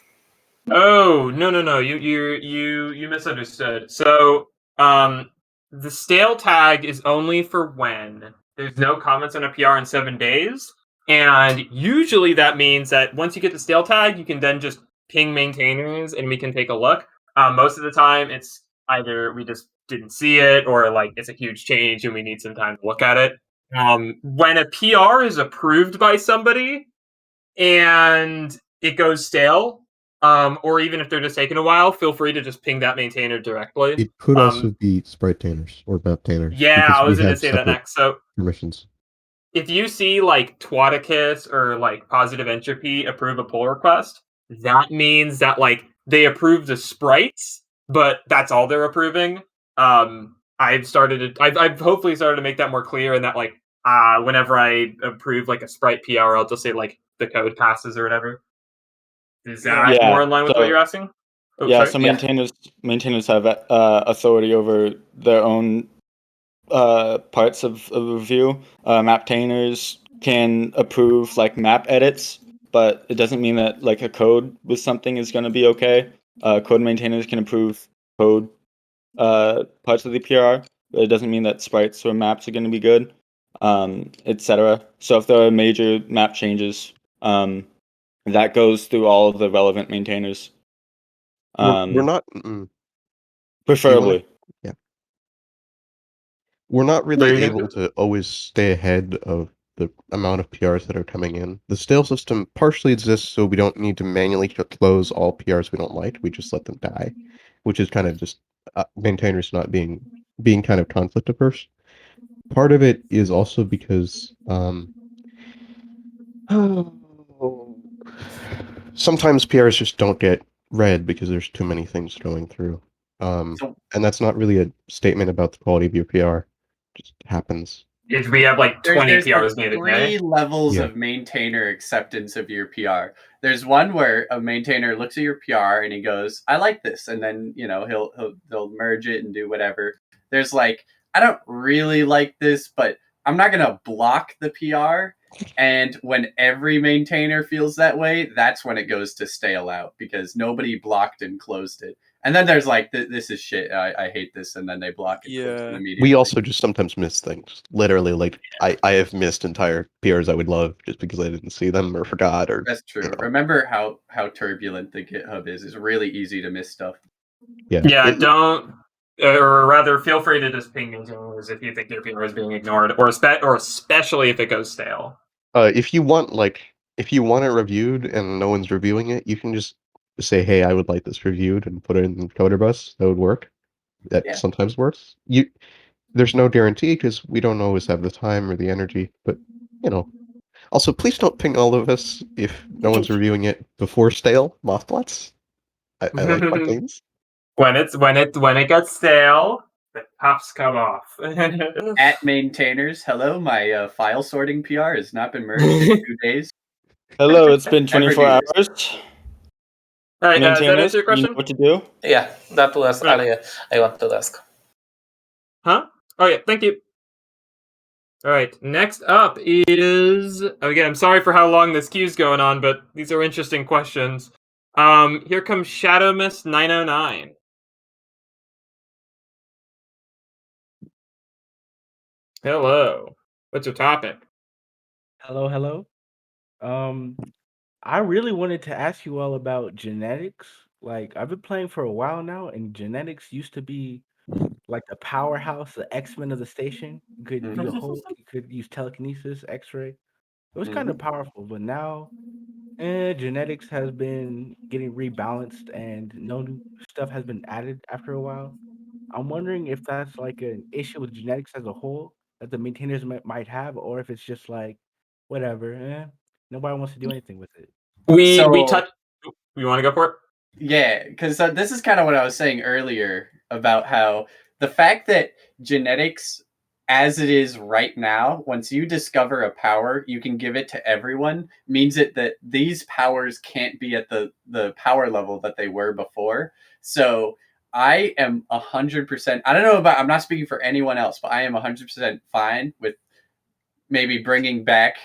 Oh, no. You misunderstood. So, the stale tag is only for when there's no comments on a PR in 7 days. And usually that means that once you get the stale tag, you can then just ping maintainers and we can take a look. Most of the time, it's either we just didn't see it, or like it's a huge change and we need some time to look at it. When a PR is approved by somebody and it goes stale, or even if they're just taking a while, feel free to just ping that maintainer directly. It could also be sprite tainers or map tainers. Yeah, because I was we going to have say that separate next. So permissions. if you see like Twaticus or like Positive Entropy approve a pull request, that means that like they approve the sprites, but that's all they're approving. I've hopefully started to make that more clear, and that like whenever I approve like a sprite PR, I'll just say like the code passes or whatever. Is that more in line with what you're asking? Oh, yeah, sorry? so maintainers have authority over their own parts of review. Maptainers can approve like map edits, but it doesn't mean that like a code with something is going to be okay. Code maintainers can approve code parts of the PR, but it doesn't mean that sprites or maps are going to be good, etc. So if there are major map changes, that goes through all of the relevant maintainers. We're not. Preferably. Yeah. We're not really able to always stay ahead of the amount of PRs that are coming in. The stale system partially exists so we don't need to manually close all PRs we don't like. We just let them die, which is kind of just maintainers not being kind of conflict averse. Part of it is also because sometimes PRs just don't get read because there's too many things going through. And that's not really a statement about the quality of your PR. It just happens. If we have like 20 there's PRs like made a three day. levels Yeah. of maintainer acceptance of your PR. There's one where a maintainer looks at your PR and he goes, "I like this," and then they'll merge it and do whatever. There's like, "I don't really like this, but I'm not gonna block the PR." And when every maintainer feels that way, that's when it goes to stale out because nobody blocked and closed it. And then there's like, "This is shit. I hate this," and then they block and close it immediately. We also just sometimes miss things. Literally, like I have missed entire PRs I would love just because I didn't see them or forgot or. That's true. Remember how turbulent the GitHub is. It's really easy to miss stuff. Yeah, don't, or rather, feel free to just ping maintainers if you think your PR is being ignored, or especially if it goes stale. If you want it reviewed and no one's reviewing it, you can just say, "Hey, I would like this reviewed," and put it in coderbus. That would work. That sometimes works. There's no guarantee because we don't always have the time or the energy, but Also, please don't ping all of us if no one's reviewing it before stale mothplots. I like my things. When it gets stale, the tops come off. At maintainers, hello, my file sorting PR has not been merged in 2 days. Hello, it's been 24 Never do hours. Alright, does that Maintainers, answer your you know question? what to do? Yeah, that was I want to ask. Huh? Oh yeah, thank you. Alright, next up is... Again, I'm sorry for how long this queue's going on, but these are interesting questions. Here comes Shadow Mist 909. Hello. What's your topic? Hello, hello. I really wanted to ask you all about genetics. Like, I've been playing for a while now, and genetics used to be like the powerhouse, the X-Men of the station. You could be a Hulk, you could use telekinesis, X-ray. It was kind of powerful, but now, genetics has been getting rebalanced, and no new stuff has been added after a while. I'm wondering if that's like an issue with genetics as a whole that the maintainers might have, or if it's just like, whatever, nobody wants to do anything with it. We touched... You want to go for it? Yeah, because this is kind of what I was saying earlier about how the fact that genetics, as it is right now, once you discover a power, you can give it to everyone, means that these powers can't be at the power level that they were before. So I am 100%. I don't know about. I'm not speaking for anyone else, but I am 100% fine with maybe bringing back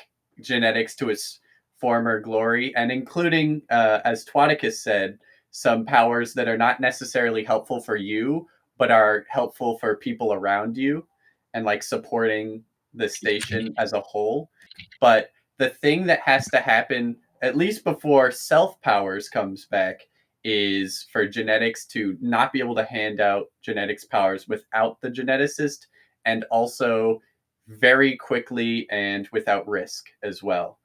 genetics to its former glory, and including, as Twaticus said, some powers that are not necessarily helpful for you, but are helpful for people around you, and like supporting the station as a whole. But the thing that has to happen, at least before self powers comes back, is for genetics to not be able to hand out genetics powers without the geneticist, and also very quickly and without risk as well.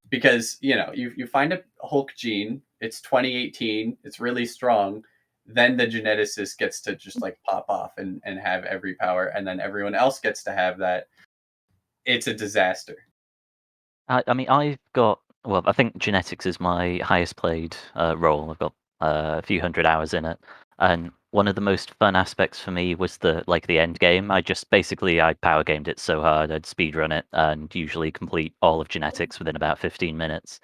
Because you find a Hulk gene, it's 2018, it's really strong, then the geneticist gets to just like pop off and have every power, and then everyone else gets to have that. It's a disaster. I mean, I've got well, I think genetics is my highest played role. I've got a few hundred hours in it, and one of the most fun aspects for me was the end game. I power gamed it so hard, I'd speedrun it and usually complete all of genetics within about 15 minutes.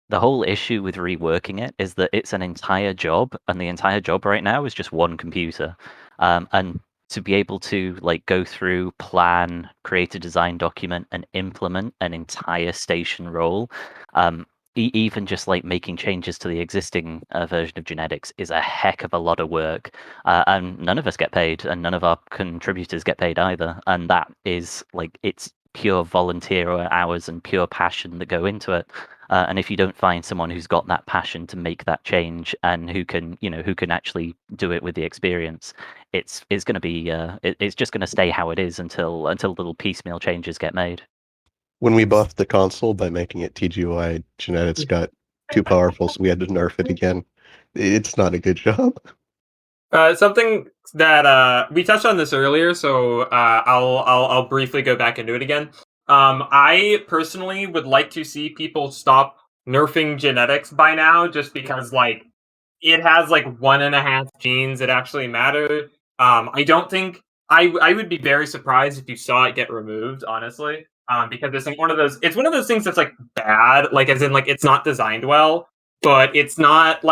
The whole issue with reworking it is that it's an entire job, and the entire job right now is just one computer. And to be able to go through, plan, create a design document, and implement an entire station role, even just making changes to the existing version of genetics is a heck of a lot of work, and none of us get paid, and none of our contributors get paid either. And that is it's pure volunteer hours and pure passion that go into it. And if you don't find someone who's got that passion to make that change and who can actually do it with the experience, it's going to be it's just going to stay how it is until little piecemeal changes get made. When we buffed the console by making it TGY, genetics got too powerful, so we had to nerf it again. It's not a good job. Something that we touched on this earlier, so I'll briefly go back into it again. I personally would like to see people stop nerfing genetics by now, just because it has 1.5 genes that actually matter. I don't think I would be very surprised if you saw it get removed, honestly. Because it's one of those things that's bad, as in it's not designed well, but it's not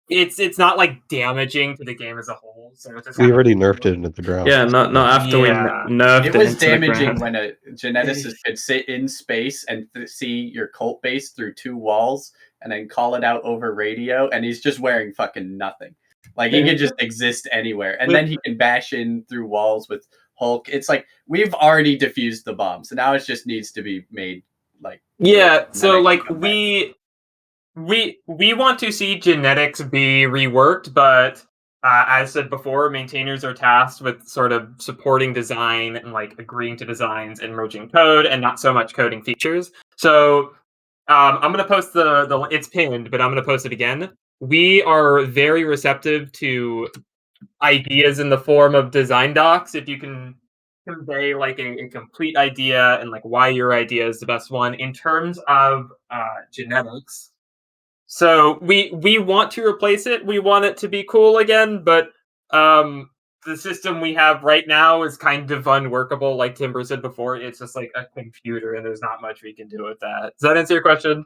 it's not damaging to the game as a whole. So it's just We already nerfed it into the ground. Yeah, not after we nerfed It was into the damaging ground. when a geneticist could sit in space and see your cult base through 2 walls and then call it out over radio, and he's just wearing fucking nothing. He can just exist anywhere, and then he can bash in through walls with Hulk. It's we've already defused the bomb, so now it just needs to be made yeah. So we want to see genetics be reworked, but as said before, maintainers are tasked with sort of supporting design and agreeing to designs and merging code, and not so much coding features. So I'm gonna post the it's pinned, but I'm gonna post it again. We are very receptive to ideas in the form of design docs. If you can convey a complete idea and why your idea is the best one in terms of genetics. So we want to replace it. We want it to be cool again, but the system we have right now is kind of unworkable. Like Timber said before, it's just a computer, and there's not much we can do with that. Does that answer your question?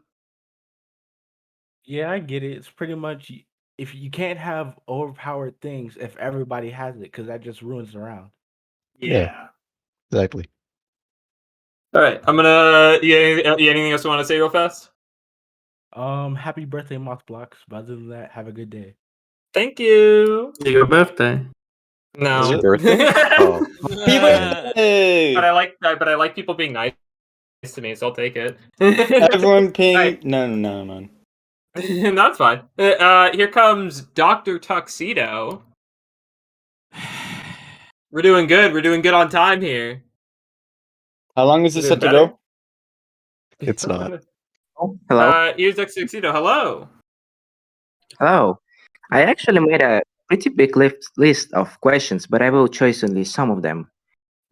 Yeah, I get it. It's pretty much if you can't have overpowered things if everybody has it, because that just ruins the round. Yeah. Exactly. All right, I'm gonna. Anything else you want to say real fast? Happy birthday, Moth Blocks. But other than that, have a good day. Thank you. Your birthday. No. Is your birthday? Oh, Happy birthday! But I like people being nice to me, so I'll take it. Everyone ping. Right. No. That's fine. Here comes Dr. Tuxedo. We're doing good. We're doing good on time here. How long is We're this doing set to better. go? It's not. Hello. Here's Dr. Tuxedo. Hello. Hello. I actually made a pretty big list of questions, but I will choose only some of them.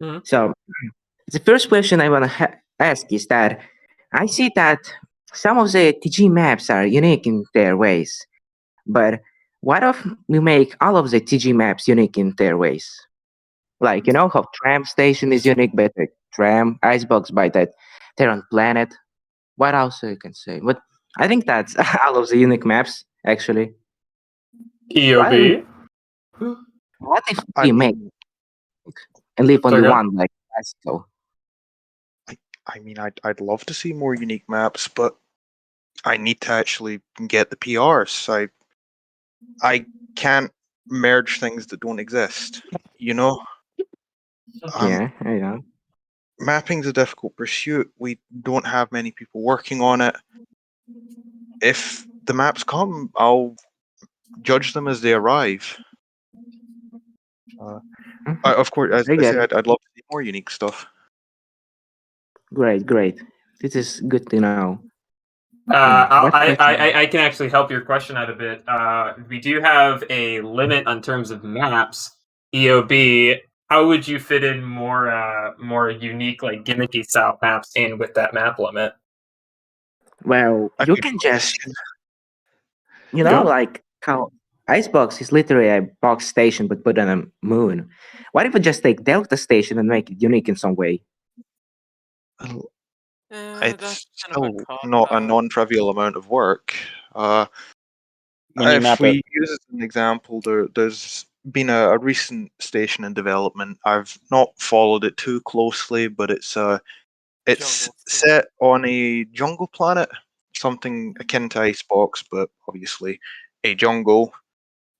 Mhm. So, the first question I want to ask is that I see that some of the TG maps are unique in their ways, but what if we make all of the TG maps unique in their ways? Like, you know how Tram Station is unique by the Tram, Icebox by that Terran Planet. What else you can say? But I think that's all of the unique maps, actually. EOB. What if we make and leave only one like classical? I mean, I'd love to see more unique maps, but I need to actually get the PRs. I can't merge things that don't exist. You know. Yeah, I know. Mapping's a difficult pursuit. We don't have many people working on it. If the maps come, I'll judge them as they arrive. Of course, as I said, I'd love to see more unique stuff. Great. This is good to know. I can actually help your question out a bit. We do have a limit on terms of maps. EOB. how would you fit in more unique, like gimmicky style maps in with that map limit? Well, I you mean, can just, Go. like how Icebox is literally a box station but put on a moon. What if we just take Delta Station and make it unique in some way? it's still not a non-trivial amount of work. When you If map we it. use as an example, there's been a recent station in development. I've not followed it too closely, but it's set on a jungle planet, something akin to Icebox, but obviously a jungle.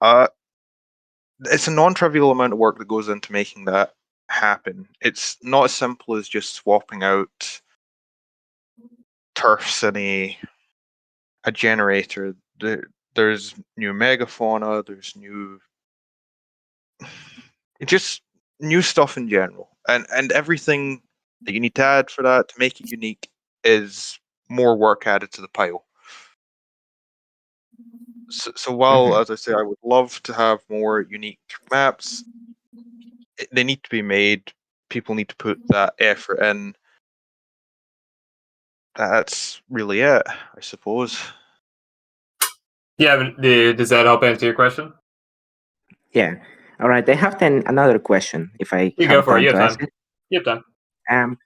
It's a non-trivial amount of work that goes into making that happen. It's not as simple as just swapping out turfs and a generator. There's new megafauna. There's just new stuff in general, and everything that you need to add for that to make it unique is more work added to the pile. So while, as I say, I would love to have more unique maps, they need to be made. People need to put that effort in. That's really it, I suppose. Yeah, but does that help answer your question? Yeah. All right. I have then another question, if I You go have for it. time You to have ask time. it. You have time.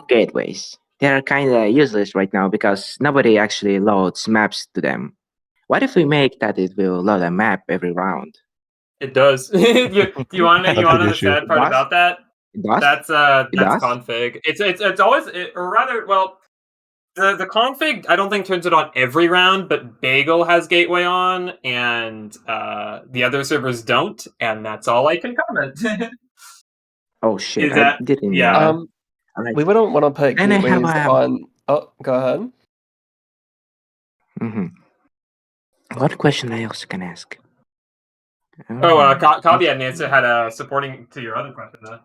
Gateways. They're kind of useless right now because nobody actually loads maps to them. What if we make that it will load a map every round? It does. You want to That's know an the issue. sad It part does? about that? It does? It That's does? config. It's always or rather well the config I don't think turns it on every round, but Bagel has gateway on and the other servers don't, and that's all I can comment. Oh shit! Is I that didn't know yeah? that. All right. We wouldn't want to put Then I have gateways on. Oh, go ahead. What question I also can ask? Kabi had an answer had a supporting to your other question though.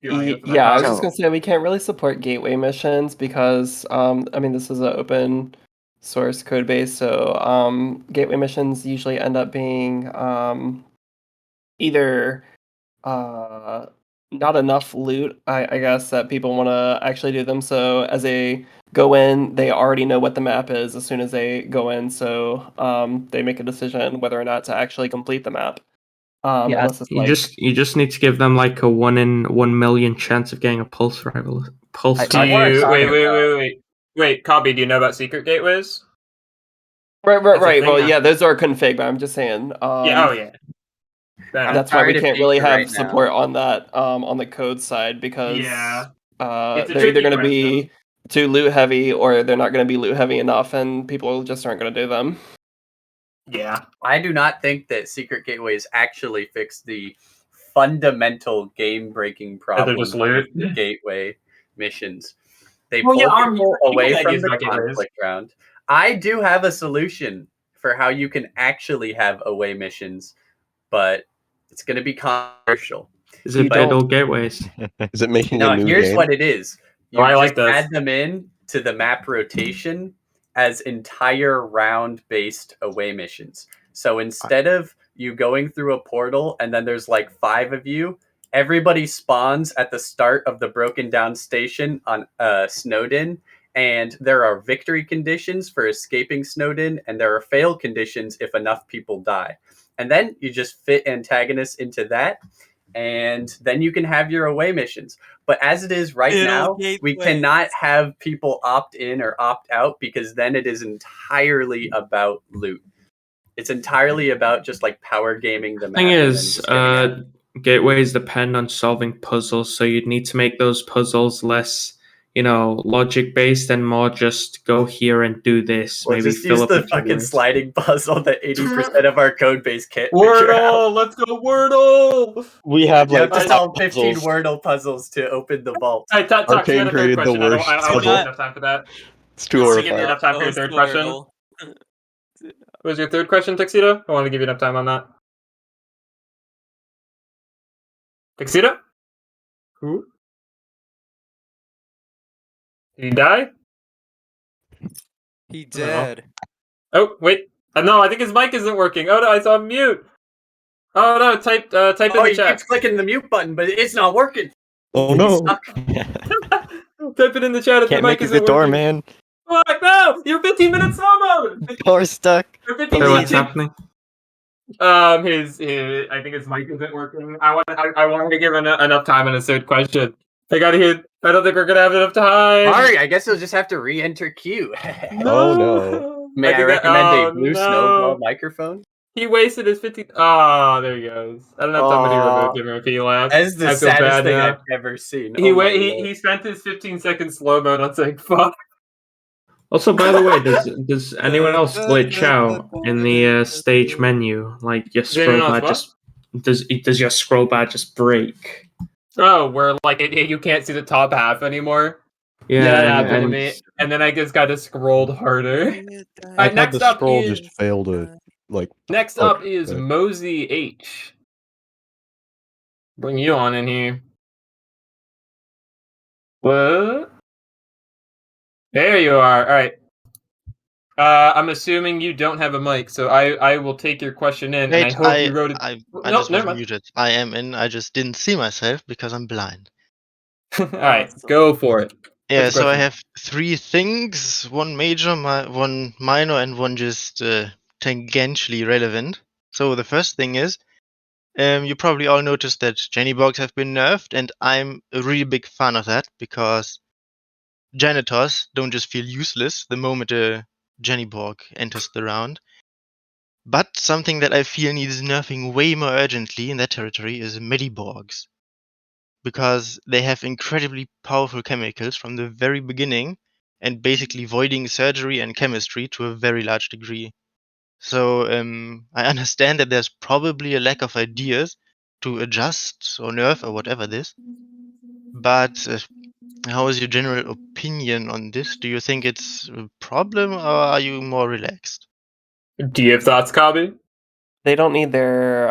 You want to go for that, Yeah, I was Kabi? just gonna say we can't really support gateway missions because I mean this is an open source code base, so gateway missions usually end up being either not enough loot, I guess, that people want to actually do them. So as they go in, they already know what the map is as soon as they go in, so they make a decision whether or not to actually complete the map. Yeah, Unless it's you like just need to give them like a 1 in 1,000,000 chance of getting a pulse rifle. Do you wait, Kabi, do you know about secret gateways? right, That's a right. thing Well, now. yeah, those are config, but I'm just saying. Yeah, oh yeah. That's why we can't really have support on that on the code side because Yeah. It's a they're either tricky going to question. be too loot heavy or they're not going to be loot heavy enough, and people just aren't going to do them. Yeah. I do not think that secret gateways actually fix the fundamental game-breaking That they're just problems loot? with gateway missions. They Well, yeah, pull people away that from use the about gateways. conflict round. I do have a solution for how you can actually have away missions, but it's going to be controversial. Is it build gateways? Is it making a No, new here's game? what it is. Oh, You I just like this. add them in to the map rotation as entire round-based away missions. So instead of you going through a portal and then there's like 5 of you, everybody spawns at the start of the broken down station on Snowden, and there are victory conditions for escaping Snowden, and there are fail conditions if enough people die. And then you just fit antagonists into that, and then you can have your away missions. But as it is right now, we cannot have people opt in or opt out because then it is entirely about loot. It's entirely about just like power gaming the map. Thing and then is, just getting out. gateways depend on solving puzzles, so you'd need to make those puzzles less, logic based and more just go here and do this. Or Maybe just fill use up the the fucking keywords. sliding puzzle that 80% of our code base can't figure out. Wordle! Let's go Wordle! We have You have like to solve 15 puzzles. Wordle puzzles to open the vault. Hey, Tux, you Arcane had a third created the question. I don't worst think we have puzzle. enough time for that. It's too I want to give you horrifying. enough time for your third question. What was your third question, Tuxedo? I want to give you enough time on that. Tuxedo? Who? Did he die? He I don't know. did. Oh, wait. No, I think his mic isn't working. Oh no, I saw him mute. Oh no! Type in Oh, the he chat. keeps clicking the mute button, but it's not working. Oh He's no! stuck. Type it in the chat if your Can't make mic it the isn't door, working. man. Fuck no! You're 15 minutes slow mode. Door's stuck. You're 15 So what's seconds. happening? His I think his mic isn't working. I wanted to give enough time on a third question. I don't think we're gonna have enough time. Sorry, I guess you'll just have to re-enter queue. Oh no! May I think recommend a oh, blue no. snowball microphone? He wasted his 15. Oh, there he goes. I don't have time to remove him if he left. That is the I feel saddest bad thing now. I've ever seen. He Oh my he lord. he spent his 15-second slow mode on saying fuck. Also, by the way, does anyone else glitch out in the stage menu? Like your scroll bar just does your scroll bar just break? Oh, where like you can't see the top half anymore. Yeah, that and- happened to and- me, and then I just got to scroll harder. I've had next the up scroll is just fail to like. next up Okay, is good. Mosey H. Bring you on in here. What? There you are. All right. I'm assuming you don't have a mic, so I will take your question in, and I Wait, hope you wrote it. I No, just was never mind. muted. I am in. I just didn't see myself because I'm blind. All right, go for it. Yeah, What's the so I question? have three things: one major, one minor, and one just tangentially relevant. So the first thing is, you probably all noticed that Jenny Bogs have been nerfed, and I'm a really big fan of that because janitors don't just feel useless the moment a Jenny Borg enters the round. But something that I feel needs nerfing way more urgently in that territory is Mediborgs. Because they have incredibly powerful chemicals from the very beginning and basically voiding surgery and chemistry to a very large degree. So I understand that there's probably a lack of ideas to adjust or nerf or whatever this. But how is your general opinion on this? Do you think it's a problem or are you more relaxed? Do you have thoughts, Kabi? They don't need their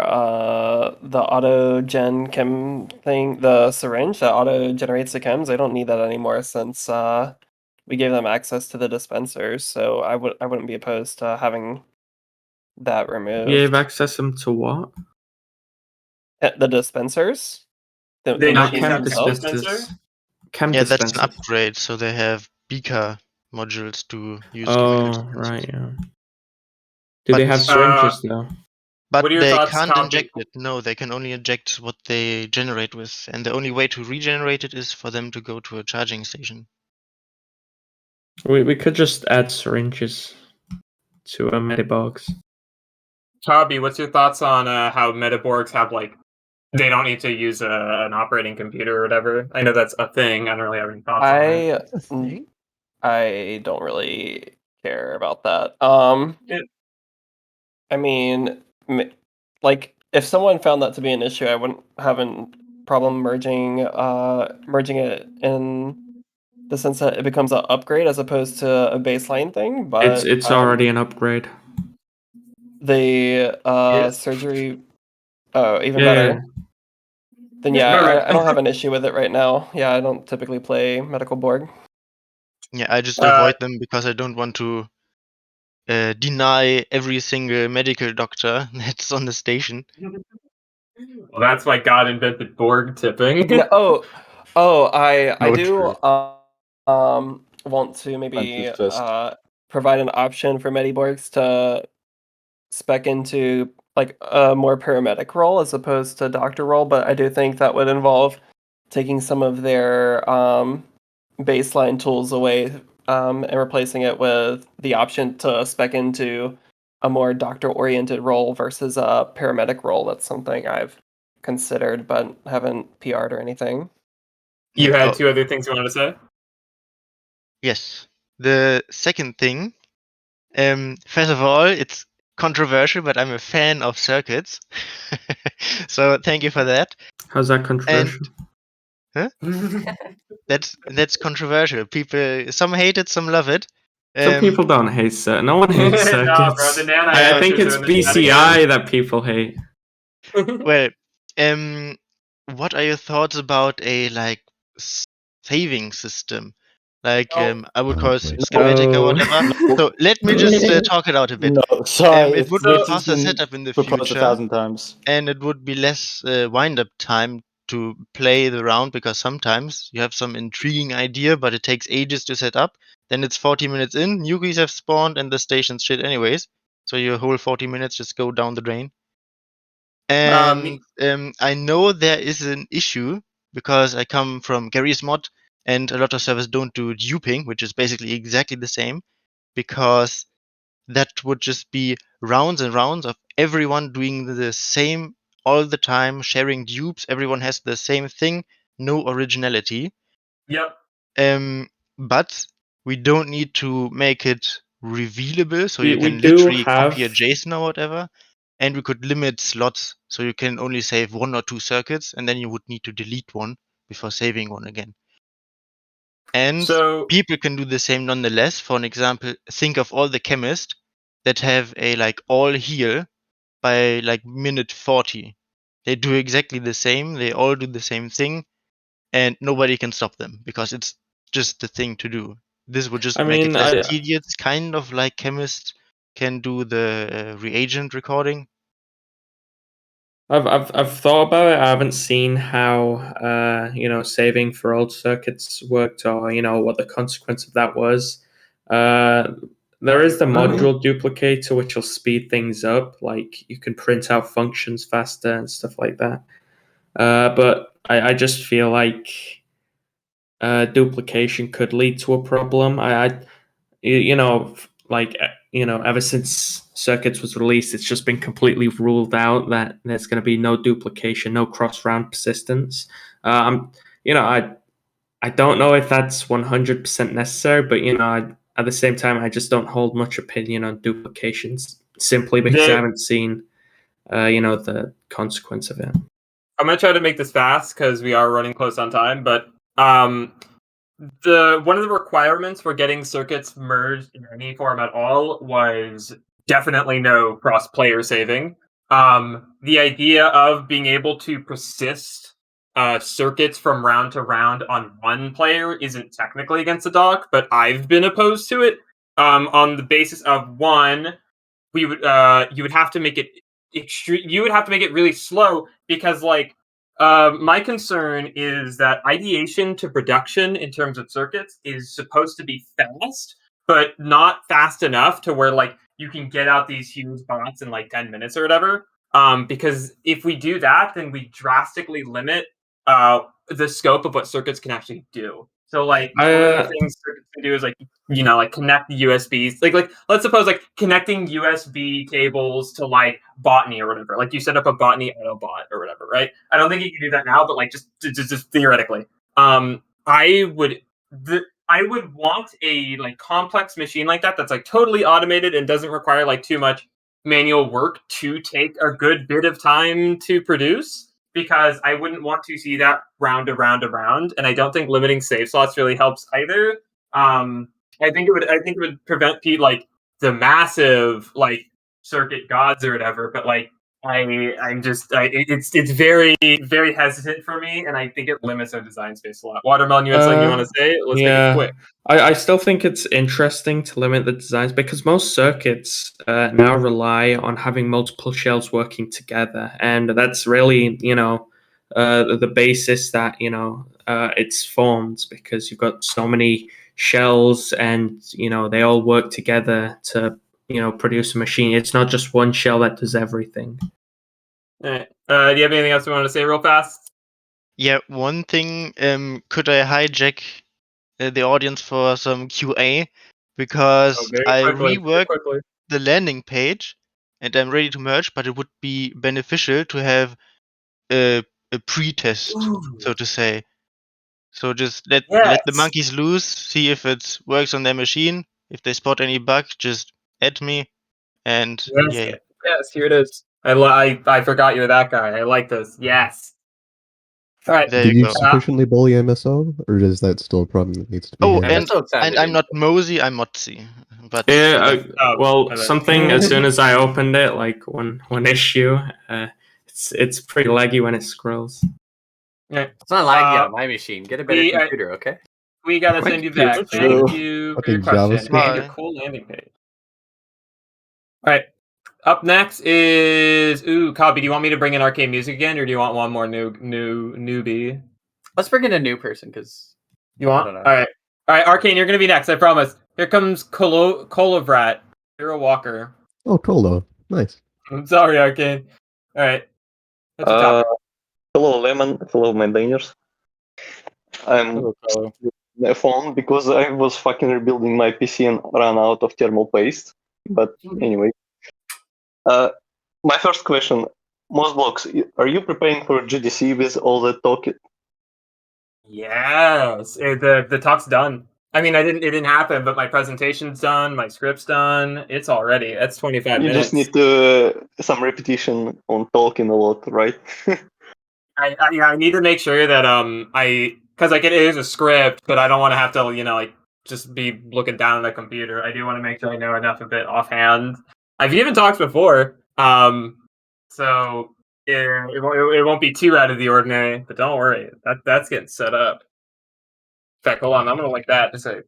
the auto gen chem thing, the syringe that auto generates the chems. They don't need that anymore since we gave them access to the dispensers. So I wouldn't be opposed to having that removed. You have access them to what? The dispensers. The They don't machines use that themselves. dispenser? Chem Yeah, that's an dispensers. upgrade. So they have beaker modules to use Oh, chemical dispensers. right, yeah. Do they have syringes though? But What are your they thoughts, can't Kabi? inject it. No, they can only inject what they generate with, and the only way to regenerate it is for them to go to a charging station. We could just add syringes to a Medibox. Kabi, what's your thoughts on how Metaborgs have like they don't need to use an operating computer or whatever? I know that's a thing. I don't really have any thoughts on it. I don't really care about that. I mean, like if someone found that to be an issue, I wouldn't have a problem merging it in the sense that it becomes an upgrade as opposed to a baseline thing. But It's already an upgrade. the Yes. surgery. Oh, even Yeah, better. yeah. Then Yeah, yeah, alright. I don't have an issue with it right now. Yeah, I don't typically play Medical Borg. Yeah, I just avoid them because I don't want to deny every single medical doctor that's on the station. Well, that's why God invented Borg tipping. No, I No do truth. want to maybe Clench his fist. provide an option for Mediborgs to spec into like a more paramedic role as opposed to doctor role, but I do think that would involve taking some of their baseline tools away and replacing it with the option to spec into a more doctor oriented role versus a paramedic role. That's something I've considered but haven't PR'd or anything. You had Oh, two other things you wanted to say? yes. The second thing, first of all, it's controversial, but I'm a fan of circuits. So thank you for that. How's that controversial? Huh? That's controversial. People, some hate it, some love it. Some people don't hate circuits. No one hates No, circuits. bro, the nano I think switches it's are in the chat BCI again. that people hate. Well, what are your thoughts about a like saving system Like I would call it schematic or whatever. So let me just talk it out a bit. No, sorry, It if would be this has faster been setup in the proposed future, 1,000 times. and it would be less wind-up time to play the round, because sometimes you have some intriguing idea, but it takes ages to set up. Then it's 40 minutes in, newbies have spawned, and the station's shit anyways. So your whole 40 minutes just go down the drain. And I know there is an issue because I come from Gary's mod, and a lot of servers don't do duping, which is basically exactly the same, because that would just be rounds and rounds of everyone doing the same all the time, sharing dupes. Everyone has the same thing, no originality. Yep. But we don't need to make it revealable, so We- you we can do literally have- copy a JSON or whatever. And we could limit slots, so you can only save 1 or 2 circuits, and then you would need to delete one before saving one again. And people can do the same nonetheless. For an example, think of all the chemists that have a like all heal by like minute 40. They do exactly the same. They all do the same thing, and nobody can stop them because it's just the thing to do. This would just I make mean, it less tedious, kind of like chemists can do the reagent recording. I've thought about it. I haven't seen how saving for old circuits worked, or what the consequence of that was. There is the module duplicator, which will speed things up. Like you can print out functions faster and stuff like that. But I just feel like duplication could lead to a problem. Ever since circuits was released, it's just been completely ruled out that there's going to be no duplication, no cross round persistence. I don't know if that's 100% necessary, but at the same time, I just don't hold much opinion on duplications simply because I haven't seen the consequence of it. I'm gonna try to make this fast because we are running close on time, but one of the requirements for getting circuits merged in any form at all was definitely no cross-player saving. The idea of being able to persist circuits from round to round on one player isn't technically against the doc, but I've been opposed to it on the basis of one, you would have to make it you would have to make it really slow because my concern is that ideation to production in terms of circuits is supposed to be fast, but not fast enough to where you can get out these huge bots in 10 minutes or whatever. Because if we do that, then we drastically limit the scope of what circuits can actually do. So one of the things circuits can do is connect the USBs. Let's suppose connecting USB cables to botany or whatever. You set up a botany Autobot or whatever, right? I don't think you can do that now, but just theoretically. I would want a complex machine like that that's totally automated and doesn't require too much manual work to take a good bit of time to produce. Because I wouldn't want to see that round to round to round, and I don't think limiting save slots really helps either. I think it would prevent the massive circuit gods or whatever. But it's very very hesitant for me, and I think it limits our design space a lot. Watermelon, you had something you want to say? Let's make it quick. I still think it's interesting to limit the designs because most circuits now rely on having multiple shells working together, and that's really the basis that it's formed because you've got so many shells and they all work together to produce a machine. It's not just one shell that does everything. All right. Do you have anything else you want to say real fast? Yeah, one thing. Could I hijack the audience for some QA? Because I reworked the landing page and I'm ready to merge, but it would be beneficial to have a pre-test, so to say. So just let the monkeys loose, see if it works on their machine. If they spot any bug, just add me, and yay. Yes, here it is. I forgot you're that guy. I like this. Yes. All right. There Did you you go. sufficiently bully MSO, or is that still a problem that needs to be Oh, handled? and I'm not Mosey, I'm Motzi. But something as soon as I opened it, one issue, it's pretty laggy when it scrolls. Yeah. It's not laggy on my machine. Get a better computer, okay? We gotta send you back. Thank you for your Fucking question and your JavaScript. cool landing page. All right. Up next is Copy. Do you want me to bring in arcade music again, or do you want one more newbie? Let's bring in a new person because you want. All right, Arcane, you're gonna be next. I promise. Here comes Kolovrat. You're a walker. Oh, Colo. Nice. I'm sorry, Arcane. All right. What's your topic? Hello, Lemon. Hello, my Dangers. I'm my phone because I was fucking rebuilding my PC and ran out of thermal paste. But anyway, my first question: Mosblocks, are you preparing for GDC with all the talk? Yes, the talk's done. I mean, it didn't happen, but my presentation's done, my script's done. It's all ready. That's 25 You minutes. just need some repetition on talking a lot, right? I need to make sure that because like it is a script, but I don't want to have to like just be looking down at the computer. I do want to make sure I know enough of it offhand. I've even talked before, so it won't be too out of the ordinary. But don't worry, that's getting set up. In fact, hold on, I'm gonna link that. Just say,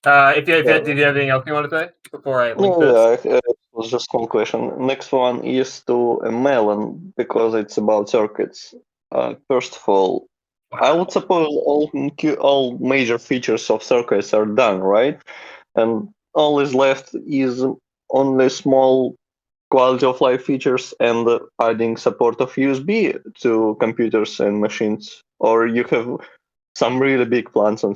did you have anything else you want to say before I link this? Yeah, it was just one question. Next one is to a Melon because it's about circuits. First of all, I would suppose all major features of circuits are done, right? And all is left is only small quality of life features and adding support of USB to computers and machines. Or you have some really big plans on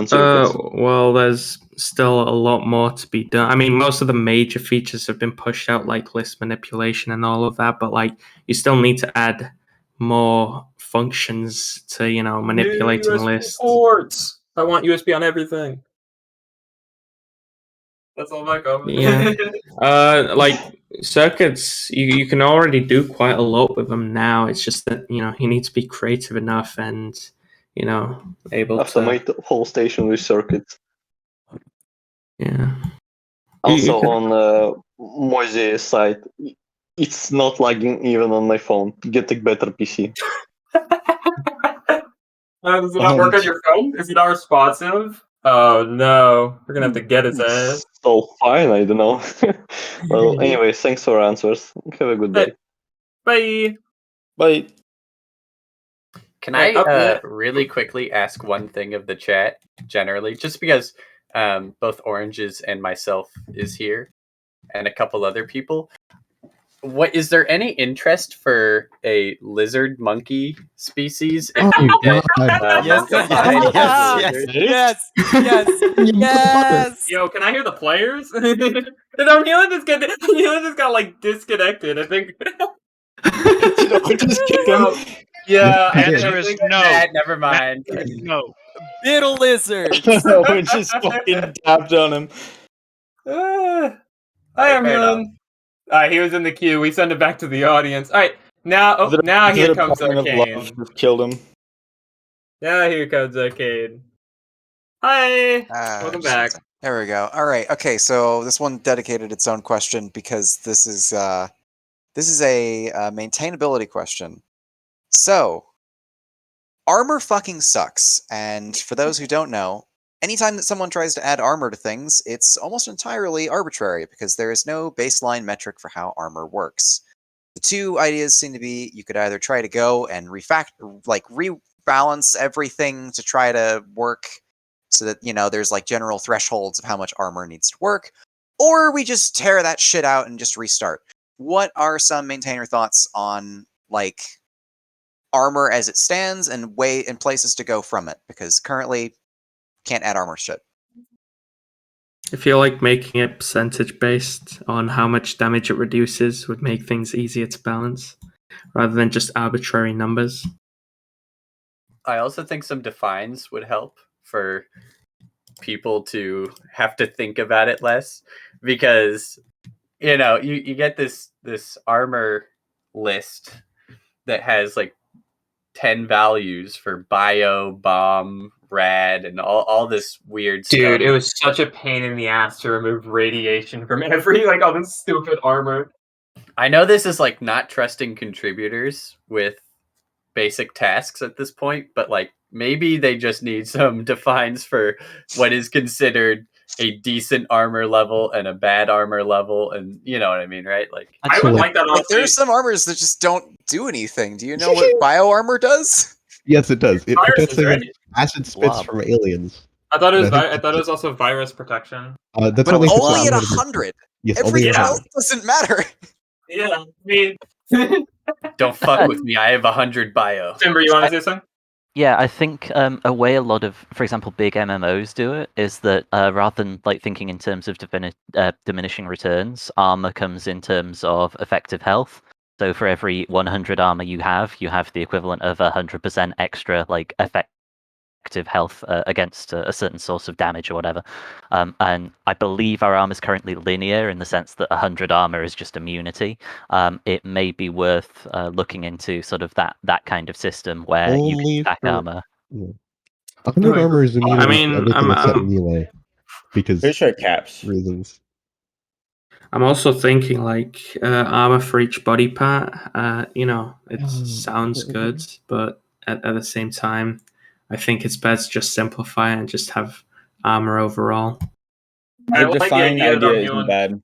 circuits. Well, there's still a lot more to be done. I mean, most of the major features have been pushed out, like list manipulation and all of that, but like you still need to add more functions to manipulating USB lists. ports. I want USB on everything. That's all my comment. Yeah. Like circuits, you can already do quite a lot with them now. It's just that you need to be creative enough and able to automate the whole station with circuits. Yeah. Also on Moise site, it's not lagging even on my phone. Get a better PC. Does it not work on your phone? Is it not responsive? Oh no, we're gonna have to get his ass. So fine, I don't know. Well, anyway, thanks for answers. Have a good day. Bye. Bye. Can Right, I really quickly ask one thing of the chat generally, just because both Oranges and myself is here, and a couple other people? What is there any interest for a lizard monkey species? If you get monkified as a lizard? Yes. Yo, can I hear the players? Did Armila just got like disconnected? I think. Just kick him. Yeah, Answer is no. Never mind. No. Biddle lizards. We just fucking tapped on him. Hi, fair Armila. He was in the queue. We send it back to the audience. All right, now here comes Arcane. Just killed him. Now here comes Arcane. Hi, welcome back. There we go. All right. Okay. So this one dedicated its own question because this is a maintainability question. So armor fucking sucks, and for those who don't know, anytime that someone tries to add armor to things, it's almost entirely arbitrary because there is no baseline metric for how armor works. The two ideas seem to be you could either try to go and rebalance everything to try to work so that there's like general thresholds of how much armor needs to work, or we just tear that shit out and just restart. What are some maintainer thoughts on like armor as it stands and places to go from it? Because currently can't add armor shit. I feel like making it percentage based on how much damage it reduces would make things easier to balance, rather than just arbitrary numbers. I also think some defines would help for people to have to think about it less, because you get this armor list that has like 10 values for bio, bomb, rad, and all this weird stuff. Dude, it was such a pain in the ass to remove radiation from every all this stupid armor. I know this is like not trusting contributors with basic tasks at this point, but like maybe they just need some defines for what is considered a decent armor level and a bad armor level, and you know what I mean, right? Like I would like that. Like there's some armors that just don't do anything. Do you know what bio armor does? Yes, it does. It protects Viruses, right? against acid spits Blob. from aliens. I thought it was. And I I thought it was also virus protection. That's But only, only at for 100. Yes, Everything only at else doesn't matter. Yeah, I mean, don't fuck with me. I have 100 bio. Timber, you want to say something? Yeah, I think a way a lot of, for example, big MMOs do it is that rather than like thinking in terms of diminishing returns, armor comes in terms of effective health. So for every 100 armor you have the equivalent of 100% extra like effective health against a certain source of damage or whatever. And I believe our armor is currently linear in the sense that 100 armor is just immunity. It may be worth looking into sort of that kind of system where you can only stack for armor. 100 armor is immunity I mean, to everything except melee, because Pretty sure it caps reasons. I'm also thinking like armor for each body part. It sounds good, but at the same time, I think it's best to just simplify and just have armor overall. I The like the define idea that idea isn't bad.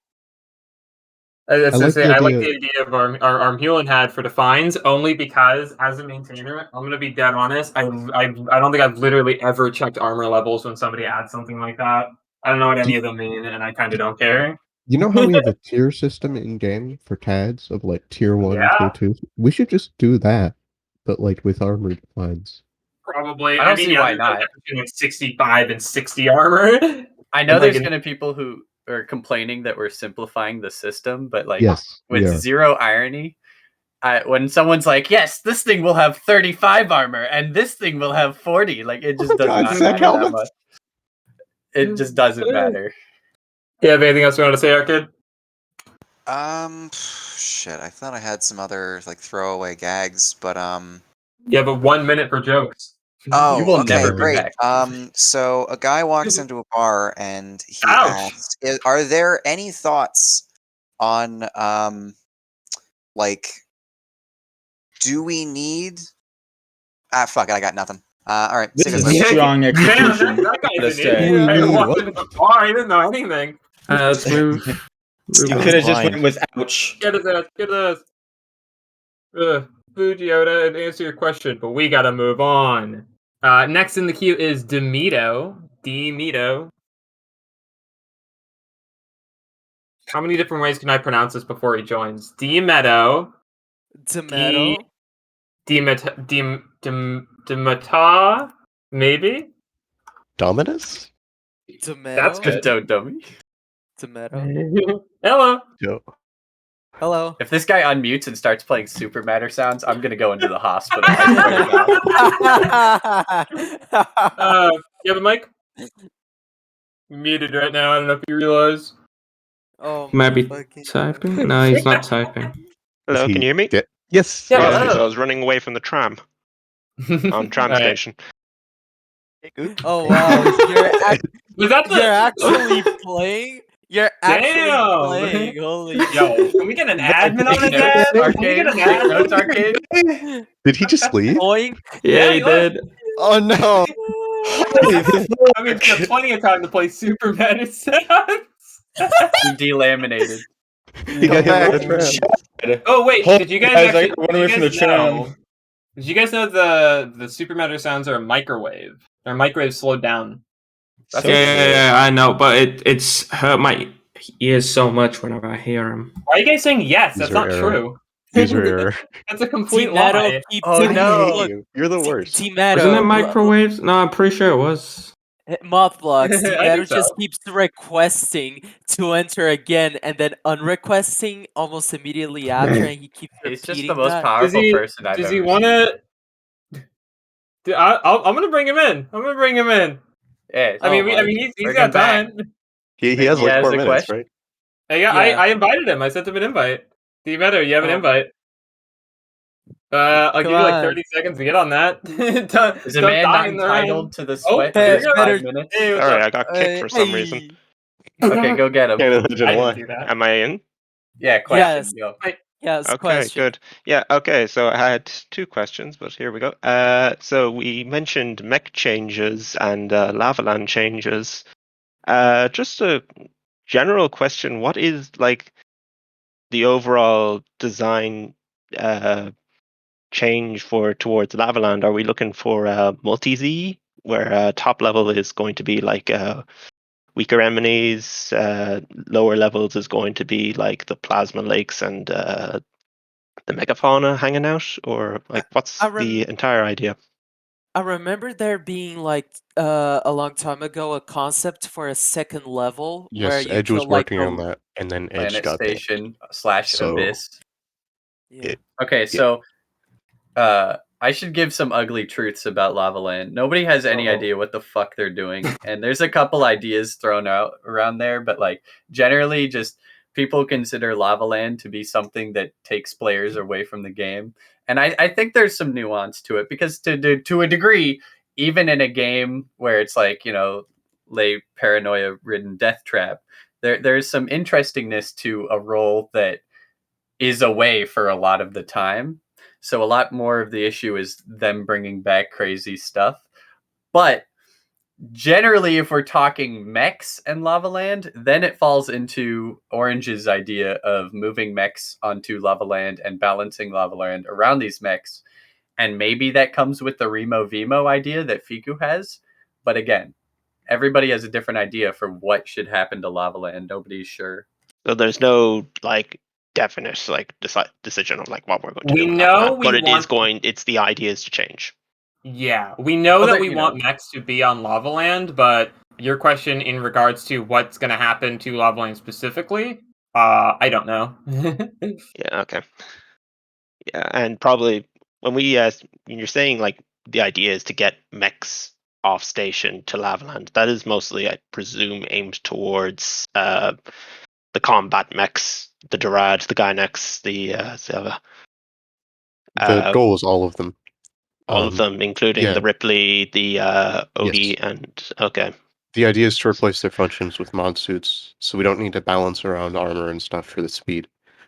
I like the idea- idea of Armhulin had for defines only because as a maintainer, I'm gonna be dead honest. I don't think I've literally ever checked armor levels when somebody adds something like that. I don't know what any of them mean, and I kind of don't care. You know how we have a tier system in game for tags of like tier 1, Yeah. tier 2? We should just do that, but like with armor defines. Probably. I don't see why there's not. a difference between like 65 and 60 armor. I know And, like, there's in- going to be people who are complaining that we're simplifying the system, but like Yes, we with are. zero irony, when someone's like, "Yes, this thing will have 35 armor, and this thing will have 40," like it just does God, not sick matter that helmets. much. It just doesn't matter. Yeah, have anything else you want to say, Arcade? Shit. I thought I had some other like throwaway gags, but You have a 1 minute for jokes. Oh, You will okay, never be great. back. So a guy walks into a bar and he Ouch. asks, "Are there any thoughts on like, do we need?" Ah, fuck it, I got nothing. All right, This see you is guys later. strong Man, execution. that guy's Gotta an say. idiot. I What? walked into the bar, he didn't know anything. Let's move. You on. could have just blind. went with ouch. Get his ass, get his ass. Fujioda, and answer your question, but we gotta move on. Next in the queue is Demito. How many different ways can I pronounce this before he joins? Demeto. Tomato. Demata? Maybe? Dominus? Tomato. That's good. Don't dummy. Tomato. Hello. Yo. Hello. If this guy unmutes and starts playing super matter sounds, I'm gonna go into the hospital. I swear to God. You have a mic? Muted right now. I don't know if you realize. Oh He might my be fucking typing. No, he's not typing. Hello, can you hear me? Yes. Yeah, Yeah, hello. because I was running away from the tram on tram Alright. station. Oh wow, Was that the? you're actually playing? You're actually Damn! playing. Holy Yo, can we get an admin on his ass? Can we get an Take notes, admin? Arcade. Did he just leave? Boink. Yeah, he left. did. Oh no! I mean, you have plenty of time to play super matter sounds. He delaminated. He got hit by the tram. Oh wait, Hold did you guys guys, I actually? got one away from the tram. Did you guys know the super matter sounds are a microwave? They're microwave slowed down. That's Yeah, I know, but it's hurt my ears so much whenever I hear him. Why are you guys saying yes? That's User not error. true. User error. That's a complete Tomato lie. keeps Oh, no. look, You're the worst. Tomato. Wasn't it microwaves? No, I'm pretty sure it was. Mothblocks. I Tomato think so. just keeps requesting to enter again and then unrequesting almost immediately after, and he keeps He's just repeating the most that. powerful person I've Does ever he seen. want to? I'm gonna bring him in. Yeah, I mean, my he's Bring got him back. time. He has He like has 4 a minutes, question. right? Yeah, Yeah. I invited him. I sent him an invite. Do you better? You have an Oh. invite. I'll Come give you like on. 30 seconds to get on that. don't, Is a don't man die not in the rain. entitled to the Oh, sweat here of we his go. 5 minutes? Hey, what's Sorry, up? I got kicked for some reason. Okay, go get him. Can't imagine I why. didn't do that. Am I in? Yeah, question. Yes. Go. Yes, Okay, question. good. Yeah, okay, so I had 2 questions, but here we go. So we mentioned mech changes and Lavaland changes. Just a general question, what is like the overall design change towards Lavaland? Are we looking for multi-Z, where top level is going to be like weaker enemies, lower levels is going to be like the plasma lakes and the megafauna hanging out, or like what's the entire idea? I remember there being like a long time ago a concept for a second level where Yes, you Edge could was like working on that, and then Edge Planet got banned. Station / So Abyss. Yeah. Okay, so I should give some ugly truths about Lavaland. Nobody has any idea what the fuck they're doing, and there's a couple ideas thrown out around there, but like generally, just people consider Lavaland to be something that takes players away from the game, and I think there's some nuance to it because to a degree, even in a game where it's like lay paranoia ridden death trap, there's some interestingness to a role that is away for a lot of the time. So a lot more of the issue is them bringing back crazy stuff. But generally, if we're talking mechs and Lavaland, then it falls into Orange's idea of moving mechs onto Lavaland and balancing Lavaland around these mechs. And maybe that comes with the Remo Vemo idea that Fiku has. But again, everybody has a different idea for what should happen to Lavaland. Nobody's sure. So there's no like definite like decision on like what we're going to We do with know Lavaland, we but it is want. going. It's the idea is to change. Yeah, we know Well, that there- we you want know. mechs to be on Lavaland, but your question in regards to what's going to happen to Lavaland specifically, I don't know. Yeah. Okay. Yeah, and probably when when you're saying like the idea is to get mechs off station to Lavaland, that is mostly, I presume, aimed towards the combat mechs, the Durad, the Gynex, the Zelda. the goal is all of them. All of them, including yeah. the Ripley, the Odie, Yes. and okay. The idea is to replace their functions with mod suits, so we don't need to balance around armor and stuff for the speed.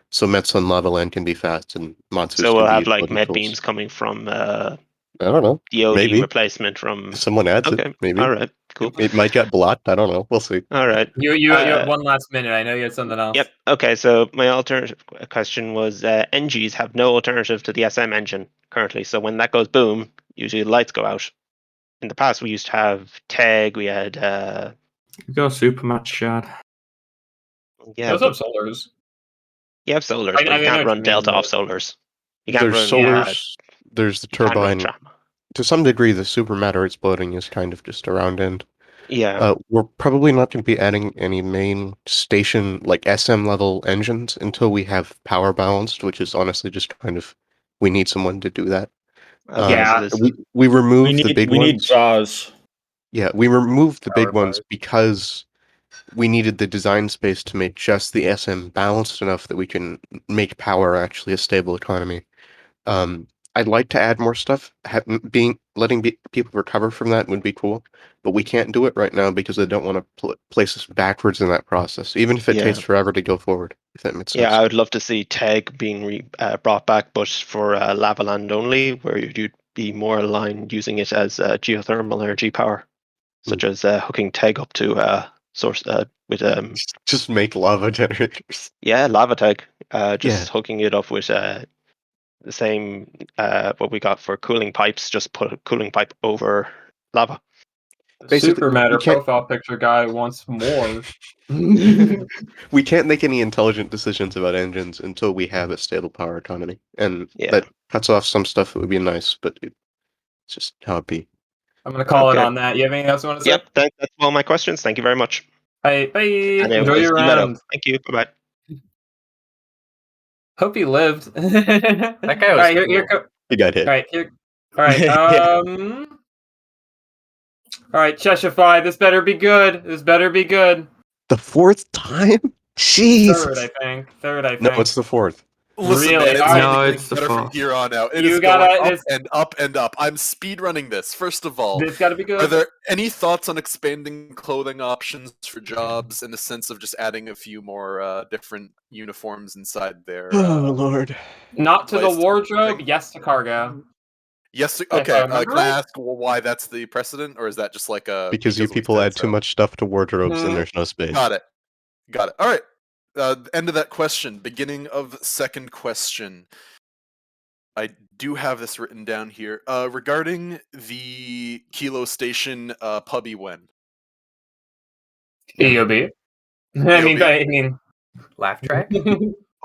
So Mets on Lavaland can be fast, and mod suits So we'll can be have like loading med tools. beams coming from I don't know. the OD Maybe. replacement from. If someone adds Okay. it, maybe. All right. Cool. It might get blocked. I don't know. We'll see. All right. You have one last minute. I know you had something else. Yep. Okay. So my alternative question was: NGs have no alternative to the SM engine currently. So when that goes boom, usually the lights go out. In the past, we used to have TEG. We had. We got Supermatch shard. Yeah. Those have solars. You have solars, I but you know can't what run you Delta mean, off but- solars. You can't There's run. solars. There's the you can't run turbine. tram. To some degree, the super matter exploding is kind of just a round end. Yeah. We're probably not going to be adding any main station like SM level engines until we have power balanced, which is honestly just kind of we need someone to do that. Okay, so this- we removed the big we ones. need Jaws. Yeah, we removed the Power big ones bars. because we needed the design space to make just the SM balanced enough that we can make power actually a stable economy. I'd like to add more stuff. Letting people recover from that would be cool, but we can't do it right now because they don't want to place us backwards in that process, even if it takes Yeah. forever to go forward. If that makes sense. Yeah, I would love to see TEG being brought back, but for Lavaland only, where you'd be more aligned using it as geothermal energy power, such as hooking TEG up to source with just make lava generators. Yeah, lava TEG. Just Yeah. hooking it up with the same what we got for cooling pipes. Just put a cooling pipe over lava. Basically, Super matter we can't- profile picture guy wants more. We can't make any intelligent decisions about engines until we have a stable power economy, and Yeah. that cuts off some stuff that would be nice, but it's just how it be. I'm gonna call it Okay. on that. You have anything else you want to say? Yep, that's all my questions. Thank you very much. Bye. Bye. And it Enjoy was your Meadow. round. Thank you. Bye bye. Hope he lived. That guy All was right, here cool. He got hit. All right, here. All right. All right, Cheshire. This better be good. This better be good. The fourth time? Jeez. Third, I think. No, it's the fourth. Listen, Really? man, it's Alright. only No, getting it's the better from fourth. here on out. It You is going gotta- up this- and up and up. I'm speed running this. First of all, This gotta be are good. there any thoughts on expanding clothing options for jobs in the sense of just adding a few more different uniforms inside their? Oh Lord. Not to the place to wardrobe, yes to cargo. Yes. If I Okay. remember Can I right. ask why that's the precedent, or is that just like a Because you we people said add too so? much stuff to wardrobes Mhm. and there's no space. Got it. Got it. All right. End of that question. Beginning of second question. I do have this written down here. Regarding the Kilo Station pubby when. EOB. I mean, laugh track.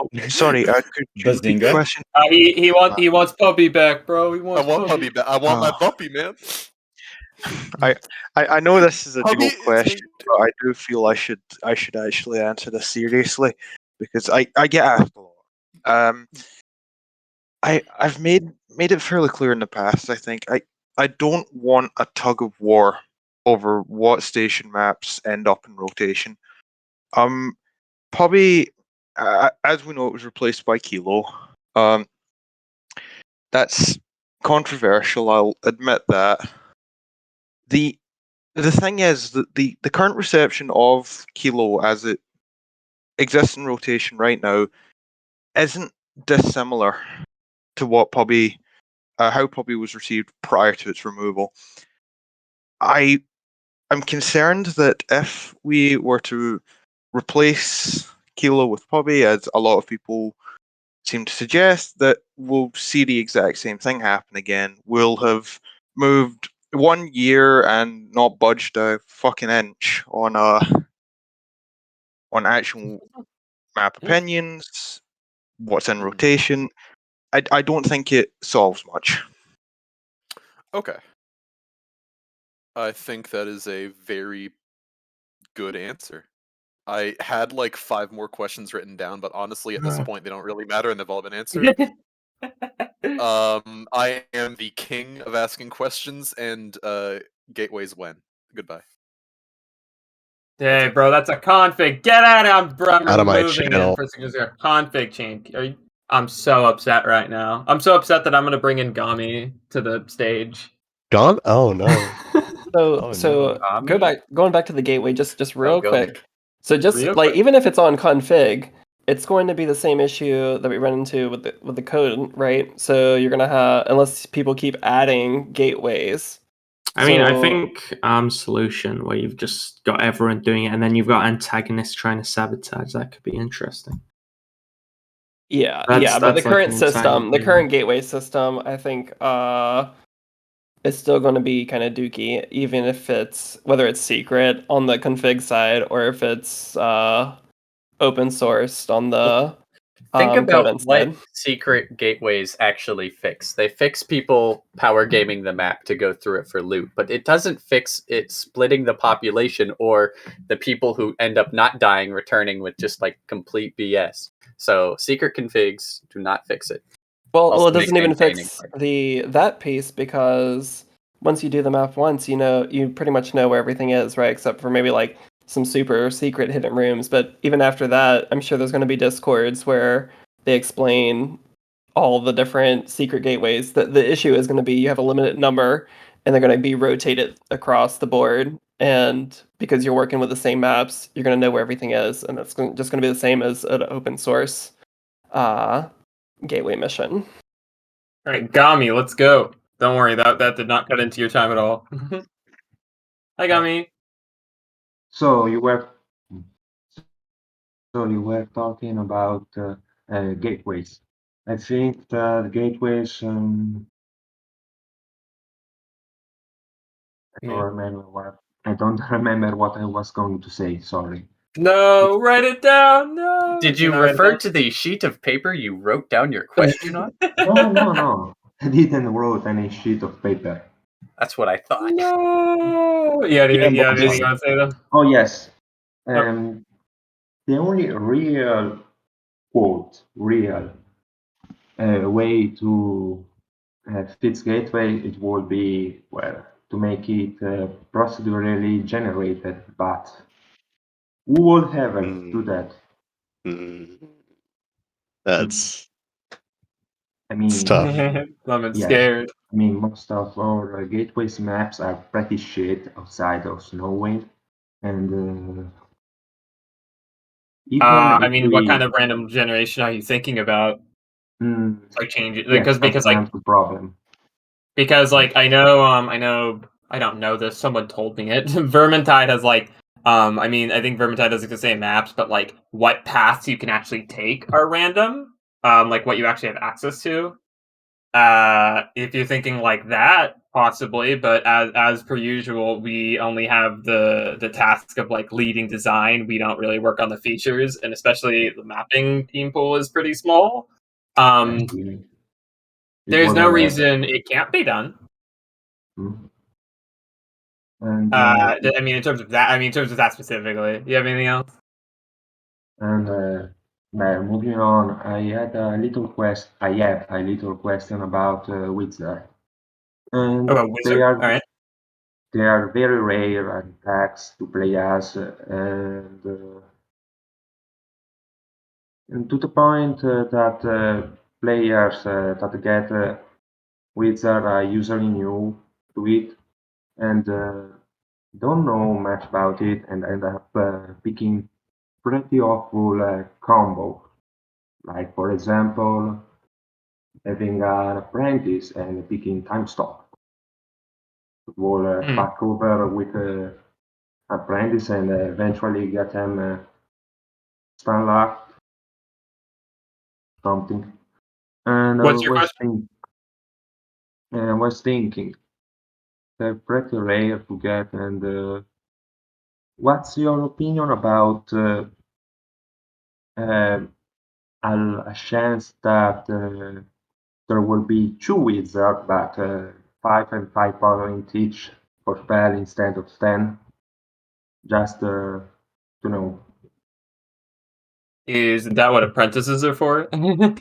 Oh, sorry, could you repeat the Bazinga. question? He wants puppy back, bro. He wants I want puppy back. I want my Oh. puppy, man. I know this is a Puppy joke question, but I do feel I should actually answer this seriously because I get asked a lot. I've made it fairly clear in the past. I think I don't want a tug of war over what station maps end up in rotation. Puppy, as we know, it was replaced by Kilo. That's controversial. I'll admit that. The thing is that the current reception of Kilo as it exists in rotation right now isn't dissimilar to what Puppy, how Puppy was received prior to its removal. I'm concerned that if we were to replace Kilo with Puppy, as a lot of people seem to suggest, that we'll see the exact same thing happen again. We'll have moved 1 year and not budged a fucking inch on actual map opinions, what's in rotation. I don't think it solves much. Okay. I think that is a very good answer. I had like 5 more questions written down, but honestly, at this point, they don't really matter, and they've all been answered. I am the king of asking questions, and gateways win. Goodbye. Hey, bro, that's a config. Get out of I'm Out of my removing channel. him for a config chain. I'm so upset right now. I'm so upset that I'm gonna bring in Gami to the stage. Gone? Oh no. So going back to the gateway just real go. quick. So just Real like quick. even if it's on config, it's going to be the same issue that we run into with the code, right? So you're gonna have, unless people keep adding gateways. I mean, I So- think solution where you've just got everyone doing it, and then you've got antagonists trying to sabotage. That could be interesting. Yeah, That's but the like current an exciting system, the thing. current gateway system, I think it's still going to be kind of dookie, even if it's whether it's secret on the config side or if it's open sourced on the Think about codent what side. secret gateways actually fix. They fix people power gaming the map to go through it for loot, but it doesn't fix it splitting the population or the people who end up not dying returning with just like complete BS. So secret configs do not fix it. Well, Also it doesn't make even maintaining fix hard. that piece because once you do the map once, you pretty much know where everything is, right? Except for maybe like some super secret hidden rooms. But even after that, I'm sure there's going to be discords where they explain all the different secret gateways. The issue is going to be you have a limited number, and they're going to be rotated across the board. And because you're working with the same maps, you're going to know where everything is, and that's just going to be the same as an open source gateway mission. All right, Gami, let's go. Don't worry, that did not cut into your time at all. Hi, Gami. So you were talking about gateways. I think the gateways. I don't remember what I was going to say. Sorry. No, write it down. No. Did you not write it refer down? to the sheet of paper you wrote down your question on? No. I didn't wrote any sheet of paper. That's what I thought. No. Yeah, anything you want to say though? Oh yes. The only real way to fix gateway, it would be to make it procedurally generated, but who would ever do that? That's I mean, It's tough. I'm yeah. scared. I mean, most of our gateways maps are pretty shit outside of Snowwind, and even I if mean, what kind of random generation are you thinking about? Like changing yes, because that's like the problem. because like I know I don't know this. Someone told me it. Vermintide has like I mean I think Vermintide doesn't say maps, but like what paths you can actually take are random. Like what you actually have access to. If you're thinking like that, possibly, but as per usual, we only have the task of like leading design. We don't really work on the features, and especially the mapping team pool is pretty small. There's no reason it can't be done. And I mean, in terms of that specifically, do you have anything else? And moving on, I have a little question about Wizard. And Oh, a wizard. All right. they are very rare attacks to play as, and to the point that players that get Wizard are usually new to it and don't know much about it and end up picking pretty awful combo. Like, for example, having an apprentice and picking time stop. Will fuck over with apprentice and eventually get them stun locked, something. And What's your question? I was thinking, they're pretty rare to get. And what's your opinion about a chance that there will be two wizards, but 5 and 5 point each for spell instead of 10? Just to know. Isn't that what apprentices are for? No.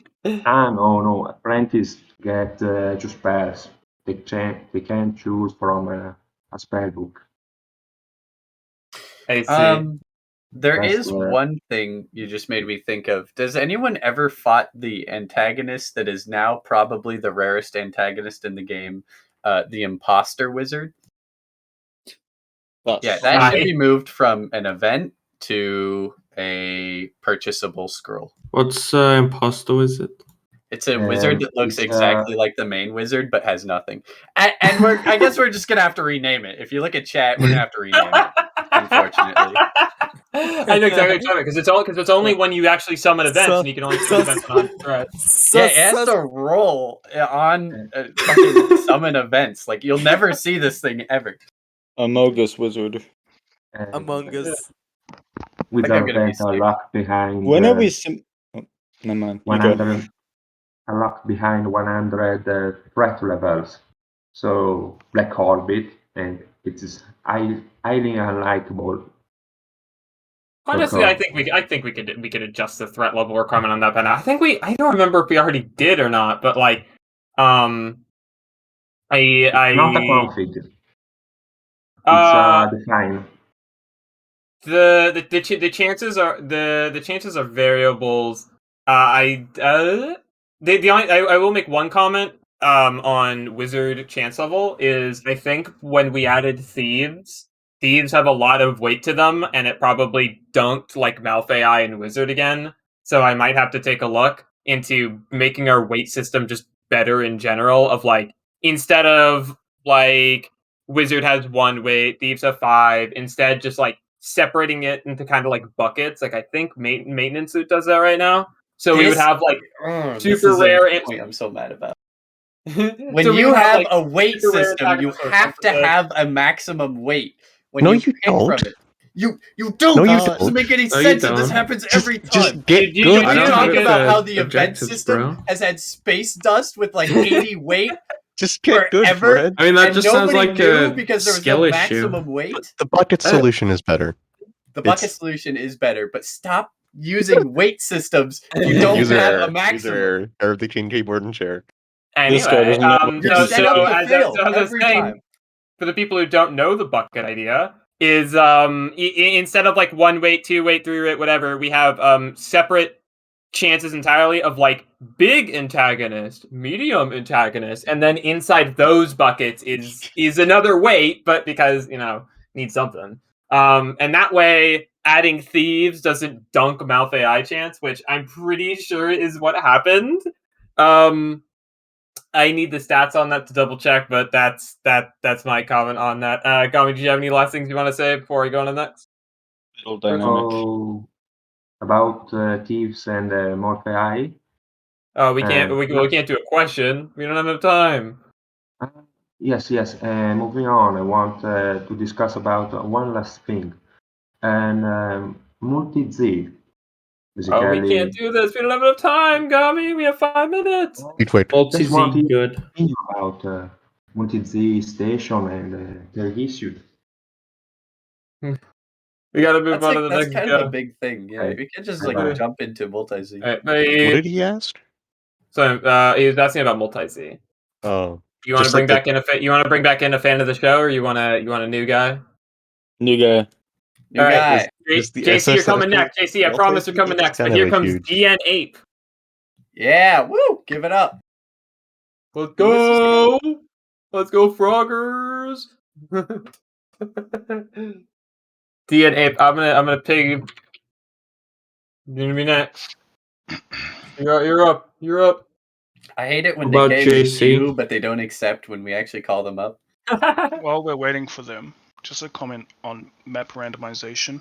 Apprentice get two spells. They can choose from a spell book. I see. There That's is one thing you just made me think of. Does anyone ever fought the antagonist that is now probably the rarest antagonist in the game, the Imposter Wizard? Yeah, that should be moved from an event to a purchasable scroll. What's imposter wizard? It's a wizard that looks exactly like the main wizard, but has nothing. And I guess we're just gonna have to rename it. If you look at chat, we're gonna have to rename it. Unfortunately, I know exactly what you're talking about because it's only when you actually summon events and you can only summon events on thread. Yeah, it has to roll on fucking summon events. Like you'll never see this thing ever. Among Us wizard. Among Us. With I'm a gonna be event locked behind. When are we? Never mind. You go. 100 locked behind 100 threat levels. So Black Orbit, and it is highly unlikable. Honestly, I think we could adjust the threat level requirement on that. But I don't remember if we already did or not. But like, Not a config. It's a define. The chances are the chances are variables. The only I will make one comment on wizard chance level is I think when we added thieves have a lot of weight to them and it probably dunked like Malfai and wizard again, so I might have to take a look into making our weight system just better in general, of like instead of like wizard has 1 weight, thieves have 5, instead just like separating it into kind of like buckets. Like I think maintenance suit does that right now. So we would have like super rare. Point I'm so mad about. When so you have like, a weight system, you have to have a maximum weight. When no, you you pick don't. from it. You don't. No, you It doesn't don't. make any No, you sense, and this don't. happens every time. Just get Did good. you talk about how the event objectives, system bro. has had space dust with like 80 weight? Just get good, forever, Fred. I mean, that and just sounds nobody like knew a because there was skill no issue. maximum weight. The bucket solution is better. The bucket solution is better, but stop using weight systems if you don't have a maximum. Error between keyboard and chair. This guy Anyway, doesn't know. You're set up to fail as I was every saying, time. for the people who don't know the bucket idea, is instead of like 1 weight, 2 weight, 3 weight, whatever, we have separate chances entirely of like big antagonist, medium antagonist, and then inside those buckets is another weight, but because need something. And that way, adding thieves doesn't dunk mouth AI chance, which I'm pretty sure is what happened. I need the stats on that to double check, but that's my comment on that. Gami, do you have any last things you want to say before we go on to the next? Little dynamic. So about thieves and Morphe AI. Oh, we can't do a question. We don't have enough time. Yes. Moving on, I want to discuss about one last thing. And multi-Z. Oh, we can't do this. We don't have enough time, Gami. We have 5 minutes. Wait. Just want to good. About multi-Z station and their issue. We gotta move on to the that's next kind guy. of a big thing. Yeah, we can't just like jump into multi-Z. What did he ask? So he was asking about multi-Z. Oh, You want to bring back in a fan of the show, or you want a new guy? New guy. New guy. JC, you're coming next. JC, I promise you're coming next. But here comes DN Ape. Yeah, woo! Give it up. Let's go. Let's go, Froggers. DN Ape, I'm gonna pig. You're gonna be next. You're up. I hate it when About they gave JC? you, but they don't accept when we actually call them up. While we're waiting for them, just a comment on map randomization.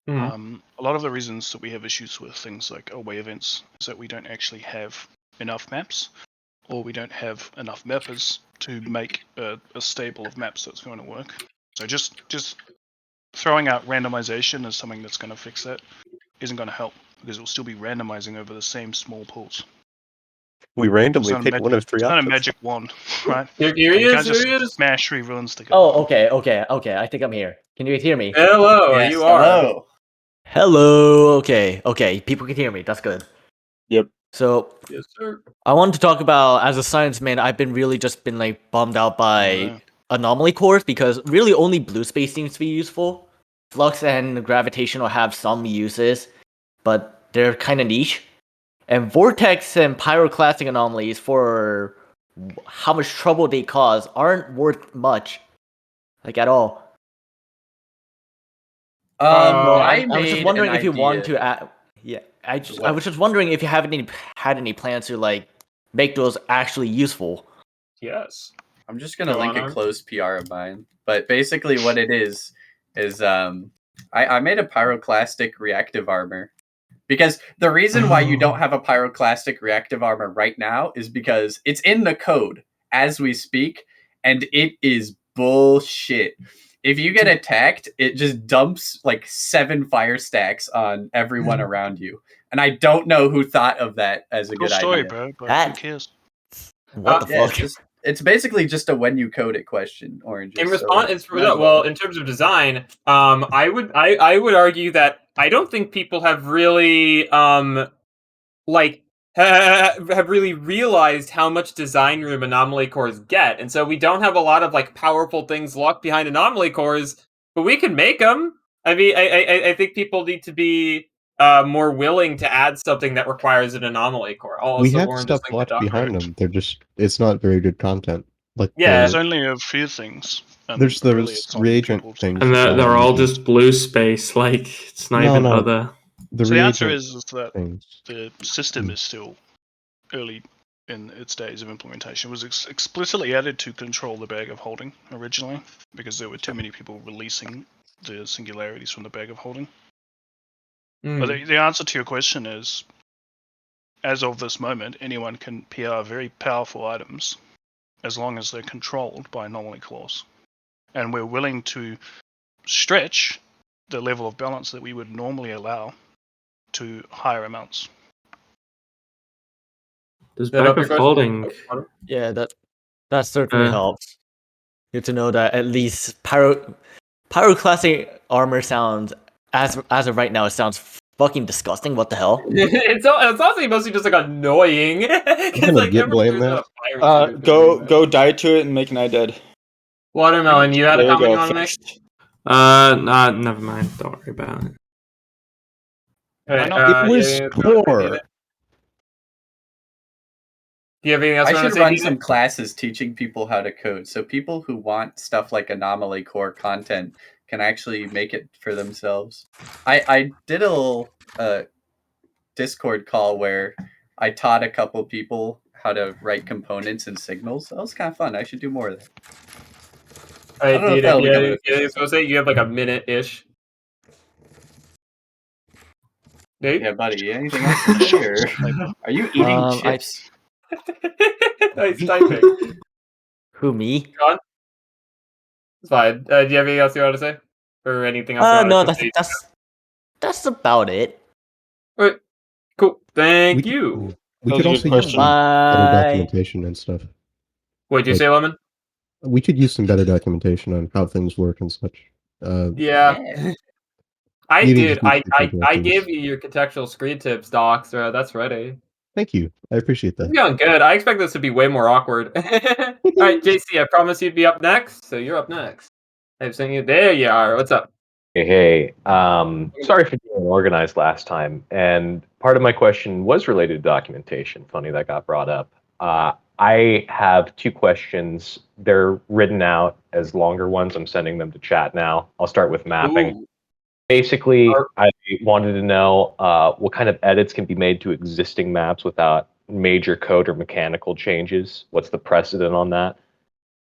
A lot of the reasons that we have issues with things like away events is that we don't actually have enough maps, or we don't have enough mappers to make a stable of maps that's going to work. So just throwing out randomization as something that's going to fix that isn't going to help, because it will still be randomizing over the same small pools. We randomly pick one of 3 It's not a options. magic wand, right? Here he You is, can't just here he is. smash 3 runes together. Oh, okay. I think I'm here. Can you hear me? Hello, Yes, you are. Hello. Okay. People can hear me. That's good. Yep. So, Yes, sir. I wanted to talk about, as a science man, I've been really just been like bummed out by anomaly cores, because really only blue space seems to be useful. Flux and gravitational have some uses, but they're kind of niche. And vortex and pyroclastic anomalies, for how much trouble they cause, aren't worth much, like at all. I was just wondering if you want to add. Yeah, I was just wondering if you had any plans to like make those actually useful. Yes. I'm just gonna link a closed PR of mine, but basically what it is I made a pyroclastic reactive armor, because the reason why you don't have a pyroclastic reactive armor right now is because it's in the code as we speak, and it is bullshit. If you get attacked, it just dumps like 7 fire stacks on everyone around you. And I don't know who thought of that as a Cool good story, idea. bro, but who cares? What the fuck? It's basically just a when you code it question, Orange. In response, in terms of design, I would argue that I don't think people have really have really realized how much design room anomaly cores get, and so we don't have a lot of like powerful things locked behind anomaly cores, but we can make them. I mean, I think people need to be more willing to add something that requires an anomaly core. We have stuff locked behind them. It's not very good content. Like There's only a few things. And there's really it's on reagent people's- things. And that they're all used. just blue space, like it's not even other. So the answer is that things. the system is still early in its days of implementation. It was explicitly added to control the bag of holding originally, because there were too many people releasing the singularities from the bag of holding. But the answer to your question is, as of this moment, anyone can PR very powerful items as long as they're controlled by anomaly clause. And we're willing to stretch the level of balance that we would normally allow to higher amounts. Does bag of holding? Yeah, that certainly helps. Good to know that at least pyroclastic armor sounds, as of right now, it sounds fucking disgusting. What the hell? it's also mostly just like annoying. Like, get blame that. Go die to it and make an eye dead. Watermelon, you had a There comment you go, want to make? fixed. Never mind. Don't worry about it. It was poor. Do you have anything else I you want should to say? run Ethan? some classes teaching people how to code, so people who want stuff like Anomaly Core content can actually make it for themselves. I did a little Discord call where I taught a couple people how to write components and signals. That was kind of fun. I should do more of that. All right, I don't know if Dita, that'll do become you an official have say you have like a minute-ish? Nate? Yeah, buddy. Anything else to say, or are you eating chips? He's typing. Who, me? John? It's fine. Do you have anything else you want to say? Or anything else you want No, to say? that's about it. All right, cool. Thank you. We That was could a also good use some question. better Bye. documentation and stuff. What'd you Like, say, Lemon? we could use some better documentation on how things work and such. Yeah. I Meeting did. just needs to be I progressive. gave you your contextual screen tips docs. That's ready. Thank you. I appreciate It's that. going good. I expect this to be way more awkward. All right, JC, I promise you'd be up next, so you're up next. I've seen you. There you are. What's up? Hey, sorry for being organized last time, and part of my question was related to documentation. Funny that got brought up. I have 2 questions. They're written out as longer ones. I'm sending them to chat now. I'll start with mapping. Ooh. Basically, I wanted to know what kind of edits can be made to existing maps without major code or mechanical changes. What's the precedent on that?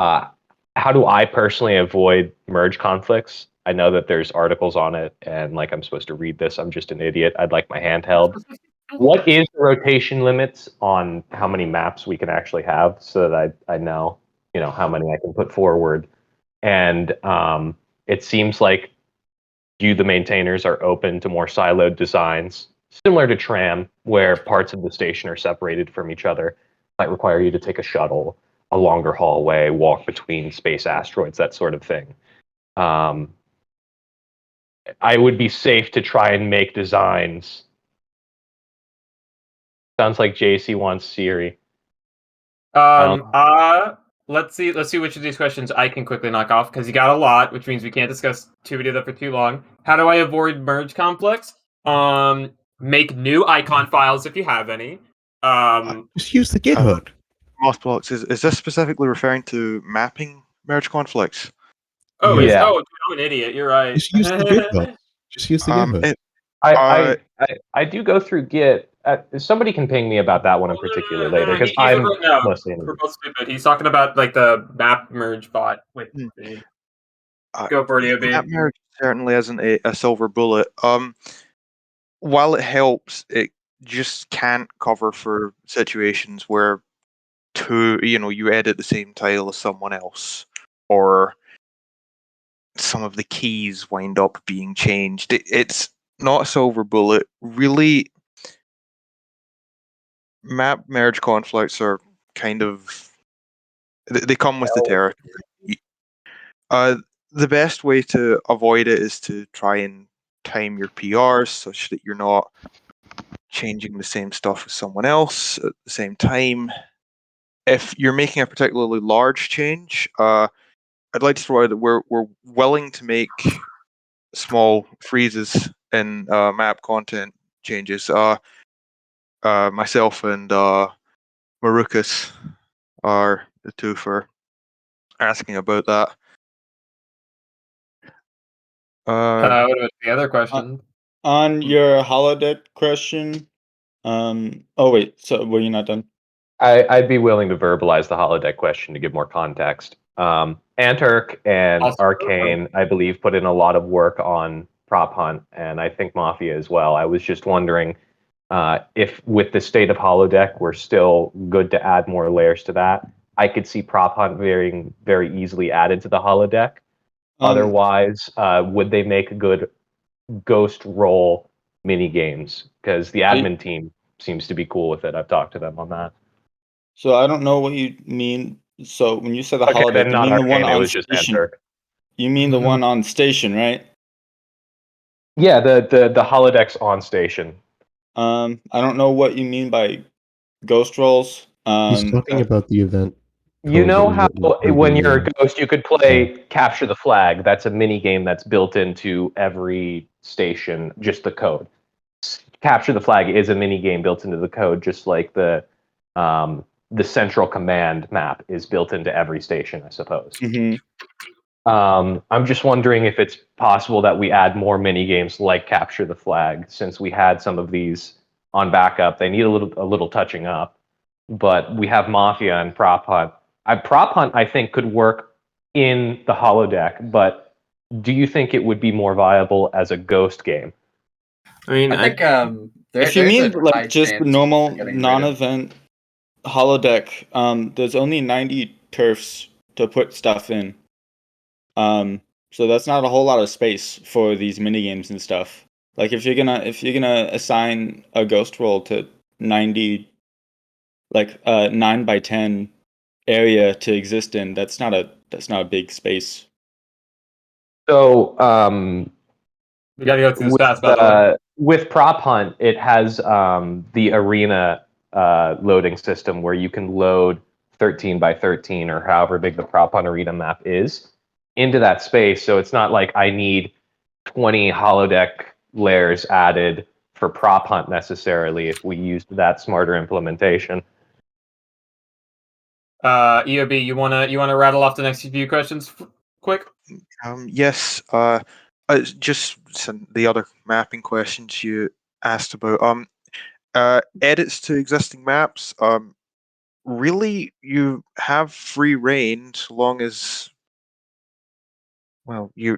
How do I personally avoid merge conflicts? I know that there's articles on it, and like I'm supposed to read this. I'm just an idiot. I'd like my handheld. What is the rotation limits on how many maps we can actually have, so that I know, how many I can put forward? And it seems like you, the maintainers, are open to more siloed designs, similar to Tram, where parts of the station are separated from each other. Might require you to take a shuttle, a longer hallway, walk between space asteroids, that sort of thing. I would be safe to try and make designs. Sounds like JC wants Siri. Let's see which of these questions I can quickly knock off, because you got a lot, which means we can't discuss too many of them for too long. How do I avoid merge conflicts? Make new icon files if you have any. Just use the GitHub. Mothblocks, is this specifically referring to mapping merge conflicts? Oh, Yeah. I'm an idiot. You're right. Just use the GitHub. Just use the GitHub. I do go through Git. Somebody can ping me about that one in particular later, because I'm mostly in We're both stupid. He's talking about like the map merge bot. Wait, go for it, Map EOB. merge certainly isn't a silver bullet. While it helps, it just can't cover for situations where you edit the same tile as someone else, or some of the keys wind up being changed. It's not a silver bullet. Really, map merge conflicts are kind of they come with the territory. The best way to avoid it is to try and time your PRs such that you're not changing the same stuff as someone else at the same time. If you're making a particularly large change, I'd like to throw out that we're willing to make small freezes in map content changes. Myself and Marukas are the two for asking about that. What about the other question? On your holodeck question, oh wait, so were you not done? I'd be willing to verbalize the holodeck question to give more context. Anturk and Arcane, I believe, put in a lot of work on Prop Hunt, and I think Mafia as well. I was just wondering if, with the state of holodeck, we're still good to add more layers to that. I could see Prop Hunt being very easily added to the holodeck. Otherwise, would they make a good ghost role mini games? Because the admin team seems to be cool with it. I've talked to them on that. So I don't know what you mean. So when you say the Okay, holodeck, then you not mean the one Arcane, it on was just station. Anturk. You mean the one on station, right? Yeah, the holodecks on station. I don't know what you mean by ghost rolls. He's talking about the event. You codes know that we how written when in you're the- a ghost, you could play Capture the Flag. That's a mini game that's built into every station, just the code. Capture the Flag is a mini game built into the code, just like the the central command map is built into every station, I suppose. Mm-hmm. I'm just wondering if it's possible that we add more mini games like Capture the Flag, since we had some of these on backup. They need a little touching up, but we have Mafia and Prop Hunt. Prop Hunt, I think, could work in the holodeck, but do you think it would be more viable as a Ghost game? I mean, I think if you there's mean a like high just chance of normal getting rid of- non-event holodeck, there's only 90 turfs to put stuff in. So that's not a whole lot of space for these mini games and stuff. Like if you're gonna assign a ghost roll to 90, like 9x10 area to exist in, that's not a big space. So we gotta go through the stats, by the way. with Prop Hunt, it has the arena loading system where you can load 13x13 or however big the Prop Hunt arena map is into that space. So it's not like I need 20 holodeck layers added for Prop Hunt necessarily if we used that smarter implementation. EOB, you wanna rattle off the next few questions quick? Yes. Just the other mapping questions you asked about. Edits to existing maps. Really, you have free reign so long as, well, we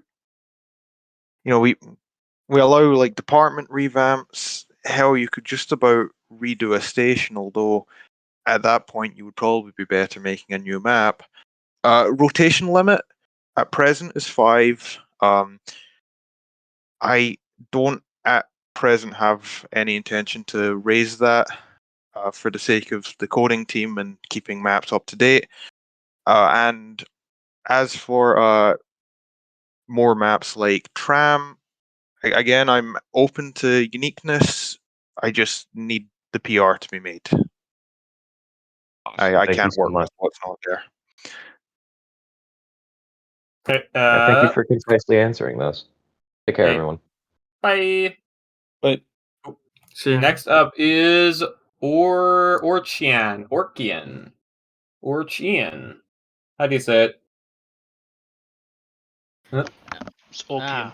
allow like department revamps. Hell, you could just about redo a station, although at that point you would probably be better making a new map. Rotation limit at present is 5. I don't at present have any intention to raise that for the sake of the coding team and keeping maps up to date. And as for more maps like Tram, again, I'm open to uniqueness. I just need the PR to be made. I Thank you can't so work much. with what's not there. Okay. Thank you for concisely answering those. Take care, Okay. everyone. Bye. But next up is Orchian. How do you say it? Huh? It's Orkian.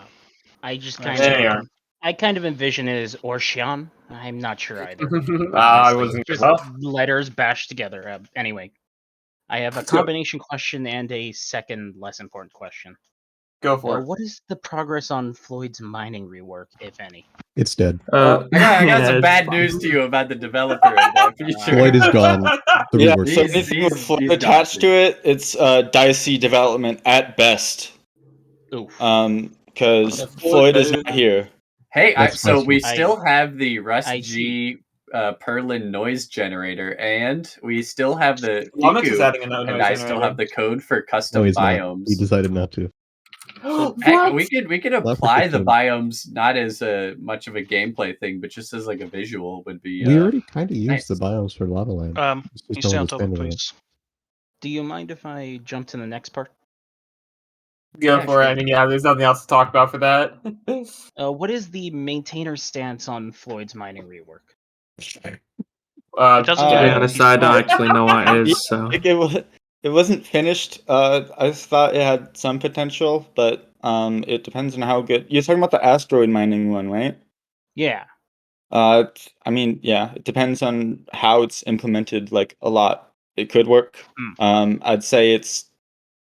I just There kind you of, are. I kind of envision it as Orshan. I'm not sure either. I honestly. wasn't Just well. letters bashed together. Anyway, I have a So- combination question and a second, less important question. Go for it. What is the progress on Floyd's mining rework, if any? It's dead. I got yeah, some it's bad fine. news to you about the developer of that feature. Floyd is gone. The Yeah, rework. so anything with Floyd he's attached gone. to it, it's dicey development at best. Oof. Because Yeah, Floyd is Floyd, not here. Hey, That's so nice we one. still have the Rust I G Perlin noise generator, and we still have the Lumix is Kiku, adding a and noise I still generator. have the code for No, custom he's not. He biomes. decided not to. Heck, we could apply the code. biomes not as much of a gameplay thing, but just as like a visual would be. We already kind of used nice. the biomes for Lava Land. Can you stay on topic, please? Do you mind if I jump to the next part? Go Yeah, for it. sure. I mean, yeah, there's nothing else to talk about for that. What is the maintainer stance on Floyd's mining rework? It doesn't To be get honest, I don't actually know what it is. So Like it wasn't finished. I thought it had some potential, but it depends on how good. You're talking about the asteroid mining one, right? Yeah. I mean, yeah, it depends on how it's implemented. Like a lot, it could work. I'd say it's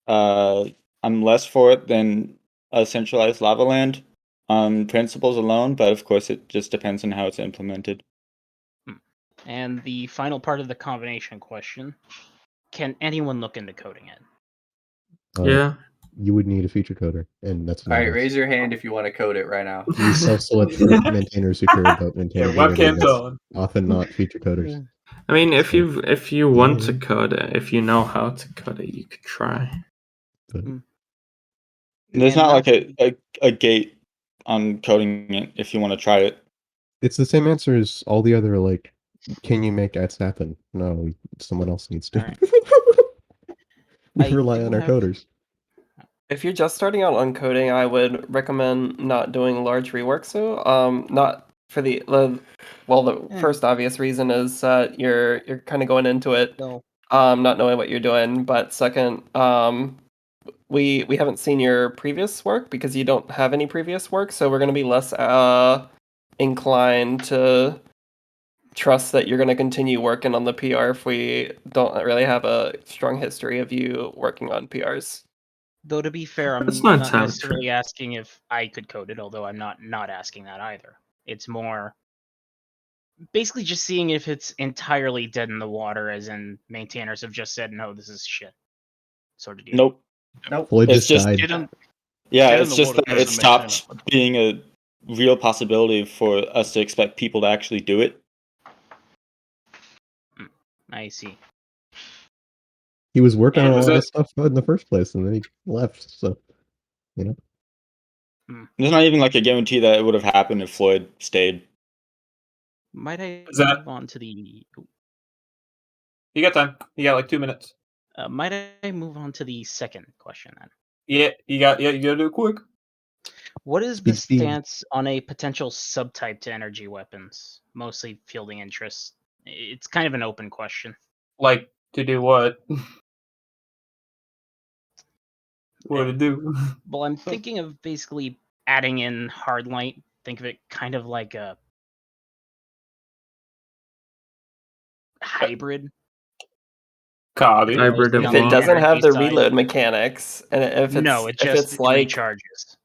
I'm less for it than a centralized lava land on principles alone, but of course, it just depends on how it's implemented. And the final part of the combination question: can anyone look into coding it? yeah, You would need a feature coder, and that's All not right, us. raise your hand if you want to code it right now. We self-select for maintainers who care about maintaining Yeah, webcam's database, on. often not feature coders. I mean, if you want to code it, if you know how to code it, you could try. There's And not like a gate on coding it if you want to try it. It's the same answer as all the other, like, can you make ads happen? No, someone else needs to. Alright. We I rely do on our have- coders. If you're just starting out on coding, I would recommend not doing large reworks. So, not for the first obvious reason is that you're kind of going into it not knowing what you're doing, but second, we haven't seen your previous work because you don't have any previous work, so we're going to be less inclined to trust that you're going to continue working on the PR if we don't really have a strong history of you working on PRs. Though to be fair, I'm That's not not entirely necessarily asking if I could code it, although I'm not asking that either. It's more basically just seeing if it's entirely dead in the water, as in maintainers have just said, no, this is shit, sort of deal. Nope. Nope. It's just just died. yeah, Dead in it's the just water that as it the stopped being a real possibility for us to expect people to actually do it. I see. He was working on And a was lot it- of stuff in the first place, and then he left. So, you know. There's not even like a guarantee that it would have happened if Floyd stayed. Might I Is that- move on to the... You got time. You got like 2 minutes. Might I move on to the second question then? Yeah, you gotta do it quick. What is the Speed. stance on a potential subtype to energy weapons? Mostly fielding interest. It's kind of an open question. Like, to do what? What to do? Well, I'm thinking of basically adding in hard light. Think of it kind of like a hybrid. Copy. Hybrid of If it what? doesn't have the Energy side. reload mechanics, and No, it if just it's like recharges.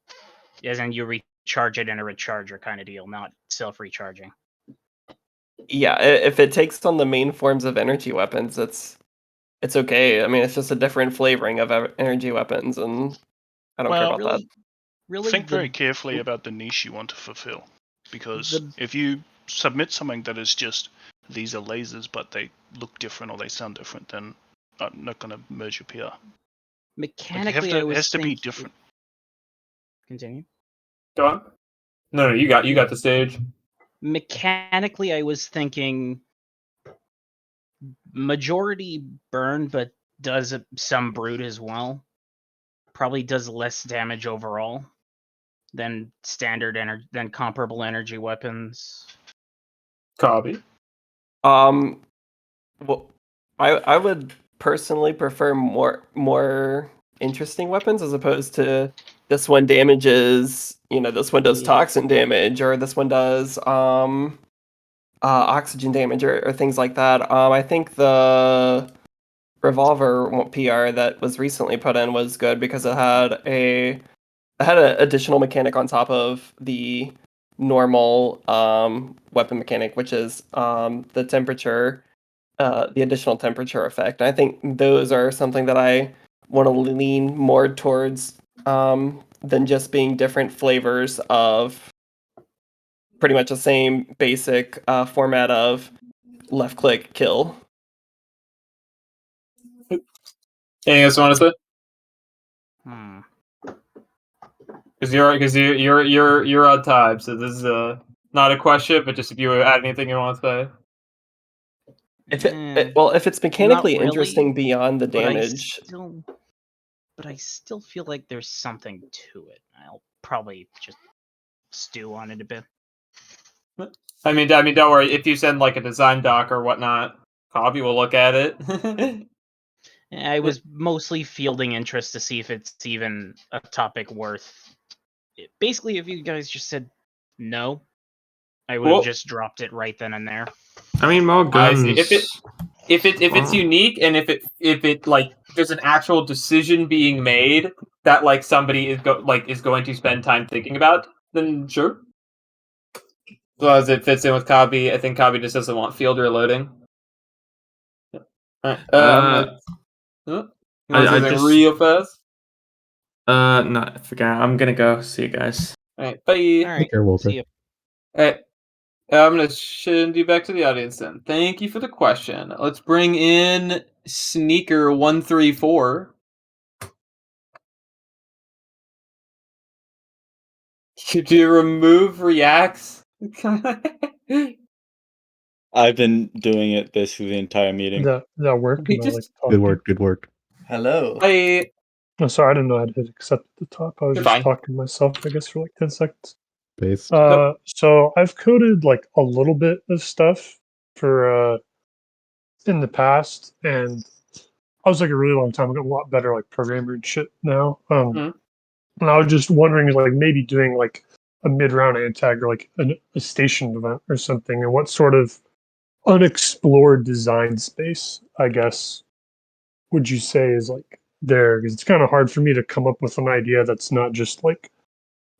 As in you recharge it in a recharger kind of deal, not self-recharging. yeah, if it takes on the main forms of energy weapons, it's okay. I mean, it's just a different flavoring of energy weapons, and I don't care about that. Think very carefully about the niche you want to fulfill, because if you submit something that is just these are lasers but they look different or they sound different, then I'm not going to merge your PR. Mechanically, it has to be different. Continue. Go on. No, you got the stage. Mechanically, I was thinking majority burn, but does some brute as well. Probably does less damage overall than than comparable energy weapons. Copy. Well, I would personally prefer more interesting weapons as opposed to this one damages, this one does toxin damage, or this one does oxygen damage, or things like that. I think the revolver PR that was recently put in was good because it had an additional mechanic on top of the normal weapon mechanic, which is the temperature, the additional temperature effect. I think those are something that I want to lean more towards than just being different flavors of pretty much the same basic format of left click kill. Anything else you want to say? Hmm. Because you're on time, so this is not a question, but just if you add anything you want to say. If it's mechanically Not really, interesting beyond the but damage, I still feel like there's something to it. I'll probably just stew on it a bit. I mean, don't worry. If you send like a design doc or whatnot, Copy will look at it. I was mostly fielding interest to see if it's even a topic worth. Basically, if you guys just said no, I would have just dropped it right then and there. I mean, more guns. I see. If it's unique and if it like there's an actual decision being made that like somebody is going to spend time thinking about, then sure. As long as it fits in with Copy, I think Copy just doesn't want field reloading. Alright, I'm gonna. You want to say something real fast? No, I forgot. I'm gonna go. See you guys. Alright, bye. Take care, Walter. See you. Alright. I'm gonna send you back to the audience then. Thank you for the question. Let's bring in Sneaker134. Could you remove reacts? I've been doing it basically the entire meeting. That work? We Am I, just- like, Good talking? work. Good work. Hello. Bye. Oh, sorry, I didn't know how to hit accept at the top. I was You're just fine. talking to myself, I guess, for like 10 seconds. based. So I've coded like a little bit of stuff for in the past, and I was like a really long time ago, a lot better like programmer and shit now. Mhm. And I was just wondering, like maybe doing like a mid-round antag or like a station event or something, and what sort of unexplored design space, I guess, would you say is like there? Because it's kind of hard for me to come up with an idea that's not just like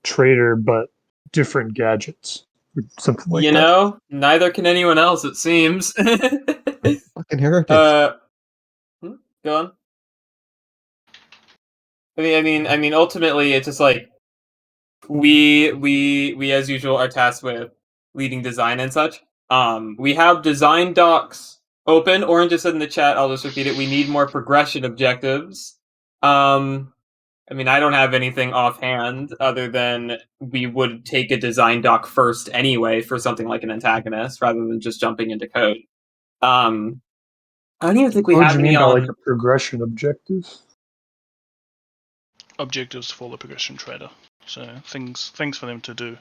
trader, but different gadgets or something like You that. know, neither can anyone else, it seems. Fucking heretics. Go on. I mean, ultimately, it's just like we as usual are tasked with leading design and such. We have design docs open. Orange just said in the chat. I'll just repeat it. We need more progression objectives. I mean, I don't have anything offhand other than we would take a design doc first anyway for something like an antagonist rather than just jumping into code. I don't even think we What do have you any mean by like on. a progression objective? Objectives for the progression trader. So things for them to do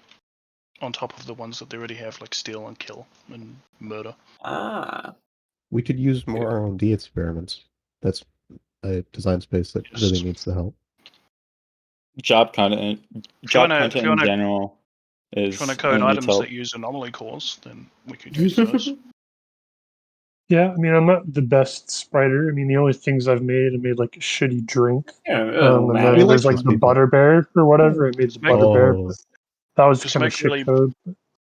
on top of the ones that they already have, like steal and kill and murder. We could use more R&D experiments. That's a design space that really needs the help. Job content in general If is you want to code needs items help. that use anomaly cores, then we could use those. Yeah, I mean, I'm not the best spriter. I mean, the only things I've made like a shitty drink. Yeah, And then there's like the butter bear or whatever. I made the butter bear, but that was Just kind of make shit really, code.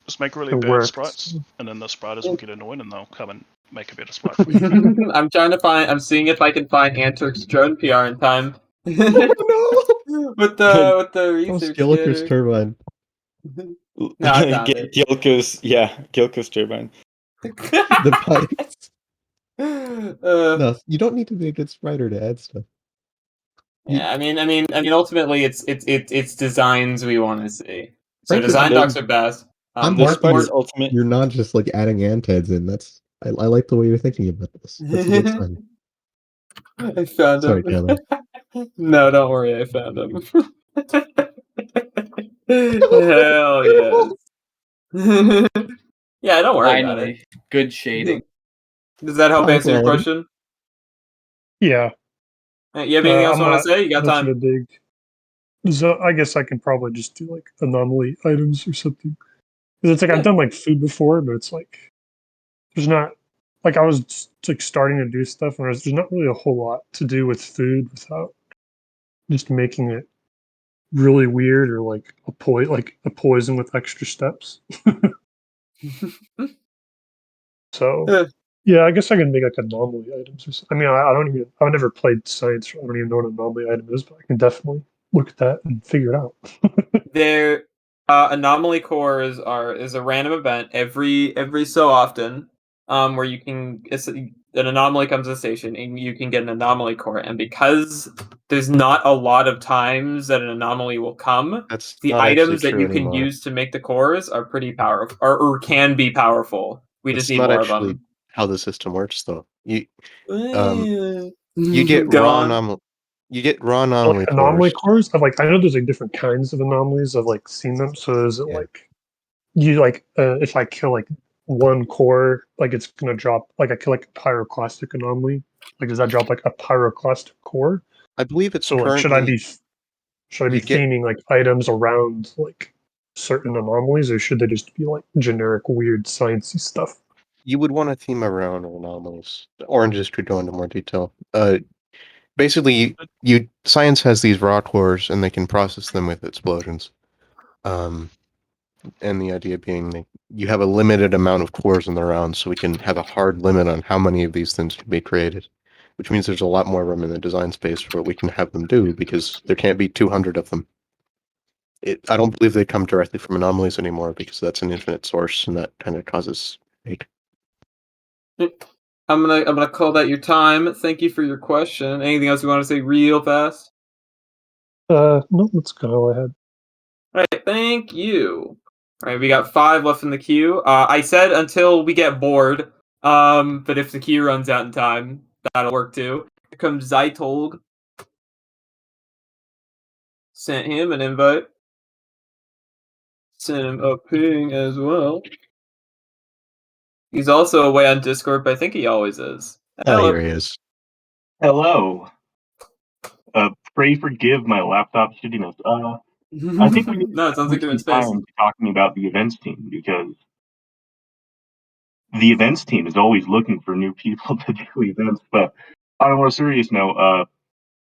just make really It bad worked. sprites, and then the spriters will get annoyed, and they'll come and make a better sprite for you. I'm trying to find. I'm seeing if I can find Anturk's drone PR in time. No. with the research Gilliker's scanner. turbine. No, I found it. Gilko's turbine. The pipes. Uh, No, you don't need to be a good spriter to add stuff. Yeah, I mean, ultimately, it's designs we want to see. So Frankly, design docs are best. I'm Or- happy or- you're not just like adding antads in. That's I like the way you're thinking about this. That's a good sign. I found Sorry, him. Taylor. No, don't worry, I found him. Hell yes. Yeah, don't worry about it. Finally, good shading. Does that help High answer your quality. question? Yeah. You have anything else I'm you want not to say? You got much of time. a big. So I guess I can probably just do like anomaly items or something. 'Cause it's like I've done like food before, but it's like there's not like I was like starting to do stuff, and there's not really a whole lot to do with food without just making it really weird or like a poison with extra steps. So yeah, I guess I can make like anomaly items. Or something. I mean, I don't even I've never played science. So I don't even know what an anomaly item is, but I can definitely look at that and figure it out. Their anomaly cores is a random event every so often, where you can an anomaly comes to the station and you can get an anomaly core, and because there's not a lot of times that an anomaly will come, That's the not actually items that true you can anymore. use to make the cores are pretty powerful, or can be powerful. We just That's need not more of actually them. how the system works, though. You get Go raw on. anomaly. You get raw Like anomaly anomaly cores. cores, I know there's like different kinds of anomalies. I've like seen them. So is it Yeah. like you like if I kill like one core, like it's gonna drop like I kill like a pyroclastic anomaly. Like does that drop like a pyroclastic core? I believe it's So like currently. should I be You get theming like items around like certain anomalies, or should they just be like generic weird sciencey stuff? you would want to theme around anomalies. Oranges could go into more detail. Basically, science has these raw cores, and they can process them with explosions. And the idea being that you have a limited amount of cores in the round, so we can have a hard limit on how many of these things can be created. Which means there's a lot more room in the design space for what we can have them do, because there can't be 200 of them. I don't believe they come directly from anomalies anymore, because that's an infinite source, and that kind of causes hate. I'm gonna call that your time. Thank you for your question. Anything else you want to say real fast? No, let's go ahead. All right, thank you. All right, we got 5 left in the queue. I said until we get bored. But if the queue runs out in time, that'll work too. Here comes Zytolg. Sent him an invite. Send him a ping as well. He's also away on Discord, but I think he always is. Oh, here he is. Hello. Pray forgive my laptop shittiness. I think we need No, it sounds like to you're in spend space. time talking about the events team because the events team is always looking for new people to do events. But on a more serious note,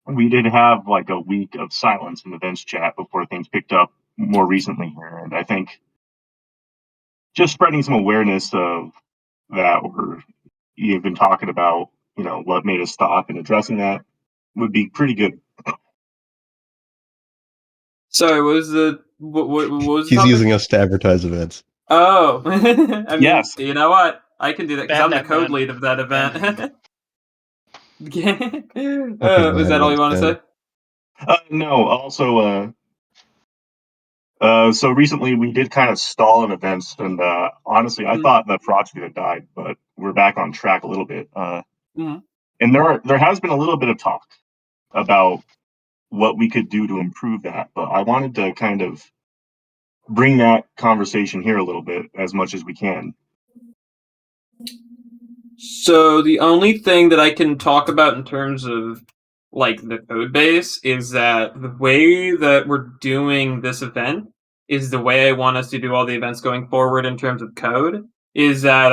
we did have like a week of silence in events chat before things picked up more recently here, and I think just spreading some awareness of that, or even talking about what made us stop and addressing that would be pretty good. Sorry, what was the what was the He's topic? using us to advertise events. Oh, I mean, Yes. you know what? I can do that because Ban I'm the that code man. lead of that Ban event. Okay, Was that all you want to say? No, also, so recently we did kind of stall in events, and honestly, I thought the project had died, but we're back on track a little bit. Mhm. And there has been a little bit of talk about what we could do to improve that, but I wanted to kind of bring that conversation here a little bit as much as we can. So the only thing that I can talk about in terms of like the code base is that the way that we're doing this event is the way I want us to do all the events going forward in terms of code. Is that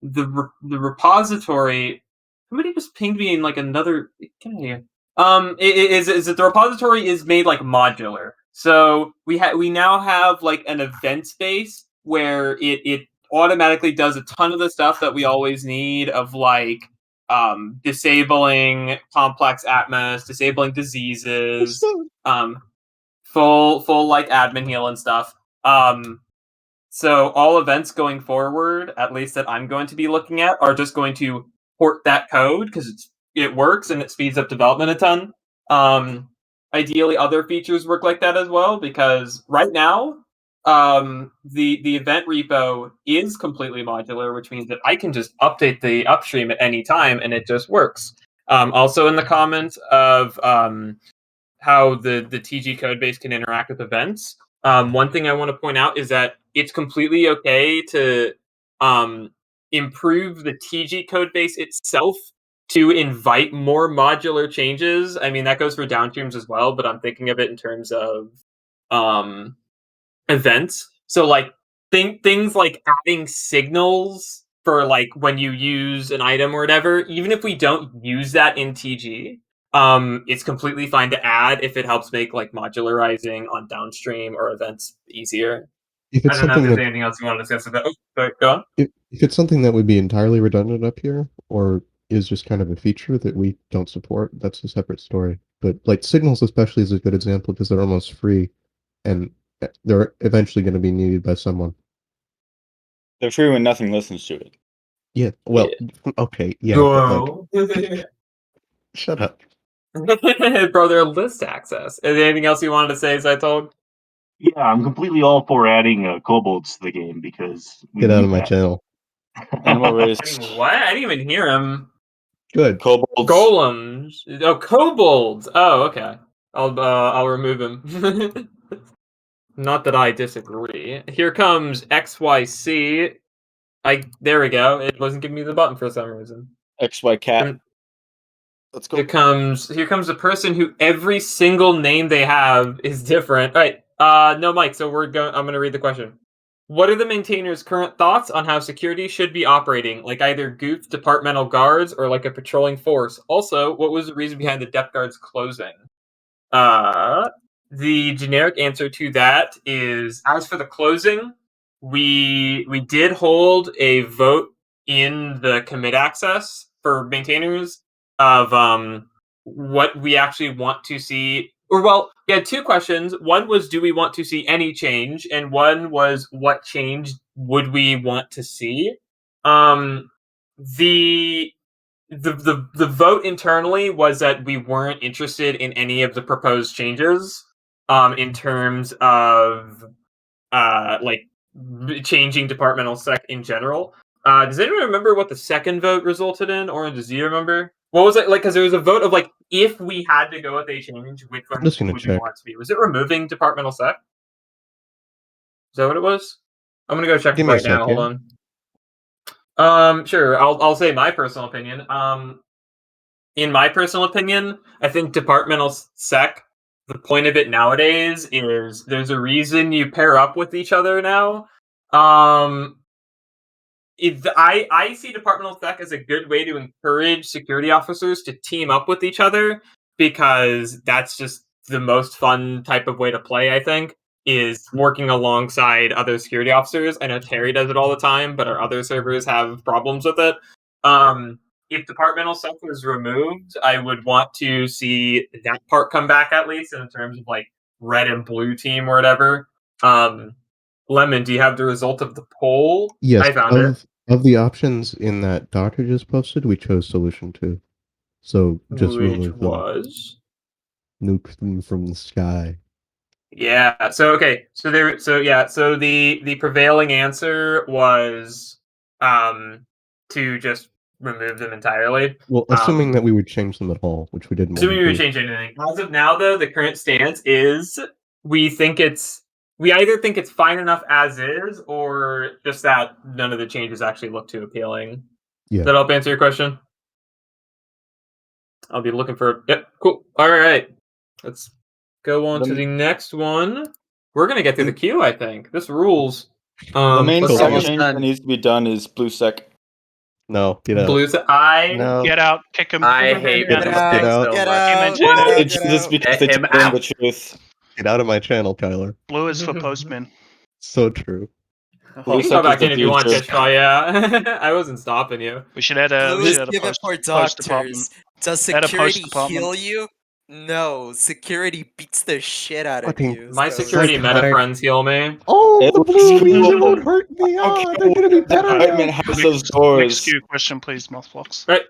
the repository? Somebody just pinged me in like another. Get out of here. Is that the repository is made like modular. So we now have like an event space where it automatically does a ton of the stuff that we always need of like disabling complex atmos, disabling diseases, full like admin heal and stuff. So all events going forward, at least that I'm going to be looking at, are just going to port that code because it works and it speeds up development a ton. Ideally, other features work like that as well because right now, the event repo is completely modular, which means that I can just update the upstream at any time and it just works. Also, in the comments of how the TG code base can interact with events. One thing I want to point out is that it's completely okay to improve the TG code base itself to invite more modular changes. I mean, that goes for downstreams as well, but I'm thinking of it in terms of events. So, like, things like adding signals for, like, when you use an item or whatever, even if we don't use that in TG, it's completely fine to add if it helps make like modularizing on downstream or events easier. If I it's don't know if something there's that anything else you want to discuss about. Oh, sorry, go on. if it's something that would be entirely redundant up here, or is just kind of a feature that we don't support, that's a separate story. But like signals especially is a good example because they're almost free and they're eventually going to be needed by someone. They're free when nothing listens to it. Yeah, well, okay, yeah, but like, Whoa. shut up. Bro, they're list access. Is there anything else you wanted to say as I told? Yeah, I'm completely all for adding kobolds to the game because we Get out need of my that. channel. Animal race. What? I didn't even hear him. Good. Kobolds. Golems. Oh, kobolds. Oh, okay. I'll remove him. Not that I disagree. Here comes XYC. There we go. It wasn't giving me the button for some reason. XY cat. Let's go. Here comes the person who every single name they have is different. All right. No, Mike. So I'm going to read the question. What are the maintainers' current thoughts on how security should be operating, like either goof departmental guards or like a patrolling force? Also, what was the reason behind the depth guards closing? The generic answer to that is, as for the closing, we did hold a vote in the commit access for maintainers of what we actually want to see. Or well, we had two questions. One was, do we want to see any change? And one was, what change would we want to see? The vote internally was that we weren't interested in any of the proposed changes in terms of like changing departmental sec in general. Does anyone remember what the second vote resulted in, or does you remember? What was it like? Because there was a vote of like, if we had to go with a change, which one I'm just gonna would we check. want it to be? Was it removing departmental sec? that what it was? I'm gonna go check Give me a right now. sec, Hold on. Sure. I'll say my personal opinion. In my personal opinion, I think departmental sec. The point of it nowadays is there's a reason you pair up with each other now. I see departmental sec as a good way to encourage security officers to team up with each other because that's just the most fun type of way to play, I think, is working alongside other security officers. I know Terry does it all the time, but our other servers have problems with it. If departmental sec was removed, I would want to see that part come back at least in terms of like red and blue team or whatever. Lemon, do you have the result of the poll? Yes, I found it. of the options in that Doctor just posted, we chose solution 2. So just Which remove them. was Nuke them from the sky. Yeah. So okay. So the prevailing answer was to just remove them entirely. Well, assuming that we would change them at all, which we didn't want Assuming to we would do. change anything. As of now, though, the current stance is we either think it's fine enough as is, or just that none of the changes actually look too appealing. Yeah. Does that help answer your question? I'll be looking for. Yep. Cool. All right. Let's go on to the next one. We're gonna get through the queue, I think. This rules. The main let's sec see. change that needs to be done is blue sec. No, get out. Blue sec. Get out. Kick him. I hate Get blue out, sec get out, so get much. Amen to it. It's just because they Get him tell them the out. truth. Get out of my channel, Kyler. Blue is for postmen. So true. Blue You can go sec is back the in if you want, future. Tishpa, yeah. I wasn't stopping you. We should add a Blue is given for post department. doctors. Does Add a post security department. heal you? No, security beats the shit out of Fucking you. My so- security meta friends heal me. Oh, the blue People- leaves won't hurt me. Ah, they're gonna be better now. Department has those doors. Next queue question, please, Mothflux. Right.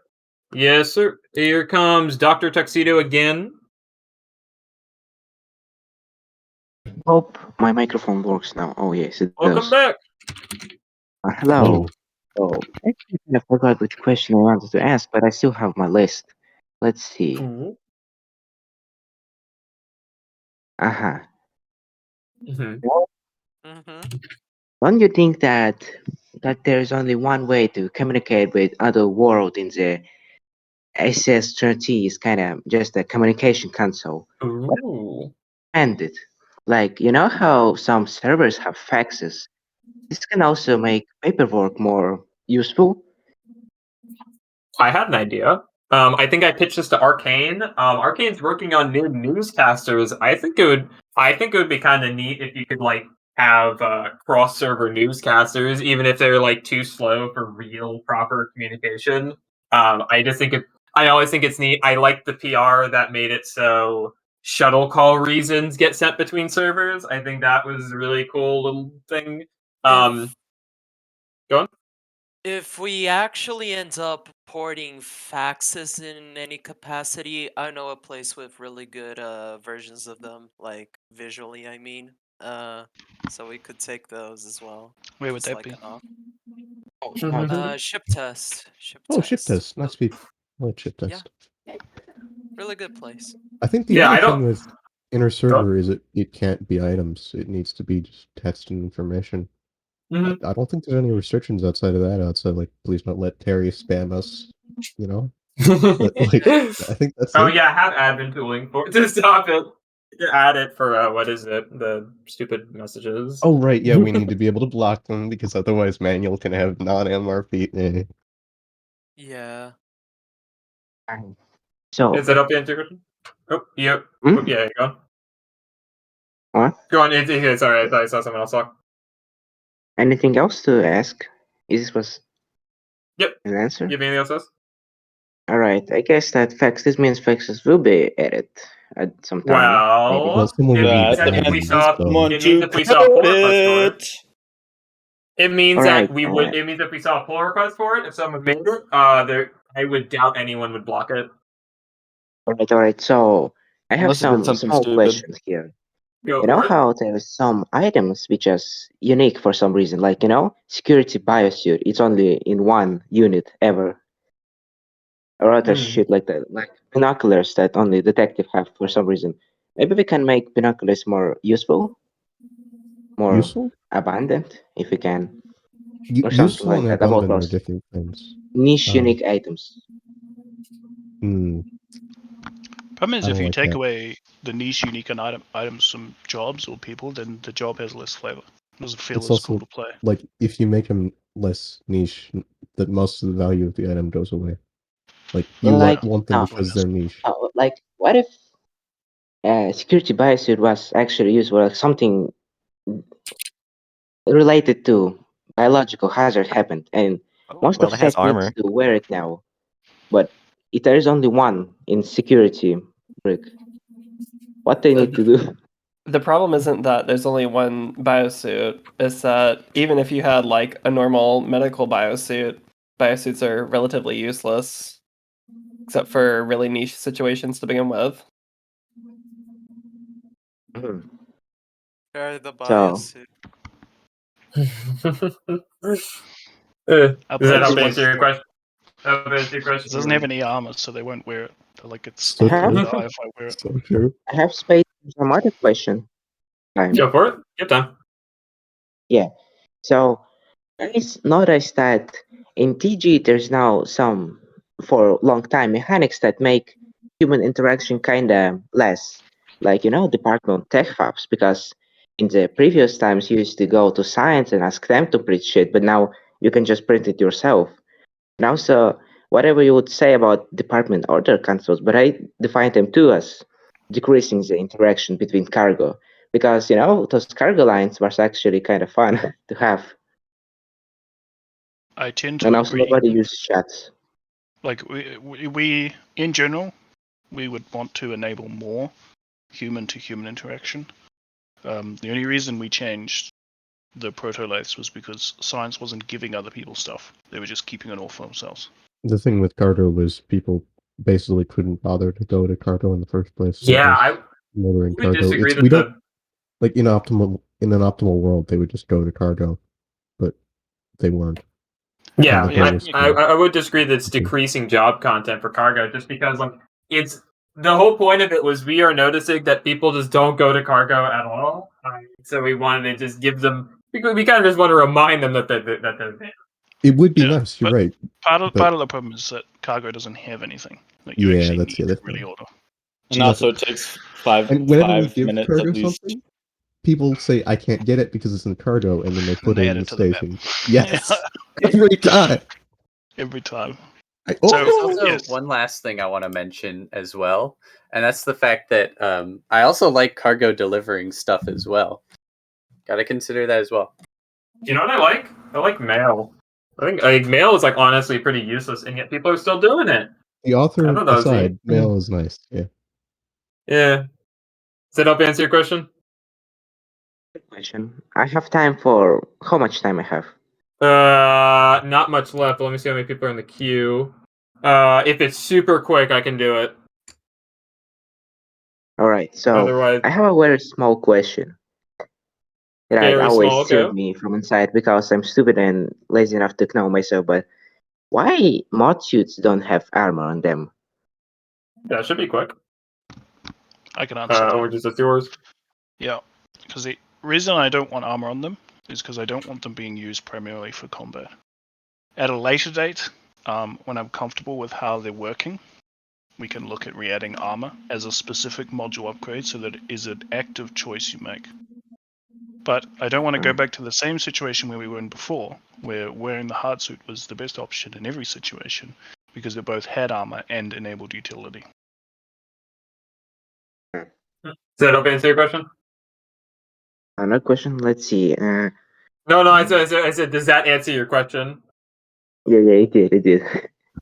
Yes, sir. Here comes Dr. Tuxedo again. Hope my microphone works now. Oh yes, it Welcome does. back. Hello. Oh, actually, I forgot which question I wanted to ask, but I still have my list. Let's see. Uh-huh. Don't you think that there's only one way to communicate with other world in the SS30 is kind of just a communication console? Ooh. And it, like, you know how some servers have faxes? This can also make paperwork more useful. I had an idea. I think I pitched this to Arcane. Arcane's working on new newscasters. I think it would be kind of neat if you could like have cross-server newscasters, even if they're like too slow for real proper communication. I always think it's neat. I like the PR that made it so shuttle call reasons get sent between servers. I think that was a really cool little thing. Go on. If we actually end up porting faxes in any capacity, I know a place with really good versions of them, like visually, I mean. So we could take those as well. Where would just that like be? an off. Oh, Ship test. Oh, ship test. Nice people. I like ship test. Really good place. I think the other thing with inner server is it can't be items. It needs to be just text and information. I don't think there's any restrictions outside of that. Outside, like, please don't let Terry spam us. You know. But like, I think that's Oh it. yeah, have admin tooling for to stop it. Add it for what is it? The stupid messages. Oh right, yeah, we need to be able to block them because otherwise manual can have non-MRP. Yeah. So Is that up the integration? Oh, yep. Oh, yeah, go on. What? Go on. Sorry, I thought I saw someone else talk. Anything else to ask? Is this was Yep. an answer? You have anything else? To ask? All right, I guess that this means faxes will be added at some time. Well, it means that if we saw a pull request for it, it means that we would. It means if we saw a pull request for it, if someone made it, I would doubt anyone would block it. All right. So I have Unless it did some something small stupid. questions here. Go You know for it. how there's some items which are unique for some reason, like security biosuit. It's only in one unit ever, or other shit like that, like binoculars that only detective have for some reason. Maybe we can make binoculars more useful. more Useful? abundant, if we can, or something Useful like and that, about abundant are those different things. niche, unique items. Problem is, I if don't you like take that. away the niche, unique items from jobs or people, then the job has less flavor. It doesn't feel It's as cool also to play. like if you make them less niche, that most of the value of the item goes away. Like you Like, want them because they're niche. like, what if security biosuit was actually used for like, something related to biological hazard happened, and most Well, of it has set needs armor. to wear it now, but there is only one in security brick. What they need to do? The problem isn't that there's only one biosuit. It's that even if you had like a normal medical biosuit, biosuits are relatively useless, except for really niche situations to begin with. Try the So, biosuit. Does that help Doesn't answer your like- question? It doesn't have any armor, so they won't wear it. They're like, it's So I'm gonna true. die if I wear it. So true. I have space for some other question. Go for it. Get time. Yeah. So I noticed that in TG there's now some, for a long time, mechanics that make human interaction kinda less. Like, department tech fabs, because in the previous times you used to go to science and ask them to print shit, but now you can just print it yourself. And also, whatever you would say about department order consoles, but I define them too as decreasing the interaction between cargo. Because, those cargo lines was actually kind of fun to have. I tend to And also agree. nobody uses chats. Like we in general, we would want to enable more human-to-human interaction. The only reason we changed the protoliths was because science wasn't giving other people stuff; they were just keeping it all for themselves. The thing with cargo was people basically couldn't bother to go to cargo in the first place. So Yeah, there's murdering we cargo. disagree It's that we don't like in an optimal world they would just go to cargo, but they weren't. Yeah, And the goal was I would disagree that it's decreasing job content for cargo, just because like it's the whole point of it was we are noticing that people just don't go to cargo at all, so we wanted to just give them. We kind of just want to remind them that they're there. It would be nice. You're right. Part of but- the problem is that cargo doesn't have anything that Yeah, you actually that's the need other to really thing. order. And also, it takes five And whenever we give minutes cargo at least. something, people say I can't get it because it's in cargo, and then they put they it add in it the to the map. station. Yes, every time. Every time. There's Oh, also yes. one last thing I want to mention as well, and that's the fact that I also like cargo delivering stuff as well. Got to consider that as well. You know what I like? I like mail. I think mail is like honestly pretty useless, and yet people are still doing it. The I author thought that was aside, neat. mail is nice. Yeah. Yeah. Does that help answer your question? Good question. I have time for how much time I have? Not much left. Let me see how many people are in the queue. If it's super quick, I can do it. All right. So Otherwise, I have a very small question that very always small. stirred Okay. me from inside because I'm stupid and lazy enough to know myself. But why mod suits don't have armor on them? That should be quick. I can answer that. Or just it's yours. Yeah, because the reason I don't want armor on them is because I don't want them being used primarily for combat. At a later date, when I'm comfortable with how they're working, we can look at re-adding armor as a specific module upgrade so that it is an active choice you make. But I don't want to go back to the same situation where we were in before, where wearing the hard suit was the best option in every situation, because it both had armor and enabled utility. Does that help answer your question? Another question. Let's see. No, I said, does that answer your question? Yeah, it did.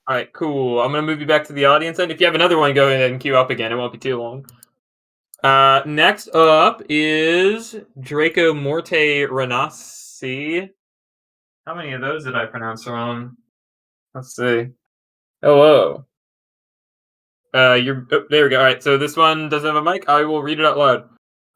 All right, cool. I'm gonna move you back to the audience, and if you have another one, go ahead and queue up again. It won't be too long. Next up is Draco Morte Renassi. How many of those did I pronounce wrong? Let's see. Hello. There we go. All right, so this one doesn't have a mic. I will read it out loud.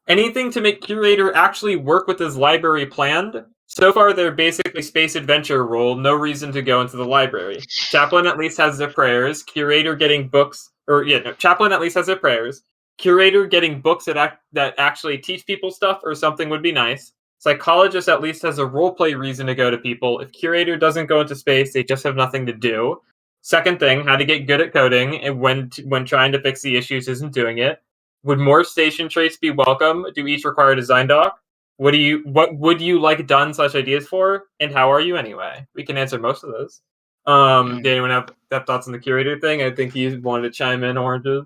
Anything to make Curator actually work with his library planned? So far, they're basically space adventure role. No reason to go into the library. Chaplain at least has their prayers. Curator getting books, Chaplain at least has their prayers. Curator getting books that actually teach people stuff or something would be nice. Psychologist at least has a roleplay reason to go to people. If curator doesn't go into space, they just have nothing to do. Second thing, how to get good at coding, and when trying to fix the issues isn't doing it. Would more station traits be welcome? Do each require a design doc? What would you like done / ideas for? And how are you anyway? We can answer most of those. Did anyone have thoughts on the curator thing? I think he wanted to chime in, Oranges.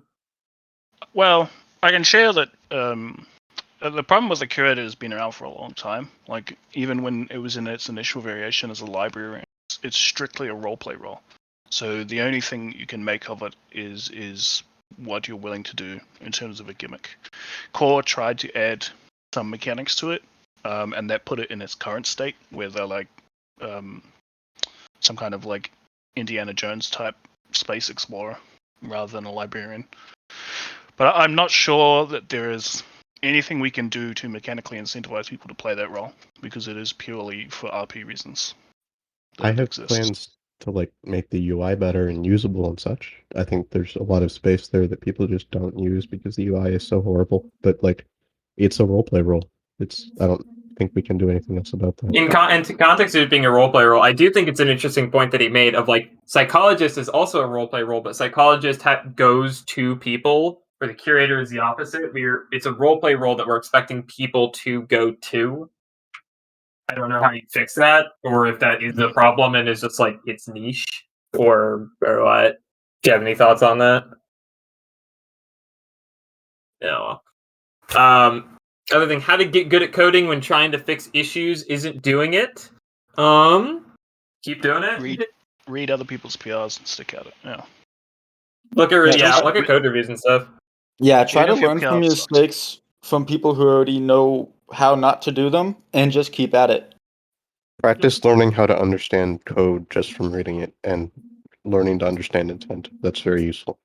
Well, I can share that the problem with the curator has been around for a long time. Like, even when it was in its initial variation as a library, it's strictly a roleplay role. So the only thing you can make of it is what you're willing to do in terms of a gimmick. Core tried to add some mechanics to it, and that put it in its current state, where they're like some kind of like Indiana Jones type space explorer rather than a librarian. But I'm not sure that there is anything we can do to mechanically incentivize people to play that role, because it is purely for RP reasons. I have plans to like make the UI better and usable and such. I think there's a lot of space there that people just don't use because the UI is so horrible. But like, it's a roleplay role. I don't think we can do anything else about that. In context of it being a roleplay role, I do think it's an interesting point that he made of like psychologist is also a roleplay role, but psychologist goes to people, where the curator is the opposite. It's a roleplay role that we're expecting people to go to. I don't know how you fix that, or if that is the problem and it's just like it's niche, or what. Do you have any thoughts on that? No. Other thing, how to get good at coding when trying to fix issues isn't doing it. Keep doing it. Read other people's PRs and stick at it. Yeah. Look at code reviews and stuff. Yeah, try to Even if your learn PR from your sucks. mistakes from people who already know how not to do them, and just keep at it. Practice learning how to understand code just from reading it and learning to understand intent. That's very useful.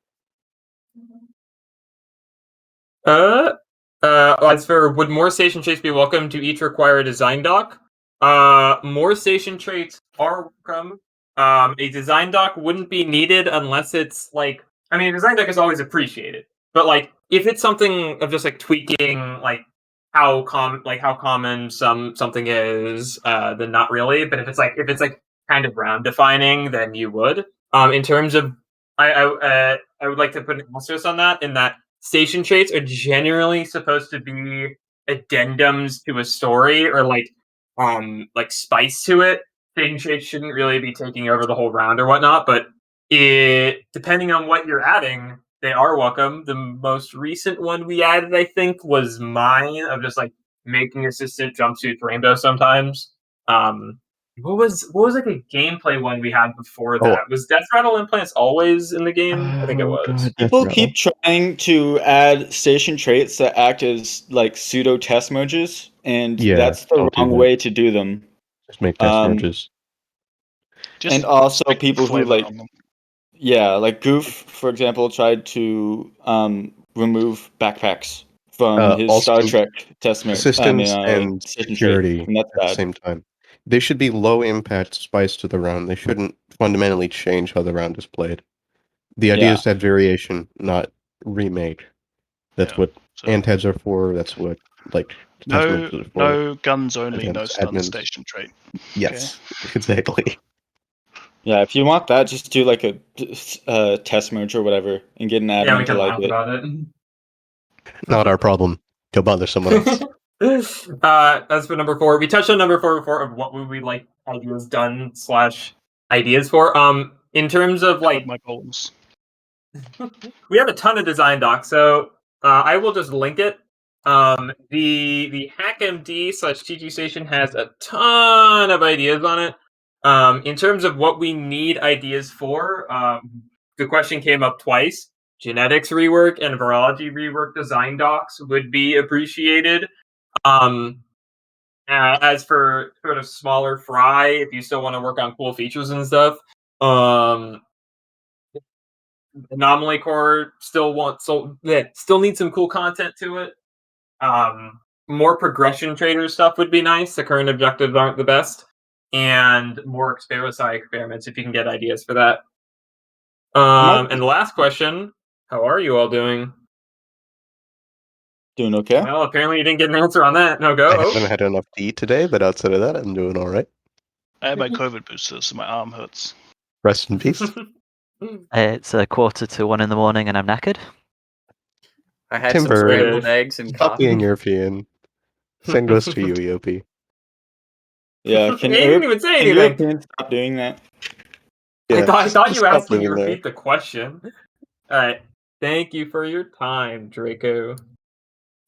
As for would more station traits be welcome? Do each require a design doc? More station traits are welcome. A design doc wouldn't be needed unless it's like, I mean, a design doc is always appreciated, but like if it's something of just like tweaking, like how common something is, then not really. But if it's like kind of round defining, then you would. In terms of, I would like to put an emphasis on that, in that station traits are generally supposed to be addendums to a story, or like spice to it. Station traits shouldn't really be taking over the whole round or whatnot, but depending on what you're adding, they are welcome. The most recent one we added, I think, was mine, of just like making assistant jumpsuits rainbow sometimes. What was like a gameplay one we had before that? Was Death Rattle implants always in the game? I think it was. People keep trying to add station traits that act as like pseudo test merges, and Yeah, that's the don't do wrong that. way to do them. Just make test merges. And also stick people who flavor like, on them. like Goof, for example, tried to remove backpacks from his Also, Star Trek test merge. systems and station trait, security and that's at the bad. same time. They should be low impact spice to the round. They shouldn't fundamentally change how the round is played. The idea is to have variation, not remake. That's what antads are for. That's what test merges are for. No guns only, no Attempts, stun admins. station trait. Yes, exactly. Yeah, if you want that, just do like a test merge or whatever, and get an admin Yeah, we to can like laugh it. about it. Not our problem. Go bother someone else. As for number 4, we touched on number 4 before, of what would we like ideas done / ideas for. In terms of like, my goals. we have a ton of design docs, so I will just link it. The HackMD / TG Station has a ton of ideas on it. In terms of what we need ideas for, the question came up twice. Genetics rework and virology rework design docs would be appreciated. As for sort of smaller fry, if you still want to work on cool features and stuff, Anomaly Core still needs some cool content to it. More progression trader stuff would be nice. The current objectives aren't the best, and more experiments if you can get ideas for that. And the last question: how are you all doing? Doing okay. Well, apparently you didn't get an answer on that. No go. I haven't had enough to eat today, but outside of that, I'm doing all right. I had my COVID booster, so my arm hurts. Rest in peace. It's a 1:45 in the morning, and I'm knackered. I had Timber, some scrambled eggs and stop being coffee. European. Same goes to you, EOP. Yeah, can He didn't even say anything. Europeans stop doing that? I Yeah, thought just you stop asked when you living there. repeat the question. All right. Thank you for your time, Draco.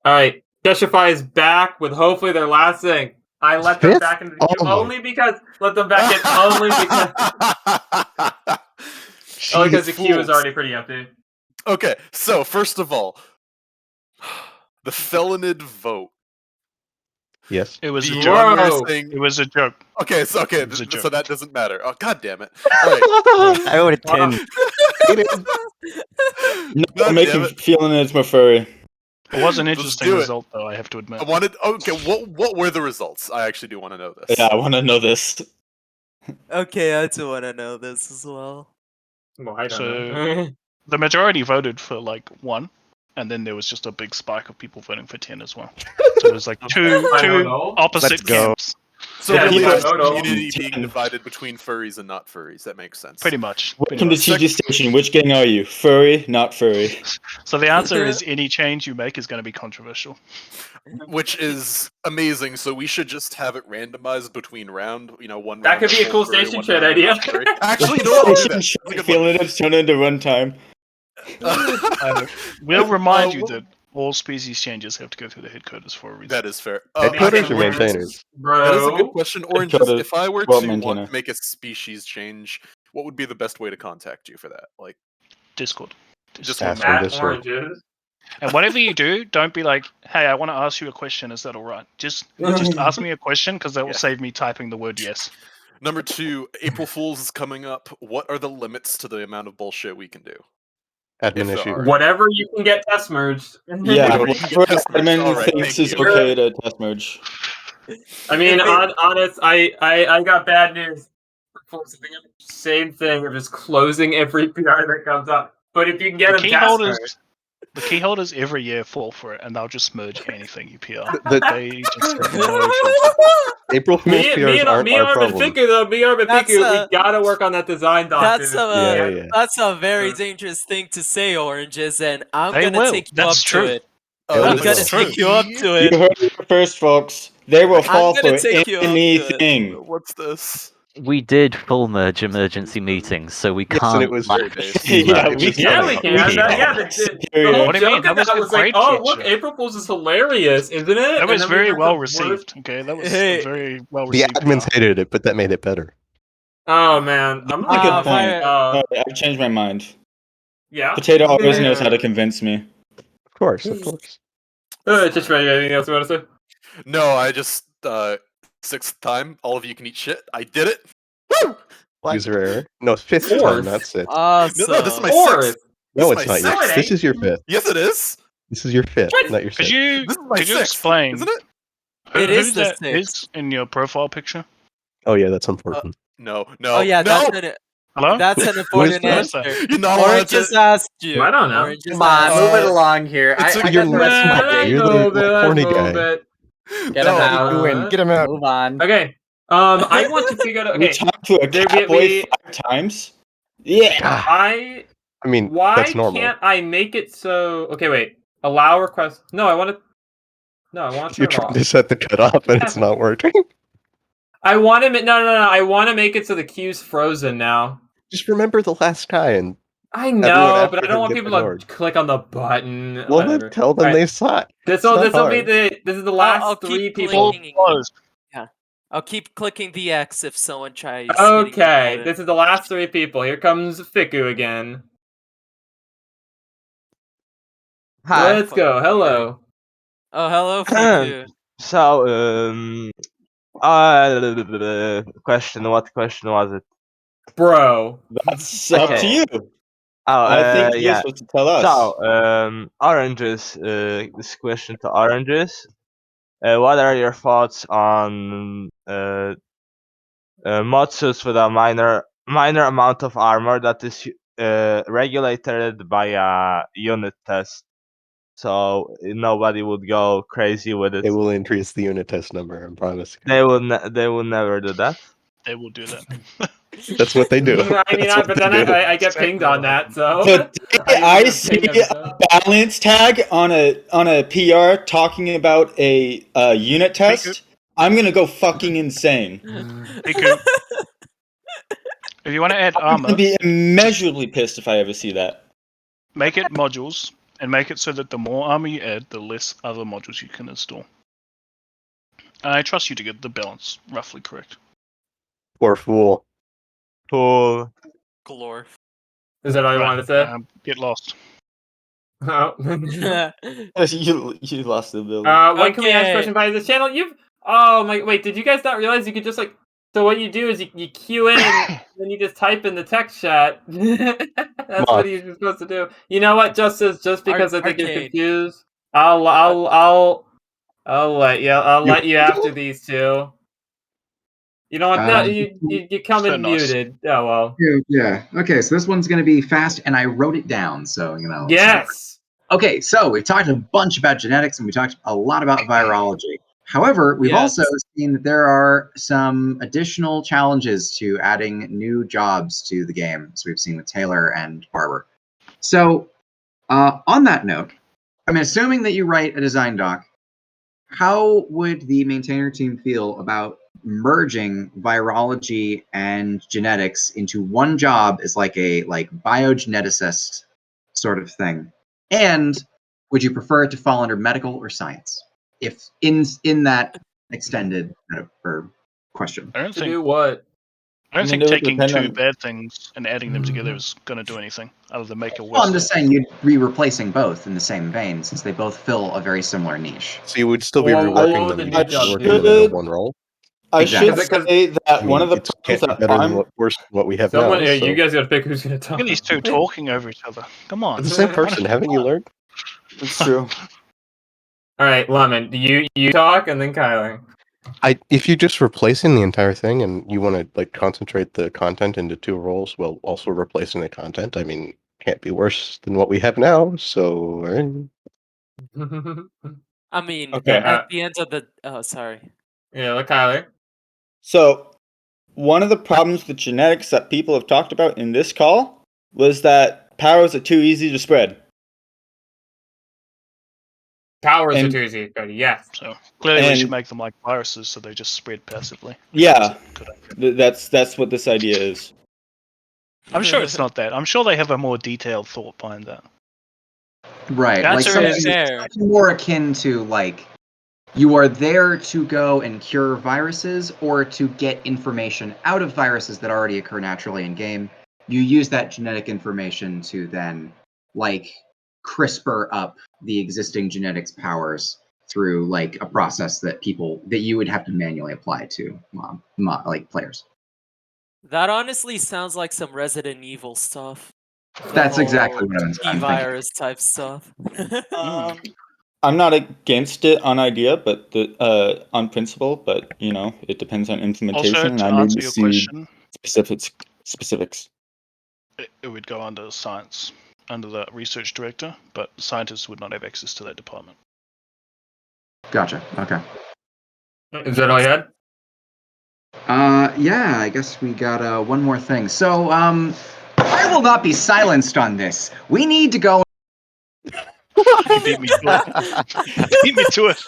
All right. Deshify is back with hopefully their last thing. I let them Fifth? back into the queue Oh my- only because let them back in only because because the queue is fools. already pretty empty. Okay, so first of all, the felonid vote. Yes. It was a The joke. unrealistic- It was a joke. Okay, so It was a so joke. that doesn't matter. Oh, god damn it! All right. I voted 10. No, God I'm making damn it. feeling it's my furry. It was an Let's interesting do it. result, though, I have to admit. I wanted. Okay, what were the results? I actually do want to know this. Yeah, I want to know this. Okay, I do want to know this as well. Well, I don't So know. the majority voted for like 1, and then there was just a big spike of people voting for 10 as well. So it was like two opposite Let's go. camps. So Yeah, really, yeah, it's the total. community being divided between furries and not furries. That makes sense. Pretty much. Welcome to TG Station. Which gang are you? Furry, not furry? So the answer is any change you make is going to be controversial. Which is amazing. So we should just have it randomized between round. You know, one. That round could be a full cool furry, station one chat round idea. not furry. Actually, no, I'll do that. That's a good Feeling it's turned into runtime. We'll remind you that all species changes have to go through the head coders for a reason. That is fair. Headquarters or maintainers? That is a good question, Oranges. Headquarters, If I were world to maintainer. want to make a species change, what would be the best way to contact you for that? Like Discord. Just Ask one from message. Discord. Oranges. And whatever you do, don't be like, "Hey, I want to ask you a question. Is that all right?" Just ask me a question because that will save me typing the word yes. Number 2, April Fools is coming up. What are the limits to the amount of bullshit we can do? Admin If there issue. are. Whatever you can get test merged. Yeah, Whatever you can whatever get test merged. admin All right, thinks thank is you. okay to test merge. I mean, honest, I got bad news. Same thing of just closing every PR that comes up. But if you can get The them key test holders, merged, the key holders every year fall for it, and they'll just merge anything you PR. The- They just have no filter. April Fool's PRs aren't me, our Arm, and problem. Fiku though. Me, Arm, and That's Fiku, we a- gotta work on that design doc. That's dude. a Yeah. that's a very dangerous thing to say, Oranges, and I'm They gonna will. take you That's up true. to it. Yeah, I'm we gonna will. take you up to You it. heard it first, folks. They will fall gonna for take you up to it. anything. What's this? We did full merge emergency meetings, so we Yes, can't and it was like very basic. schema Yeah, It was Yeah, not we a can. complicated Yeah, problem. the whole What do you mean? joke That of was that a was like, great oh, look, feature. April Fool's is hilarious, isn't it? That And was then we very got well the worst- received. Okay, that was Hey. a very well The received. admins PR. hated it, but that made it better. Oh man, I'm That's a good point. like, I've changed my mind. yeah. Potato always knows how to convince me. Of course, of course. Just ready. Anything else you want to say? No, I just 6th time. All of you can eat shit. I did it. Woo! User error. No, 5th time, Fourth. not 6th. Awesome. No, this is my Fourth. 6th. No, This it's is my not your. sixth. This is your 5th. Yes, it is. This is your 5th, not your Could 6th. you This is my could you 6th, explain? isn't it? It is the that 6th. is in your profile picture? Oh yeah, that's important. No. Oh yeah, no. Hello? that's an important that? answer. You're not allowed Orange to. just asked you. I don't know. Orange just Come on, asked move it you. along here. It's I a- got you're the rest of my not- day. you're the horny guy. Get No. him out. Get him out. Move on. Okay. I want to figure out. We Okay. talked to a There catboy we- 5 times. Yeah. I mean, why that's normal. can't I make it so? Okay, wait. Allow request. No, I want to. No, I want to You're turn it trying off. to set the cutoff, and it's not working. I want to. No. I want to make it so the queue's frozen now. Just remember the last guy, and I everyone know, after but I don't him want gets people to ignored. click on the button. Well, Whatever. then tell them Alright. they suck. This It's not will be hard. this is the last I'll 3 keep people. clicking. Yeah, I'll keep clicking the X if someone tries. Okay, this is the last 3 people. Here comes Fiku again. Hi. Let's go. Hello. Oh, hello, Fiku. So, question. What question was it? Bro. That's up to you. Oh, I think you're yeah. supposed to tell us. So, oranges. This question to oranges. What are your thoughts on Motsus with a minor amount of armor that is regulated by a unit test? so nobody would go crazy with it. It will increase the unit test number, I promise. They will never do that. They will do that. That's what they do. I mean, That's what but they then do. I get pinged on that, so The day I I get see pinged every a time. balance tag on a PR talking about a unit test, I'm gonna go fucking insane. Piku, if you want to add I'm armor, gonna be immeasurably pissed if I ever see that. make it modules and make it so that the more armor you add, the less other modules you can install. I trust you to get the balance roughly correct. Poor fool. Cool. Glorf. Is that all you Right, wanted to say? Get lost. Oh. you lost the ability. When can we ask questions by this channel? Oh my, wait, did you guys not realize you could just like, so what you do is you queue in and then you just type in the text chat. That's what you're supposed to do. You know what, just because I think you're Arcade. confused, I'll let you after these two. You know what? No, you come in muted. Oh well. Yeah. Okay, so this one's going to be fast, and I wrote it down, so Yes. Okay, so we've talked a bunch about genetics, and we talked a lot about virology. However, we've also seen that there are some additional challenges to adding new jobs to the game, as we've seen with Taylor and Barber. So, on that note, I'm assuming that you write a design doc. How would the maintainer team feel about merging virology and genetics into one job as like a biogeneticist sort of thing? And would you prefer it to fall under medical or science? If in that extended question. I don't To think do what? I don't I mean, think it would taking depend two on- bad things and adding them together is going to do anything other than make a worse. Well, I'm just saying you'd be replacing both in the same vein since they both fill a very similar niche. So you would still be What reworking would the them, new job working them into one role. I should Exactly. say that one of the it problems can't be that better than I'm what we have Someone, now. yeah, so. you guys gotta pick who's gonna talk. Look at these two talking over each other. Come on. It's the same person, haven't you learned? It's true. All right, Lemon, you talk and then Kyler. If you're just replacing the entire thing and you want to like concentrate the content into two roles while also replacing the content, I mean, can't be worse than what we have now. So, I mean, Okay, at the end of the sorry. Yeah, look, Kyler. So, one of the problems with genetics that people have talked about in this call was that powers are too easy to spread. Powers are too easy. Yes. So clearly, we should And- make them like viruses, so they just spread passively. Yeah, that's what this idea is. I'm sure it's not that. I'm sure they have a more detailed thought behind that. Right. The Like answer something is something more akin to like you are there to go and cure viruses or to get information out of viruses that already occur naturally in game. You use that genetic information to then like CRISPR up the existing genetics powers through like a process that you would have to manually apply to like players. That honestly sounds like some Resident Evil stuff. That's exactly what I'm thinking. T-virus type stuff. I'm not against it on idea, but on principle, but it depends on implementation, Also, and to I need answer to your see question, specifics. it would go under science, under the research director, but scientists would not have access to that department. Gotcha. Okay. Is that all you had? Yeah, I guess we got one more thing. So, I will not be silenced on this. We need to go. You beat me to it. Beat me to it.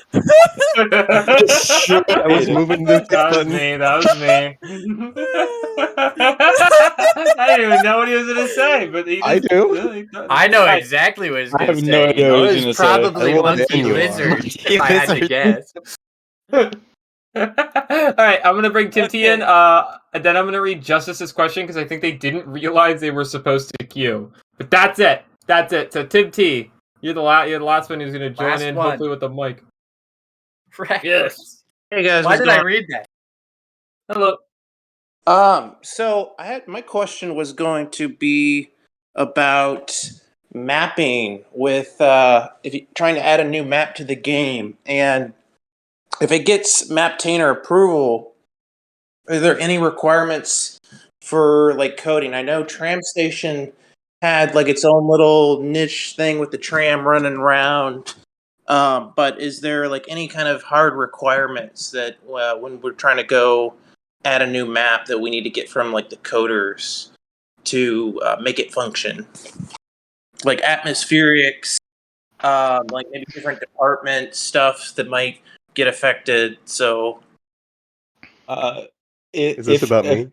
I was moving this button. That was me. I didn't even know what he was gonna say, but he just, I do. Really I know exactly what he's I going to have say. no idea what it he's was gonna say. probably I will monkey ban you. lizard, Monkey if I had to lizard. guess. All right, I'm gonna bring Tim T in. And then I'm gonna read Justice's question because I think they didn't realize they were supposed to queue. But that's it. That's it. So Tim T, you're the last one who's gonna join Last in, one. hopefully with the mic. Right. Yes. Hey guys, Why what's did going I on? read that? Hello. So my question was going to be about mapping with if you're trying to add a new map to the game, and if it gets maptainer approval, are there any requirements for like coding? I know Tram Station had like its own little niche thing with the tram running around. But is there like any kind of hard requirements that when we're trying to go add a new map that we need to get from like the coders to make it function? Like atmospherics, like maybe different department stuff that might get affected. So, Is this about me?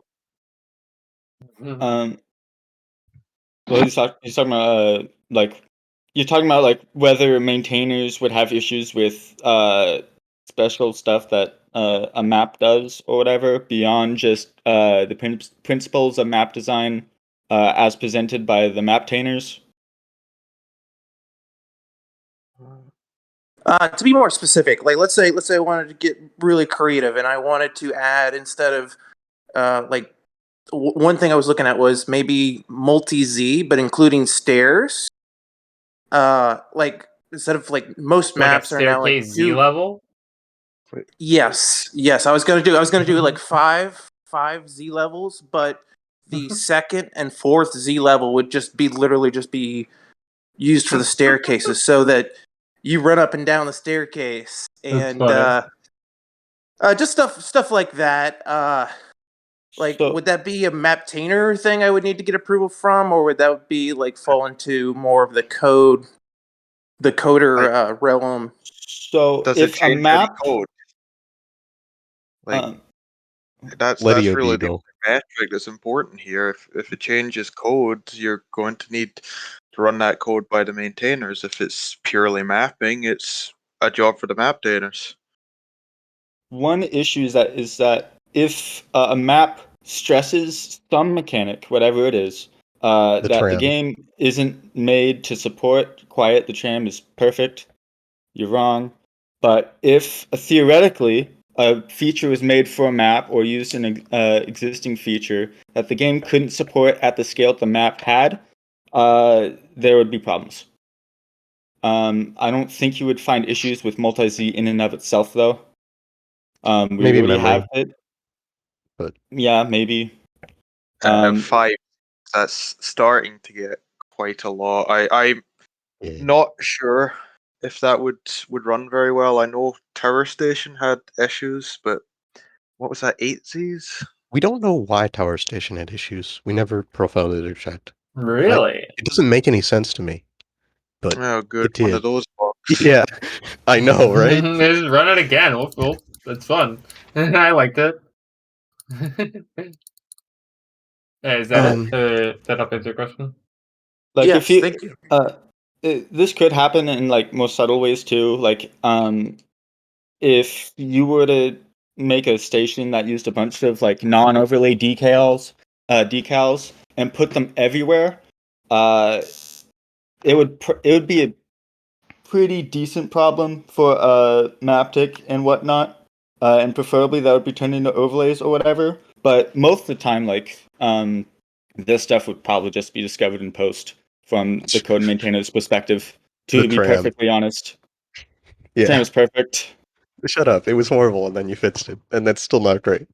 Well, he's talking about like you're talking about like whether maintainers would have issues with special stuff that a map does or whatever beyond just the principles of map design as presented by the maptainers. to be more specific, like let's say I wanted to get really creative and I wanted to add instead of like one thing I was looking at was maybe multi-Z, but including stairs. Like instead of like most Like a maps are now like staircase Z level. Yes. I was gonna do like five Z levels, but the second and fourth Z level would just be literally just be used for the staircases, so that you run up and down the staircase That's and funny. just stuff like that. Like, would that be a maptainer thing I would need to get approval from, or would that be like fall into more of the coder realm? So Does it if a change map any code? Like that's Letty really the Beagle. metric that's important here. If it changes code, you're going to need to run that code by the maintainers. If it's purely mapping, it's a job for the maptainers. one issue is that if a map stresses some mechanic, whatever it is, The that the tram. game isn't made to support quiet, the tram is perfect. You're wrong. But if theoretically a feature was made for a map or used an existing feature that the game couldn't support at the scale the map had, there would be problems. I don't think you would find issues with multi-Z in and of itself, though. We Maybe already have memory. it. But yeah, maybe. 5, that's starting to get quite a lot. I'm not sure if that would run very well. I know Tower Station had issues, but what was that, 8 Zs? we don't know why Tower Station had issues. We never profiled it or checked. Really? It doesn't make any sense to me. But Oh, good. it did. One of those bugs. Yeah, I know, right? Just run it again. That's fun. I liked it. Is that it? That help answer your question? Like Yes, if you, thank you. this could happen in like more subtle ways too. Like if you were to make a station that used a bunch of like non-overlay decals, and put them everywhere, it would be a pretty decent problem for Maptic and whatnot, and preferably that would be turned into overlays or whatever. But most of the time, like this stuff would probably just be discovered in post from the code maintainer's perspective. To The be tram. perfectly honest, Yeah. tram is perfect. Shut up. It was horrible, and then you fixed it, and that's still not great.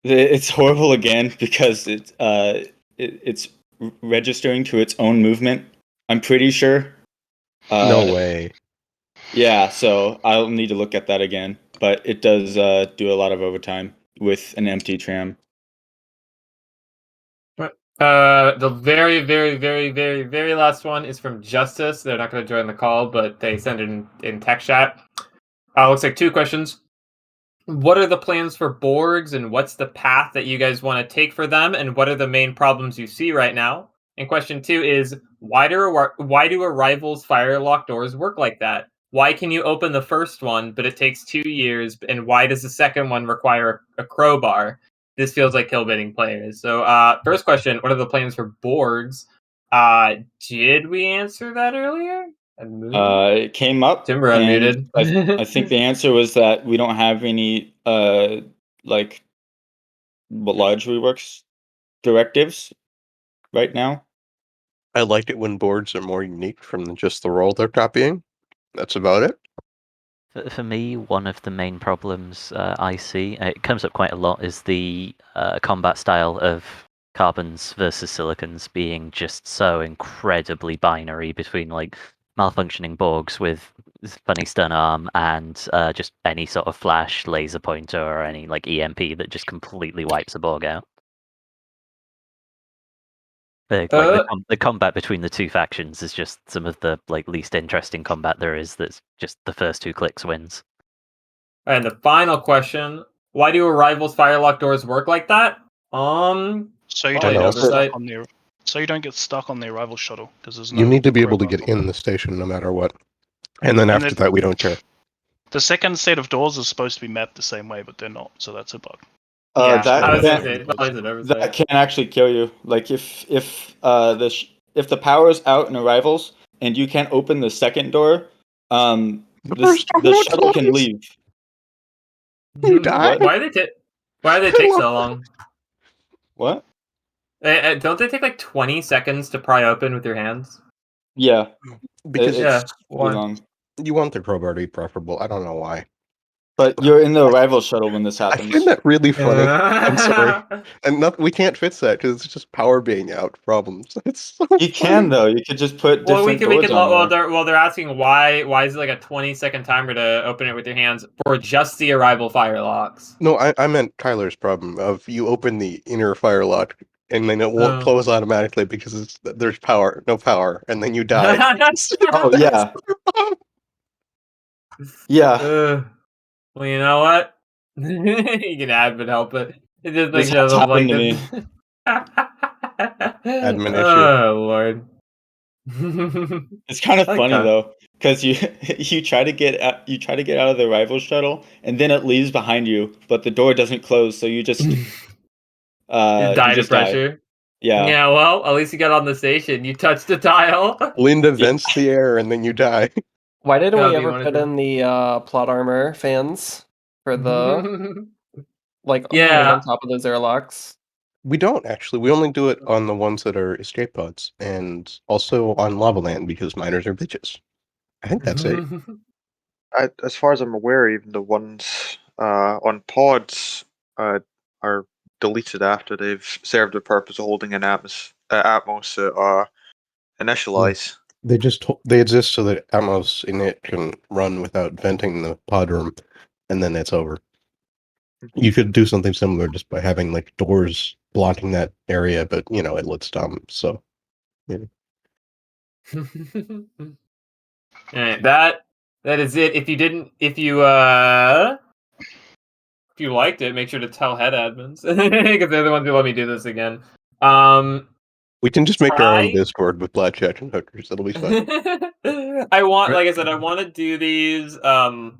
It's horrible again because it's registering to its own movement. I'm pretty sure. No way. Yeah, so I'll need to look at that again. But it does do a lot of overtime with an empty tram. The very, very, very, very, very last one is from Justice. They're not going to join the call, but they send it in text chat. Looks like 2 questions. What are the plans for Borgs, and what's the path that you guys want to take for them, and what are the main problems you see right now? And question 2 is, why do Arrival's fire-locked doors work like that? Why can you open the first one, but it takes 2 years, and why does the second one require a crowbar? This feels like kill-baiting players. So, first question, what are the plans for Borgs? Did we answer that earlier? It came up. Timber and unmuted. I think the answer was that we don't have any like large reworks directives right now. I like it when boards are more unique from just the role they're copying. That's about it. For me, one of the main problems I see, it comes up quite a lot, is the combat style of carbons versus silicons being just so incredibly binary between like malfunctioning Borgs with funny stun arm and just any sort of flash laser pointer or any like EMP that just completely wipes a Borg out. The combat between the two factions is just some of the like least interesting combat there is. That's just the first 2 clicks wins. And the final question: why do Arrival's firelock doors work like that? So you probably don't an get stuck oversight. on the so you don't get stuck on the arrival shuttle because there's You no need to be able to crowbar get door. in the station no matter what. And then And after that, we don't care. The second set of doors is supposed to be mapped the same way, but they're not, so that's a bug. That can actually kill you. Like if the power's out in Arrivals and you can't open the second door, the shuttle can leave. You die. Why do they take so long? What? Don't they take like 20 seconds to pry open with your hands? Yeah. Because yeah, pretty long. You want the crowbar to be preferable. I don't know why. But you're in the Arrival shuttle when this I happens. find that really funny. I'm sorry. And we can't fix that because it's just power being out problems. It's so You funny. can though. You could just put Well, different doors on there. they're asking why is it like a 20-second timer to open it with your hands for just the Arrival firelocks? No, I meant Tyler's problem of you open the inner firelock and then it won't close automatically because there's no power, and then you die. Oh yeah. Yeah. Well, you know what? You can admin help it. It just This like has shows up like happened this. to me. Admin issue. Oh lord. It's kind of I like funny that. though, because you try to get out of the Arrival shuttle and then it leaves behind you, but the door doesn't close, so you just You die to pressure. Yeah. Yeah, well, at least you got on the station. You touched the tile. Linda vents the air and then you die. Why didn't That'd we be ever one of put the- in the plot armor fans for the like Yeah. on top of those airlocks? We don't actually. We only do it on the ones that are escape pods, and also on Lava Land because miners are bitches. I think that's it. As far as I'm aware, even the ones on pods are deleted after they've served the purpose of holding an Atmos initialize. They exist so that Atmos in it can run without venting the pod room, and then it's over. You could do something similar just by having like doors blocking that area, but it looks dumb. So, yeah. Alright, that is it. If you liked it, make sure to tell head admins because they're the ones who let me do this again. We can just make our own Try- Discord with blackjack and hookers. It'll be fun. like I said, I want to do these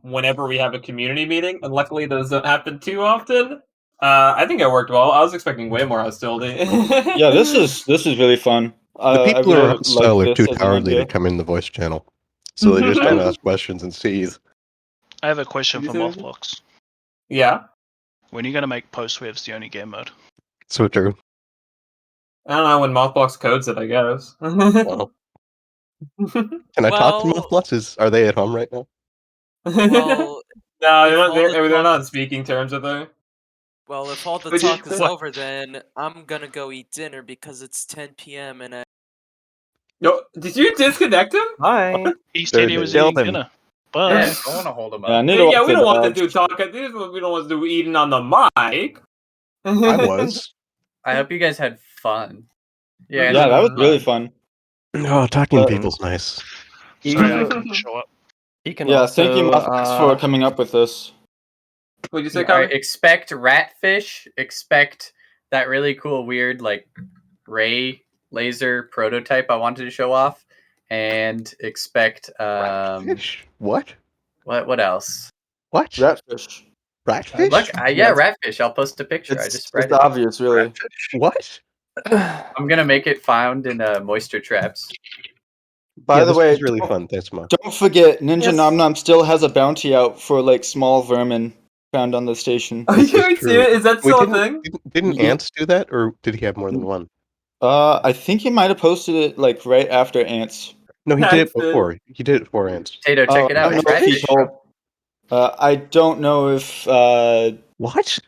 whenever we have a community meeting, and luckily those don't happen too often. I think it worked well. I was expecting way more hostility. Yeah, this is really fun. The I people who are really hostile like are this too as an cowardly to idea. come in the voice channel, so they just don't ask questions and seethe. I have a question Did for you say Mothbox. Yeah. When are you going to make post-waves the only game mode? So true. I don't know when Mothbox codes it, I guess. Wow. Can I talk to Mothbox? Are they at home right now? Well, no, if all the they're talk- not on speaking terms with her. Well, if all the But talk is what? over, then I'm gonna go eat dinner because it's 10 p.m. and Yo, did you disconnect him? Hi. He said he was Killed eating him. dinner. But Yeah, I want to hold him up. Yeah, I need to Yeah, walk we the don't want this dogs. dude talking. This is what we don't want to do eating on the mic. I was. I hope you guys had fun. Yeah, that was really fun. No, talking to people's nice. sorry, I couldn't show up. You can Yeah, also, thank you, Mothbox, for coming up with this. What'd you say, All Connor? right, expect ratfish. Expect that really cool, weird, like ray laser prototype I wanted to show off, and expect Ratfish? What? What else? What? Ratfish. Ratfish? Look, yeah, ratfish. I'll post a picture. I just spread It's it. obvious, really. What? I'm gonna make it found in moisture traps. By Yeah, the this way, was really fun. Thanks, Mo. don't forget, Ninja Yes. Nom Nom still has a bounty out for like small vermin found on the station. Are you serious? Is that still a thing? Didn't Yeah. Ants do that, or did he have more than one? I think he might have posted it like right after Ants. No, he did it Ants did. before. He did it before Ants. Tato, check it I out. don't It's know if he ratfish, bro. told. I don't know if What?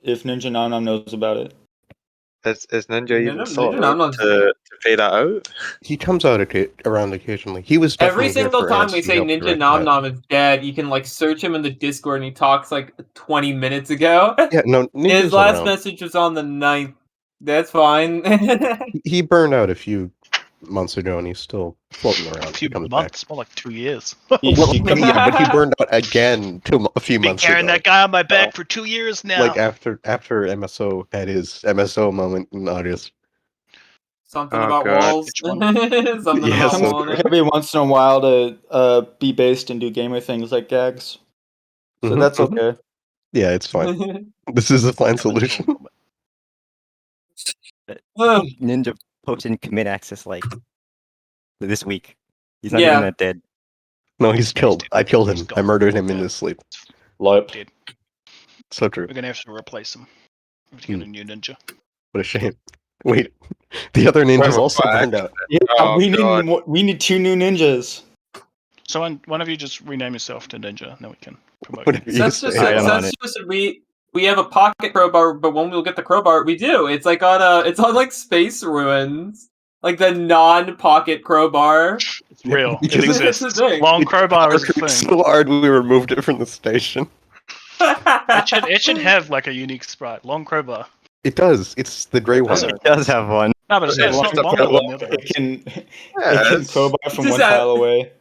Ninja Nom Nom knows about it. Is Ninja even Ninja still Nam around Nam's to pay that out? He comes out around occasionally. He was every definitely here single for time Ants. we He say helped Ninja direct Nam that. Nam is dead, you can like search him in the Discord and he talks like 20 minutes ago. Yeah, no, Ninja's His last around. message was on the 9th. That's fine. He burned out a few months ago, and he's still floating around. A few he comes months, more like 2 years. back. Well, yeah, but he burned out again a few Been months carrying ago. that guy on my back for 2 years now. Like after MSO had his MSO moment in August. Something Oh, about God. walls. Which one? Something Yeah, about so- wall. Every once in a while to be based and do gamer things like gags. So that's okay. Yeah, it's fine. This is a fine solution. Ninja posted commit access like this week. He's not Yeah. even that dead. No, he's killed. I killed him. I murdered him in his sleep. Lipe. So true. We're gonna have to replace him. We have to get a new ninja. What a shame. Wait, the other ninjas Wait, also what? burned out. Yeah, Oh, we need 2 new ninjas. So one of you just rename yourself to Ninja, and then we can promote Whatever you. you Seth's say. just, I'm on Seth's it. just we have a pocket crowbar, but when we'll get the crowbar, we do. It's like it's on like Space Ruins. Like the non-pocket crowbar. It's real. It Because It's a exists. thing. Long crowbar is a thing. so hard we removed it from the station. It should have like a unique sprite. Long crowbar. It does. It's the gray one. It does have one. No, but it's not longer than the other It can Yes. crowbar from Just one tile away.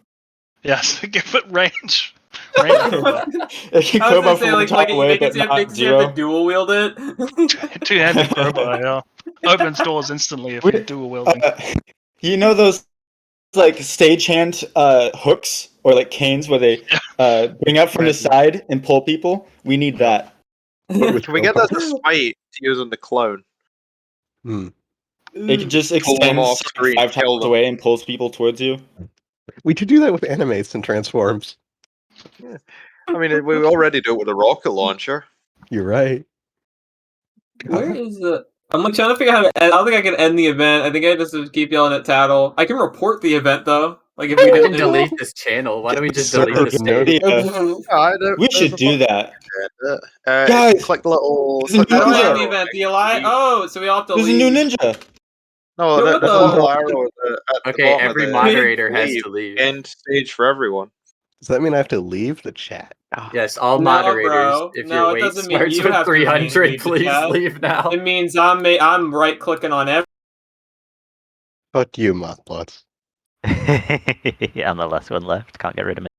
Yes, give it range. Range crowbar. It can I was crowbar gonna say from one like tile you away, make but it not makes you have to zero. dual wield it. Two-handed crowbar, yeah. Opens doors instantly if you're dual wielding. You know those like stagehand hooks or like canes where they bring up from the side and pull people? We need that. Can we get that as a spite to use on the clone? It can just Pull them extend off screen, 5 kill tiles them. away and pulls people towards you. We could do that with animates and transforms. Yeah. I mean, we already do it with a rocket launcher. You're right. Where is the? I'm like trying to figure out how to. I don't think I can end the event. I think I just keep yelling at Tattle. I can report the event though. Like if we We can didn't delete this channel. Why don't we just delete the stage? We should do that. Guys, click the little. there's a Click the How do little I end the arrow. event? The Eli? Oh, so we all have to There's a leave. new ninja. No, Yo, that, what there's a the- little arrow at the Okay, bottom of every the- moderator has to leave. End stage for everyone. Does that mean I have to leave the chat? Yes, all No, moderators. bro. If No, your it weight doesn't mean starts you with have to 300, leave the please chat. leave now. It means I'm right clicking on every. Fuck you, Mothbots. I'm the last one left. Can't get rid of me.